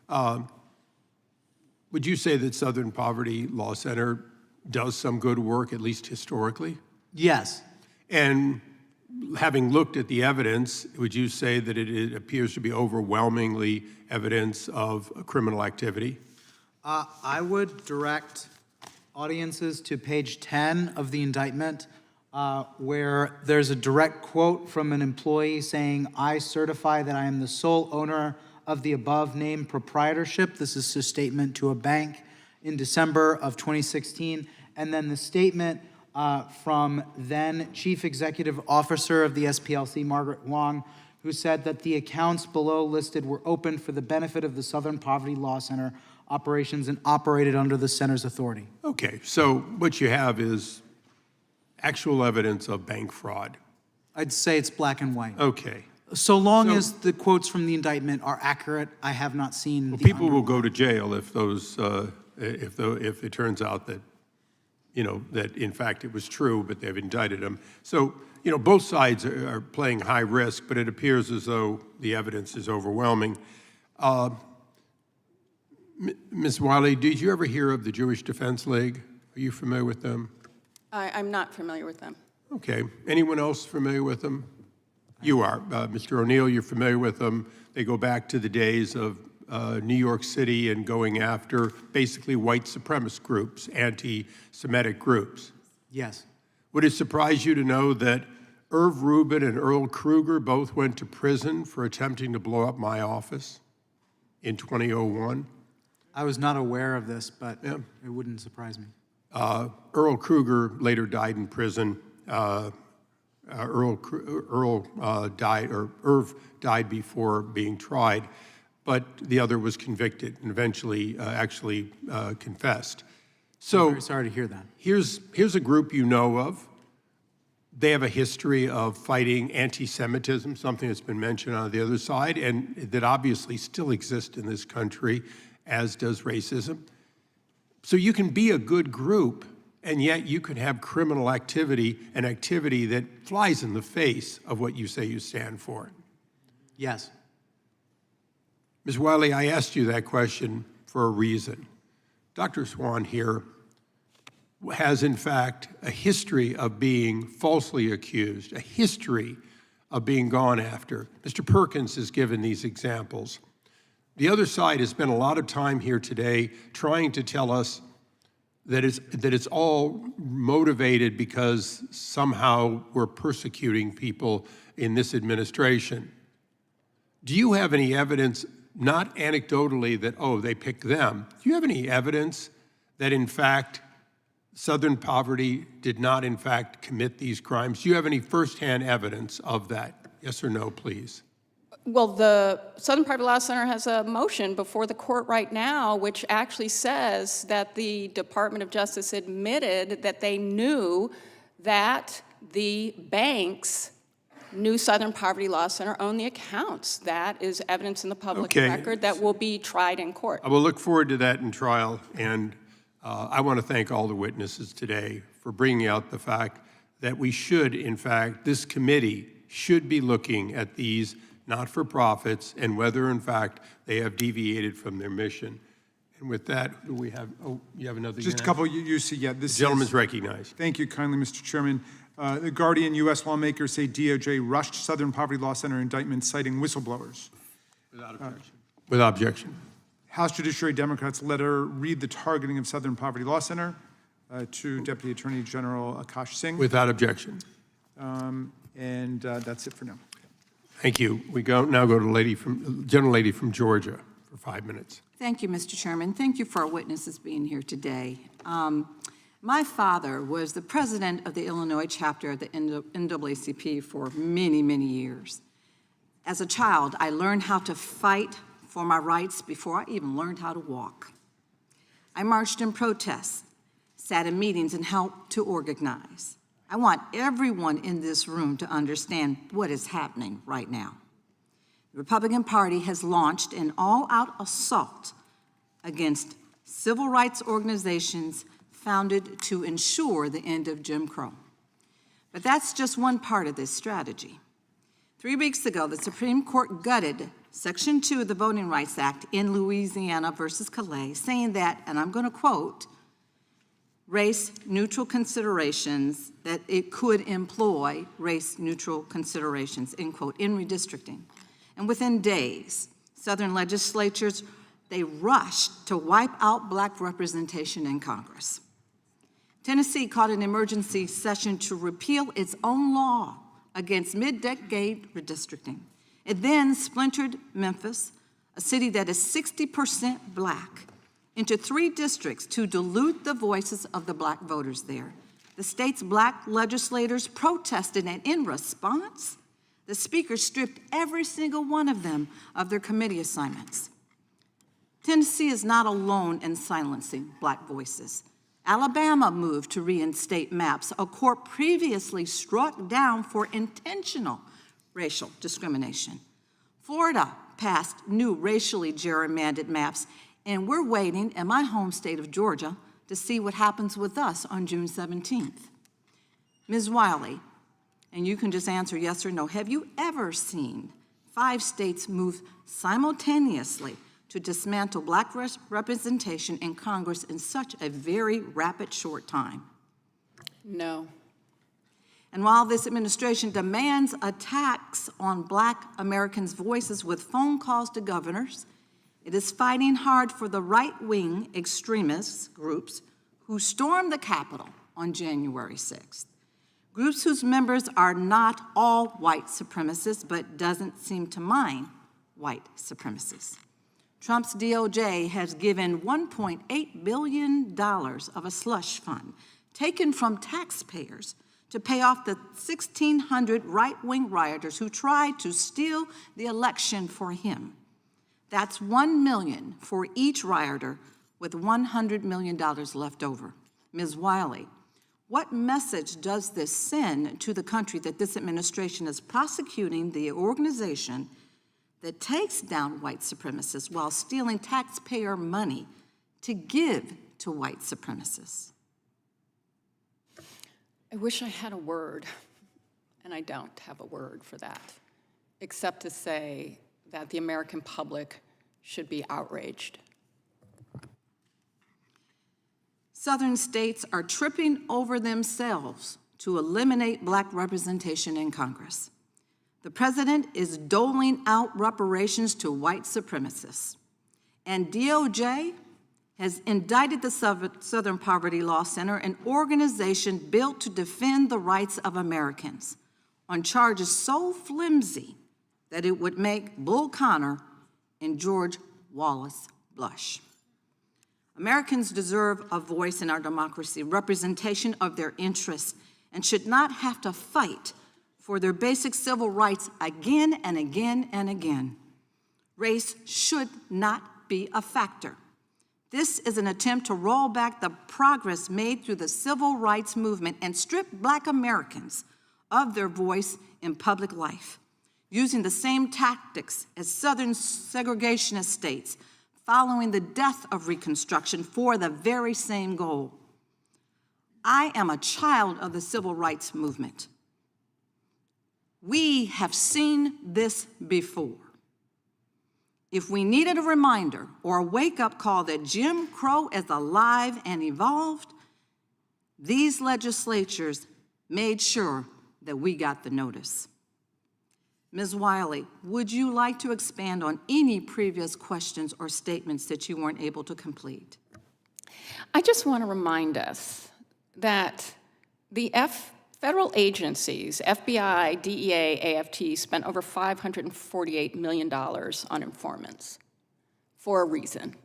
Would you say that Southern Poverty Law Center does some good work, at least historically? Yes. And having looked at the evidence, would you say that it appears to be overwhelmingly evidence of criminal activity? I would direct audiences to page 10 of the indictment, where there's a direct quote from an employee saying, "I certify that I am the sole owner of the above named proprietorship." This is a statement to a bank in December of 2016. And then the statement from then Chief Executive Officer of the SPLC, Margaret Wong, who said that the accounts below listed were opened for the benefit of the Southern Poverty Law Center operations and operated under the center's authority. Okay, so what you have is actual evidence of bank fraud. I'd say it's black and white. Okay. So long as the quotes from the indictment are accurate, I have not seen. People will go to jail if those, if it turns out that, that in fact it was true, but they've indicted them. So, both sides are playing high risk, but it appears as though the evidence is overwhelming. Ms. Wiley, did you ever hear of the Jewish Defense League? Are you familiar with them? I'm not familiar with them. Okay. Anyone else familiar with them? You are. Mr. O'Neill, you're familiar with them. They go back to the days of New York City and going after basically white supremacist groups, anti-Semitic groups. Yes. Would it surprise you to know that Irv Rubin and Earl Kruger both went to prison for attempting to blow up my office in 2001? I was not aware of this, but it wouldn't surprise me. Earl Kruger later died in prison. Irv died before being tried, but the other was convicted and eventually actually confessed. So I'm very sorry to hear that. Here's a group you know of. They have a history of fighting anti-Semitism, something that's been mentioned on the other side, and that obviously still exists in this country, as does racism. So you can be a good group, and yet you can have criminal activity, an activity that flies in the face of what you say you stand for. Yes. Ms. Wiley, I asked you that question for a reason. Dr. Swan here has, in fact, a history of being falsely accused, a history of being gone after. Mr. Perkins has given these examples. The other side has spent a lot of time here today trying to tell us that it's all motivated because somehow we're persecuting people in this administration. Do you have any evidence, not anecdotally that, oh, they picked them, do you have any evidence that, in fact, Southern Poverty did not, in fact, commit these crimes? Do you have any firsthand evidence of that? Yes or no, please? Well, the Southern Poverty Law Center has a motion before the court right now which actually says that the Department of Justice admitted that they knew that the banks knew Southern Poverty Law Center owned the accounts. That is evidence in the public record that will be tried in court. I will look forward to that in trial, and I want to thank all the witnesses today for bringing out the fact that we should, in fact, this committee should be looking at these not-for-profits and whether, in fact, they have deviated from their mission. And with that, do we have, you have another? Just a couple you see, yeah. The gentleman's recognized. Thank you kindly, Mr. Chairman. The Guardian, U.S. lawmakers say DOJ rushed Southern Poverty Law Center indictment citing whistleblowers. Without objection. Without objection. House Judiciary Democrats letter read the targeting of Southern Poverty Law Center to Deputy Attorney General Akash Singh. Without objection. That's it for now. Thank you. We now go to Gentlelady from Georgia for 5 minutes. Thank you, Mr. Chairman. Thank you for our witnesses being here today. My father was the president of the Illinois chapter of the NAACP for many, many years. As a child, I learned how to fight for my rights before I even learned how to walk. I marched in protests, sat in meetings, and helped to organize. I want everyone in this room to understand what is happening right now. The Republican Party has launched an all-out assault against civil rights organizations founded to ensure the end of Jim Crow. But that's just one part of this strategy. 3 weeks ago, the Supreme Court gutted Section 2 of the Voting Rights Act in Louisiana versus Calais, saying that, and I'm going to quote, race-neutral considerations, that it could employ race-neutral considerations, end quote, in redistricting. And within days, Southern legislatures, they rushed to wipe out Black representation in Congress. Tennessee called an emergency session to repeal its own law against mid-decade redistricting. It then splintered Memphis, a city that is 60% Black, into 3 districts to dilute the voices of the Black voters there. The state's Black legislators protested, and in response, the Speaker stripped every single one of them of their committee assignments. Tennessee is not alone in silencing Black voices. Alabama moved to reinstate maps a court previously struck down for intentional racial discrimination. Florida passed new racially gerrymandered maps, and we're waiting in my home state of Georgia to see what happens with us on June 17th. Ms. Wiley, and you can just answer yes or no, have you ever seen 5 states move simultaneously to dismantle Black representation in Congress in such a very rapid, short time? No. And while this administration demands attacks on Black Americans' voices with phone calls to governors, it is fighting hard for the right-wing extremist groups who stormed the Capitol on January 6th. Groups whose members are not all white supremacists, but doesn't seem to mind white supremacists. Trump's DOJ has given $1.8 billion of a slush fund taken from taxpayers to pay off the 1,600 right-wing rioters who tried to steal the election for him. That's $1 million for each rioter, with $100 million left over. Ms. Wiley, what message does this send to the country that this administration is prosecuting the organization that takes down white supremacists while stealing taxpayer money to give to white supremacists? I wish I had a word, and I don't have a word for that, except to say that the American public should be outraged. Southern states are tripping over themselves to eliminate Black representation in Congress. The president is doling out reparations to white supremacists, and DOJ has indicted the Southern Poverty Law Center, an organization built to defend the rights of Americans, on charges so flimsy that it would make Bull Connor and George Wallace blush. Americans deserve a voice in our democracy, representation of their interests, and should not have to fight for their basic civil rights again and again and again. Race should not be a factor. This is an attempt to roll back the progress made through the civil rights movement and strip Black Americans of their voice in public life, using the same tactics as Southern segregationist states following the death of Reconstruction for the very same goal. I am a child of the civil rights movement. We have seen this before. If we needed a reminder or a wake-up call that Jim Crow is alive and evolved, these legislatures made sure that we got the notice. Ms. Wiley, would you like to expand on any previous questions or statements that you weren't able to complete? I just want to remind us that the federal agencies, FBI, DEA, AFT, spent over $548 million on informants for a reason,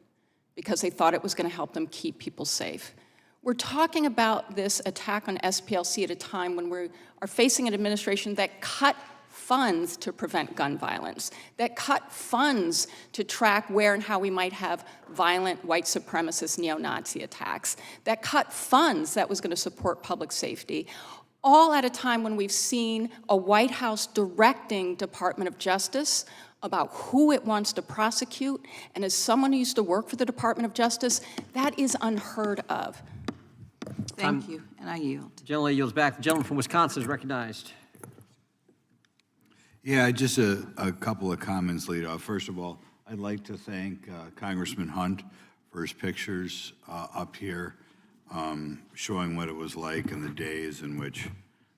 because they thought it was going to help them keep people safe. We're talking about this attack on SPLC at a time when we are facing an administration that cut funds to prevent gun violence, that cut funds to track where and how we might have violent white supremacist neo-Nazi attacks, that cut funds that was going to support public safety, all at a time when we've seen a White House directing Department of Justice about who it wants to prosecute. And as someone who used to work for the Department of Justice, that is unheard of. Thank you, and I yield. Gentleman yields back. The gentleman from Wisconsin is recognized. Yeah, just a couple of comments lead off. First of all, I'd like to thank Congressman Hunt for his pictures up here, showing what it was like in the days in which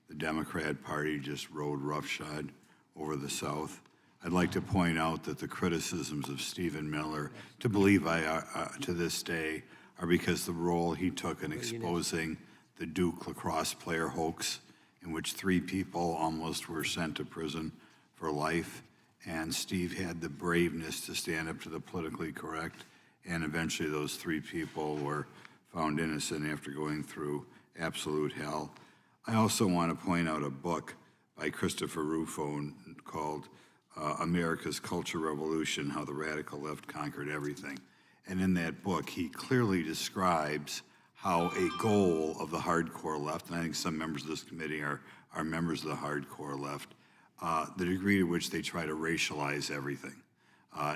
the Democrat Party just rode roughshod over the South. I'd like to point out that the criticisms of Stephen Miller, to this day, are because the role he took in exposing the Duke lacrosse player hoax, in which 3 people almost were sent to prison for life, and Steve had the braveness to stand up to the politically correct, and eventually those 3 people were found innocent after going through absolute hell. I also want to point out a book by Christopher Rufo called America's Culture Revolution, How the Radical Left Conquered Everything. And in that book, he clearly describes how a goal of the hardcore left, and I think some members of this committee are members of the hardcore left, the degree to which they try to racialize everything.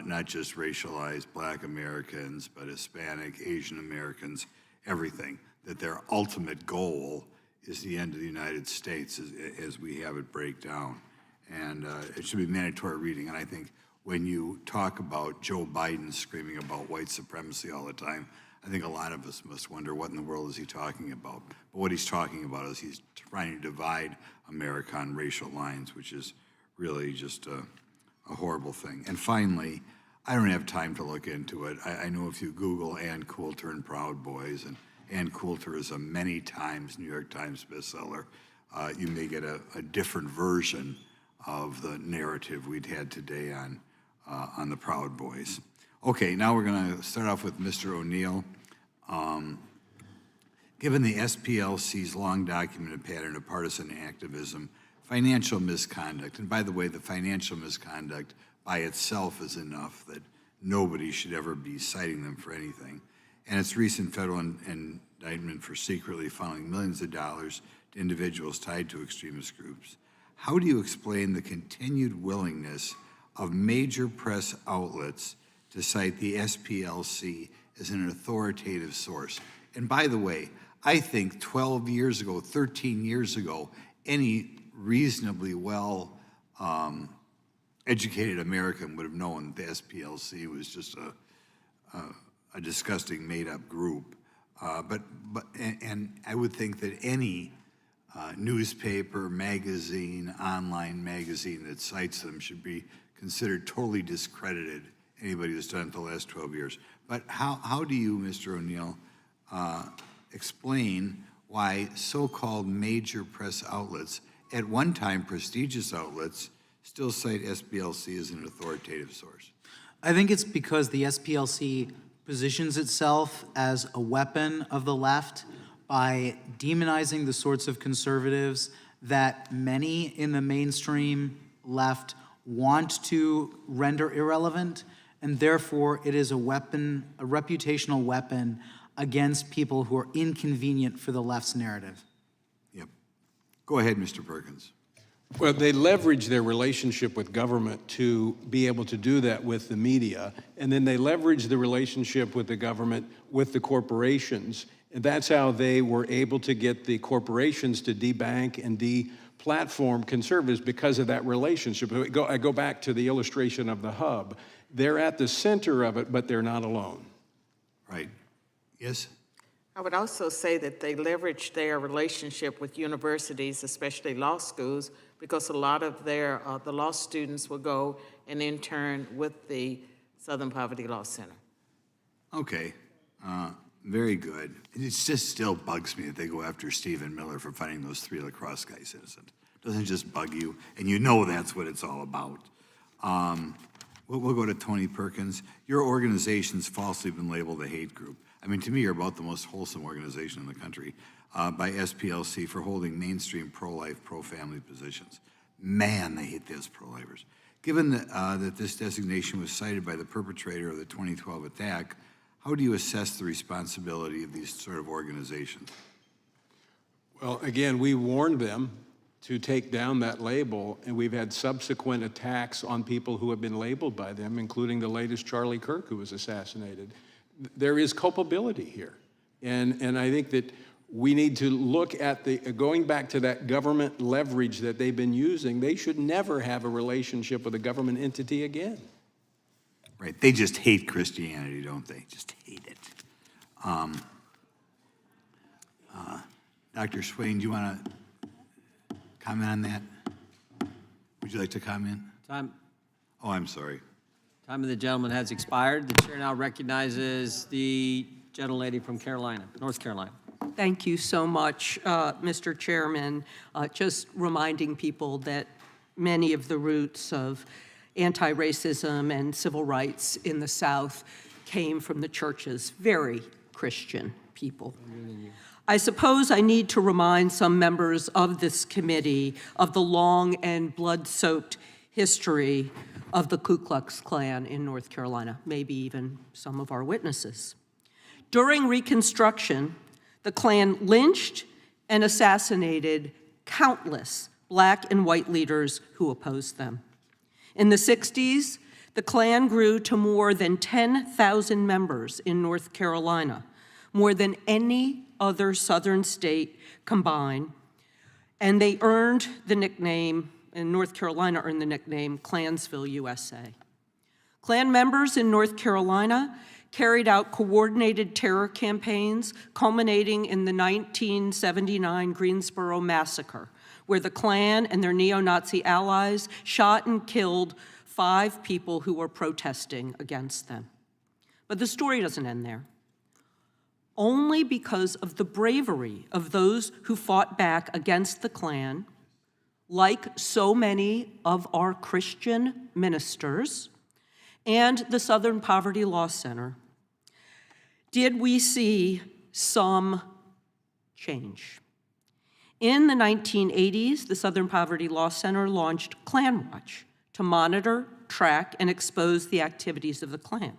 Not just racialize Black Americans, but Hispanic, Asian Americans, everything. That their ultimate goal is the end of the United States as we have it break down. And it should be mandatory reading. And I think when you talk about Joe Biden screaming about white supremacy all the time, I think a lot of us must wonder, what in the world is he talking about? But what he's talking about is he's trying to divide America on racial lines, which is really just a horrible thing. And finally, I don't have time to look into it. I know if you Google Ann Coulter and Proud Boys, and Ann Coulter is a many times New York Times bestseller, you may get a different version of the narrative we'd had today on the Proud Boys. Okay, now we're going to start off with Mr. O'Neill. Given the SPLC's long documented pattern of partisan activism, financial misconduct, and by the way, the financial misconduct by itself is enough that nobody should ever be citing them for anything, and its recent federal indictment for secretly funneling millions of dollars to individuals tied to extremist groups, how do you explain the continued willingness of major press outlets to cite the SPLC as an authoritative source? And by the way, I think 12 years ago, 13 years ago, any reasonably well educated American would have known that the SPLC was just a disgusting made-up group. And I would think that any newspaper, magazine, online magazine that cites them should be considered totally discredited, anybody who's done it the last 12 years. But how do you, Mr. O'Neill, explain why so-called major press outlets, at one time prestigious outlets, still cite SPLC as an authoritative source? I think it's because the SPLC positions itself as a weapon of the left by demonizing the sorts of conservatives that many in the mainstream left want to render irrelevant, and therefore it is a weapon, a reputational weapon against people who are inconvenient for the left's narrative. Yep. Go ahead, Mr. Perkins. Well, they leverage their relationship with government to be able to do that with the media, and then they leverage the relationship with the government with the corporations, and that's how they were able to get the corporations to debank and de-platform conservatives, because of that relationship. I go back to the illustration of the hub. They're at the center of it, but they're not alone. Right. Yes? I would also say that they leverage their relationship with universities, especially law schools, because a lot of their the law students will go and intern with the Southern Poverty Law Center. Okay. Very good. It just still bugs me that they go after Stephen Miller for finding those 3 lacrosse guys innocent. Doesn't it just bug you? And you know that's what it's all about. We'll go to Tony Perkins. Your organization's falsely been labeled a hate group. I mean, to me, you're about the most wholesome organization in the country by SPLC for holding mainstream pro-life, pro-family positions. Man, they hate those pro-lifers. Given that this designation was cited by the perpetrator of the 2012 attack, how do you assess the responsibility of these sort of organizations? Well, again, we warned them to take down that label, and we've had subsequent attacks on people who have been labeled by them, including the latest Charlie Kirk, who was assassinated. There is culpability here, and I think that we need to look at going back to that government leverage that they've been using. They should never have a relationship with a government entity again. Right, they just hate Christianity, don't they? Just hate it. Dr. Swain, do you want to comment on that? Would you like to comment? Time. Oh, I'm sorry. Time of the gentleman has expired. The chair now recognizes the gentlelady from Carolina, North Carolina. Thank you so much, Mr. Chairman. Just reminding people that many of the roots of anti-racism and civil rights in the South came from the churches, very Christian people. I suppose I need to remind some members of this committee of the long and blood-soaked history of the Ku Klux Klan in North Carolina, maybe even some of our witnesses. During Reconstruction, the Klan lynched and assassinated countless Black and white leaders who opposed them. In the 60s, the Klan grew to more than 10,000 members in North Carolina, more than any other Southern state combined, and they earned the nickname, and North Carolina earned the nickname Klansville, USA. Klan members in North Carolina carried out coordinated terror campaigns culminating in the 1979 Greensboro Massacre, where the Klan and their neo-Nazi allies shot and killed 5 people who were protesting against them. But the story doesn't end there. Only because of the bravery of those who fought back against the Klan, like so many of our Christian ministers and the Southern Poverty Law Center, did we see some change. In the 1980s, the Southern Poverty Law Center launched Klan Watch to monitor, track, and expose the activities of the Klan.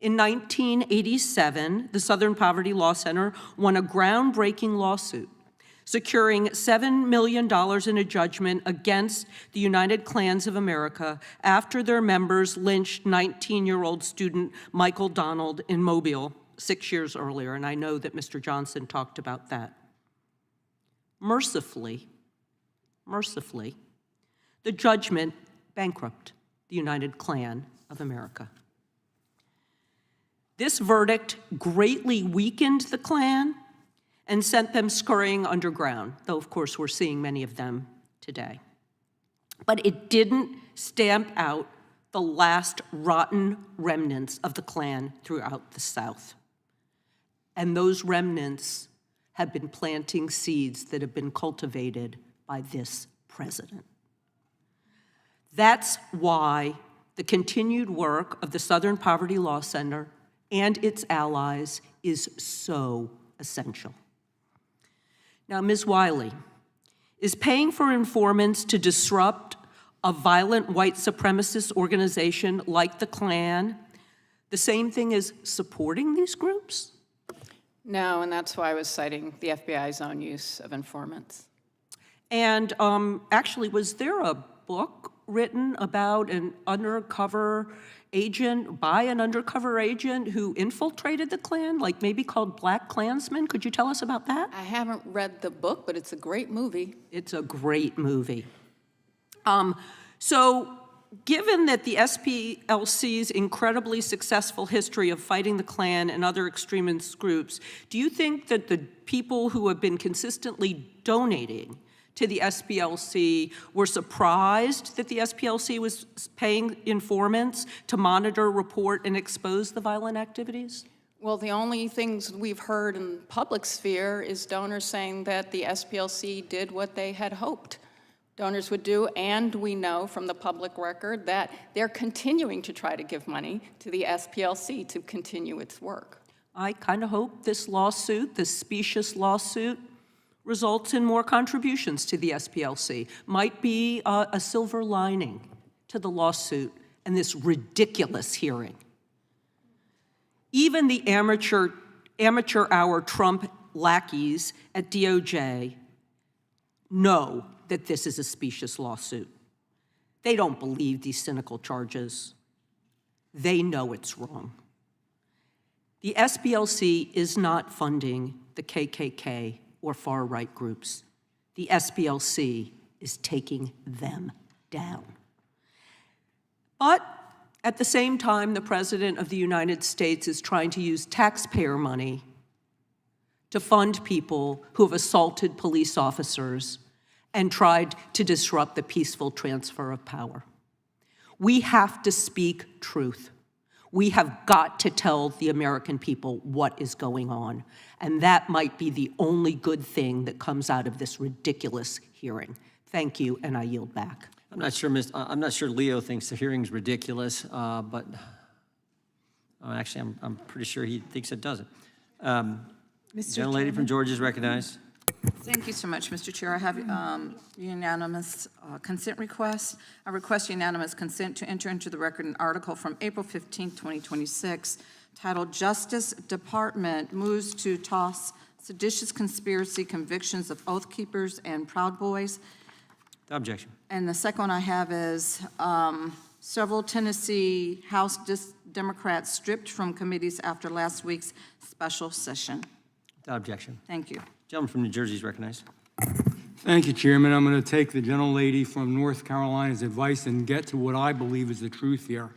In 1987, the Southern Poverty Law Center won a groundbreaking lawsuit, securing $7 million in a judgment against the United Klans of America after their members lynched 19-year-old student Michael Donald in Mobile 6 years earlier, and I know that Mr. Johnson talked about that. Mercifully, the judgment bankrupted the United Klan of America. This verdict greatly weakened the Klan and sent them scurrying underground, though of course we're seeing many of them today. But it didn't stamp out the last rotten remnants of the Klan throughout the South. And those remnants have been planting seeds that have been cultivated by this president. That's why the continued work of the Southern Poverty Law Center and its allies is so essential. Now, Ms. Wiley, is paying for informants to disrupt a violent white supremacist organization like the Klan the same thing as supporting these groups? No, and that's why I was citing the FBI's own use of informants. And actually, was there a book written about an undercover agent, by an undercover agent who infiltrated the Klan, like maybe called Black Klansman? Could you tell us about that? I haven't read the book, but it's a great movie. It's a great movie. So given that the SPLC's incredibly successful history of fighting the Klan and other extremist groups, do you think that the people who have been consistently donating to the SPLC were surprised that the SPLC was paying informants to monitor, report, and expose the violent activities? Well, the only things we've heard in the public sphere is donors saying that the SPLC did what they had hoped donors would do, and we know from the public record that they're continuing to try to give money to the SPLC to continue its work. I kind of hope this lawsuit, this specious lawsuit, results in more contributions to the SPLC. Might be a silver lining to the lawsuit and this ridiculous hearing. Even the amateur hour Trump lackeys at DOJ know that this is a specious lawsuit. They don't believe these cynical charges. They know it's wrong. The SPLC is not funding the KKK or far-right groups. The SPLC is taking them down. But at the same time, the President of the United States is trying to use taxpayer money to fund people who have assaulted police officers and tried to disrupt the peaceful transfer of power. We have to speak truth. We have got to tell the American people what is going on, and that might be the only good thing that comes out of this ridiculous hearing. Thank you, and I yield back. I'm not sure Leo thinks the hearing's ridiculous, but actually, I'm pretty sure he thinks it doesn't. Gentlelady from Georgia is recognized. Thank you so much, Mr. Chair. I have unanimous consent request. I request unanimous consent to enter into the record an article from April 15, 2026, titled Justice Department Moves to Toss Seditious Conspiracy Convictions of Oath Keepers and Proud Boys. Without objection. And the second one I have is several Tennessee House Democrats stripped from committees after last week's special session. Without objection. Thank you. Gentleman from New Jersey is recognized. Thank you, Chairman. I'm going to take the gentlelady from North Carolina's advice and get to what I believe is the truth here.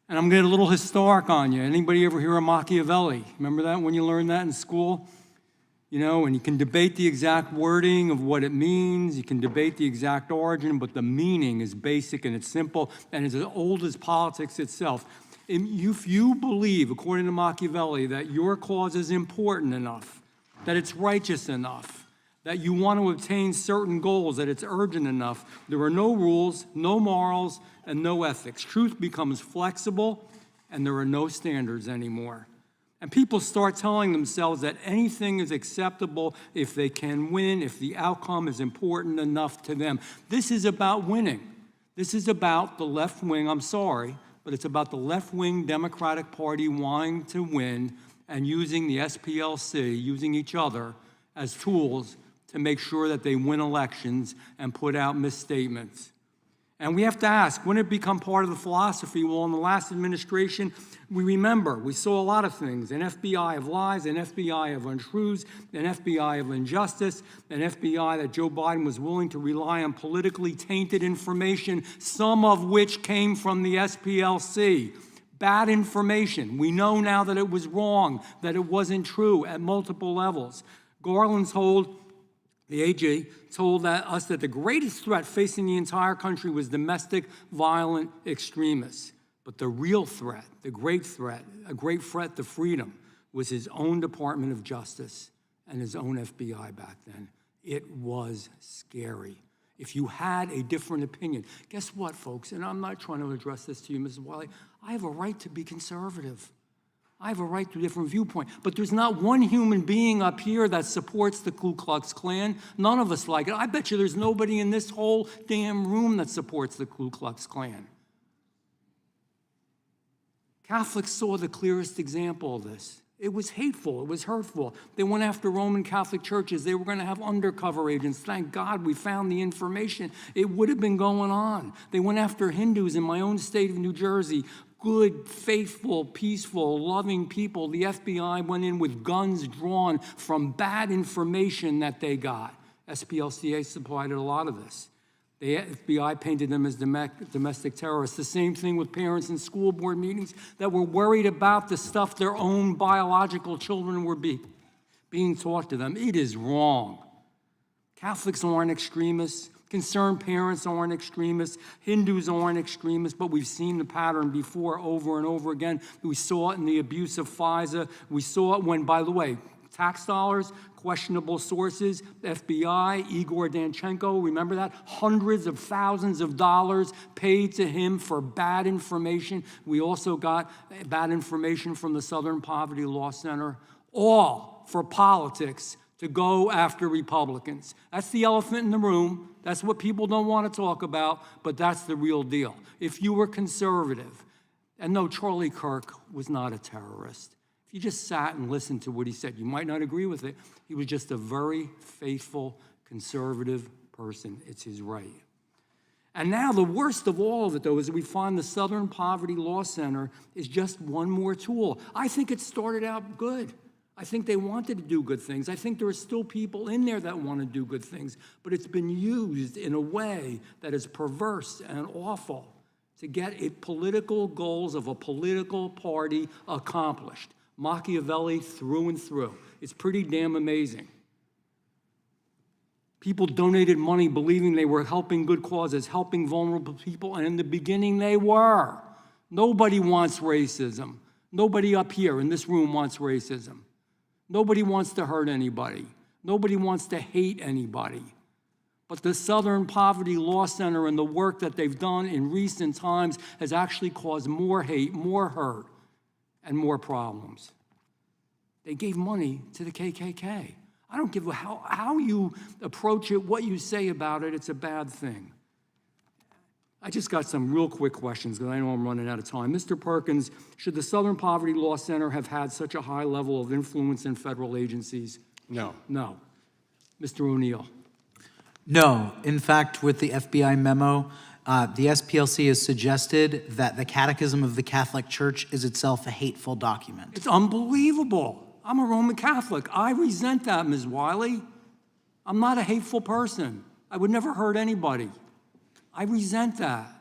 And I'm going to get a little historic on you. Anybody ever hear of Machiavelli? Remember that when you learned that in school? You know, and you can debate the exact wording of what it means. You can debate the exact origin, but the meaning is basic and it's simple and it's as old as politics itself. If you believe, according to Machiavelli, that your cause is important enough, that it's righteous enough, that you want to obtain certain goals, that it's urgent enough, there are no rules, no morals, and no ethics. Truth becomes flexible, and there are no standards anymore. And people start telling themselves that anything is acceptable if they can win, if the outcome is important enough to them. This is about winning. This is about the left wing, I'm sorry, but it's about the left-wing Democratic Party wanting to win and using the SPLC, using each other as tools to make sure that they win elections and put out misstatements. And we have to ask, when it become part of the philosophy? Well, in the last administration, we saw a lot of things, an FBI of lies, an FBI of untruths, an FBI of injustice, an FBI that Joe Biden was willing to rely on politically tainted information, some of which came from the SPLC. Bad information. We know now that it was wrong, that it wasn't true at multiple levels. The AG told us that the greatest threat facing the entire country was domestic violent extremists. But the real threat, the great threat, a great threat to freedom, was his own Department of Justice and his own FBI back then. It was scary. If you had a different opinion, guess what, folks? And I'm not trying to address this to you, Mrs. Wiley. I have a right to be conservative. I have a right to a different viewpoint. But there's not one human being up here that supports the Ku Klux Klan. None of us like it. I bet you there's nobody in this whole damn room that supports the Ku Klux Klan. Catholics saw the clearest example of this. It was hateful. It was hurtful. They went after Roman Catholic churches. They were going to have undercover agents. Thank God we found the information. It would have been going on. They went after Hindus in my own state of New Jersey. Good, faithful, peaceful, loving people. The FBI went in with guns drawn from bad information that they got. SPLCA supplied a lot of this. The FBI painted them as domestic terrorists. The same thing with parents in school board meetings that were worried about the stuff their own biological children were being taught to them. It is wrong. Catholics aren't extremists. Concerned parents aren't extremists. Hindus aren't extremists, but we've seen the pattern before over and over again. We saw it in the abuse of FISA. We saw it when, by the way, tax dollars, questionable sources, FBI, Igor Danchenko, remember that? Hundreds of thousands of dollars paid to him for bad information. We also got bad information from the Southern Poverty Law Center, all for politics to go after Republicans. That's the elephant in the room. That's what people don't want to talk about, but that's the real deal. If you were conservative, and no, Charlie Kirk was not a terrorist. If you just sat and listened to what he said, you might not agree with it. He was just a very faithful, conservative person. It's his right. And now the worst of all of it, though, is that we find the Southern Poverty Law Center is just one more tool. I think it started out good. I think they wanted to do good things. I think there are still people in there that want to do good things, but it's been used in a way that is perverse and awful to get political goals of a political party accomplished. Machiavelli through and through. It's pretty damn amazing. People donated money believing they were helping good causes, helping vulnerable people, and in the beginning they were. Nobody wants racism. Nobody up here in this room wants racism. Nobody wants to hurt anybody. Nobody wants to hate anybody. But the Southern Poverty Law Center and the work that they've done in recent times has actually caused more hate, more hurt, and more problems. They gave money to the KKK. I don't give a how you approach it, what you say about it, it's a bad thing. I just got some real quick questions because I know I'm running out of time. Mr. Perkins, should the Southern Poverty Law Center have had such a high level of influence in federal agencies? No. No. Mr. O'Neill. No, in fact, with the FBI memo, the SPLC has suggested that the Catechism of the Catholic Church is itself a hateful document. It's unbelievable. I'm a Roman Catholic. I resent that, Ms. Wiley. I'm not a hateful person. I would never hurt anybody. I resent that.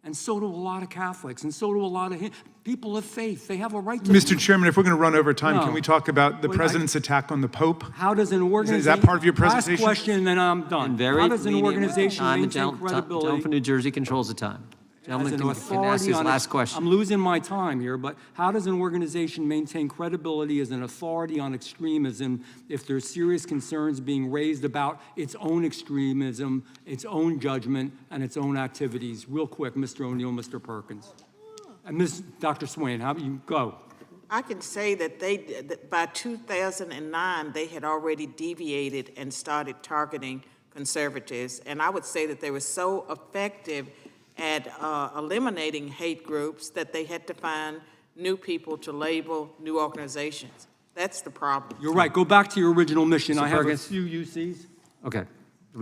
And so do a lot of Catholics, and so do a lot of people of faith. They have a right to... Mr. Chairman, if we're going to run over time, No. can we talk about the president's attack on the Pope? How does an organization... Is that part of your presentation? Last question, then I'm done. How does an organization maintain Gentleman credibility... from New Jersey controls the time. Gentleman as an can ask authority his on last question. I'm losing my time here, but how does an organization maintain credibility as an authority on extremism if there's serious concerns being raised about its own extremism, its own judgment, and its own activities? Real quick, Mr. O'Neill, Mr. Perkins. And Dr. Swain, how about you go? I can say that by 2009, they had already deviated and started targeting conservatives. And I would say that they were so effective at eliminating hate groups that they had to find new people to label new organizations. That's the problem. You're right. Go back to your original mission. Mr. I have a Perkins? few UCs. Okay.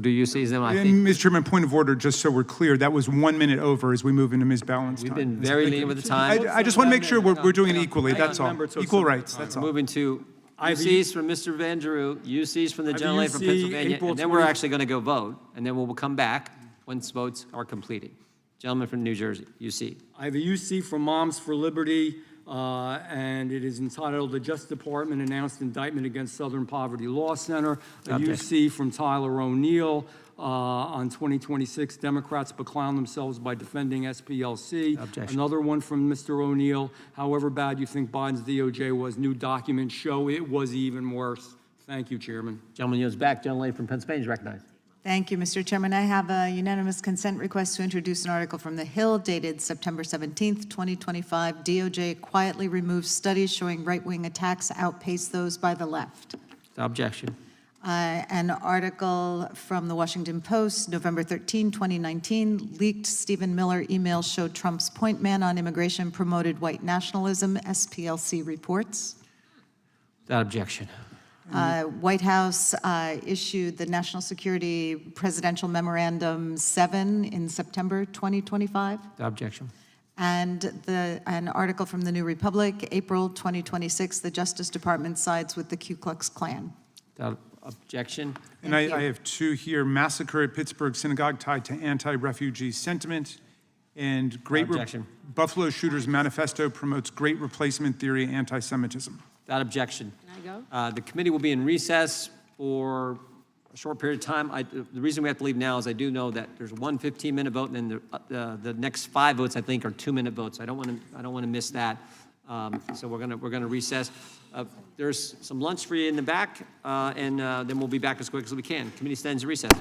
Do you see them? I think Mr. Chairman, point of order, just so we're clear, that was 1 minute over as we move into Ms. Balance we've time. been very lenient with the time. I just want to make sure we're doing it equally, Hang on, that's all. remember, it's Equal also- rights, that's all. Moving to have a UCs from Mr. Van Drew, UCs from the I have a gentleman from UC, Pennsylvania, April and then we're 20 actually going to go vote, and then we'll come back once votes are completed. Gentleman from New Jersey, UC. I have a UC from Moms for Liberty, and it is entitled "The Justice Department Announced Indictment Against Southern Poverty Law Center." A UC from Tyler O'Neill on 2026, Democrats beclown themselves by defending SPLC. Objection. Another one from Mr. O'Neill. However bad you think Biden's DOJ was, new documents show it was even worse. Thank you, Chairman. Gentleman yields back. Gentleman from Pennsylvania is recognized. Thank you, Mr. Chairman. I have a unanimous consent request to introduce an article from the Hill dated September 17th, 2025. DOJ quietly removes studies showing right-wing attacks outpace those by the left. Objection. An article from the Washington Post, November 13, 2019, leaked Stephen Miller emails showed Trump's point man on immigration promoted white nationalism, SPLC reports. Without objection. White House issued the National Security Presidential Memorandum 7 in September 2025. Without objection. And an article from the New Republic, April 2026, the Justice Department sides with the Ku Klux Klan. Without objection. And I have two here, massacre at Pittsburgh synagogue tied to anti-refugee sentiment, and Objection. Buffalo Shooters Manifesto promotes great replacement theory anti-Semitism. Without objection. Can I go? The committee will be in recess for a short period of time. The reason we have to leave now is I do know that there's one 15-minute vote, and then the next 5 votes I think are 2-minute votes. I don't want to miss that. So we're gonna recess. There's some lunch for you in the back, and then we'll be back as quick as we can. Committee stands in recess.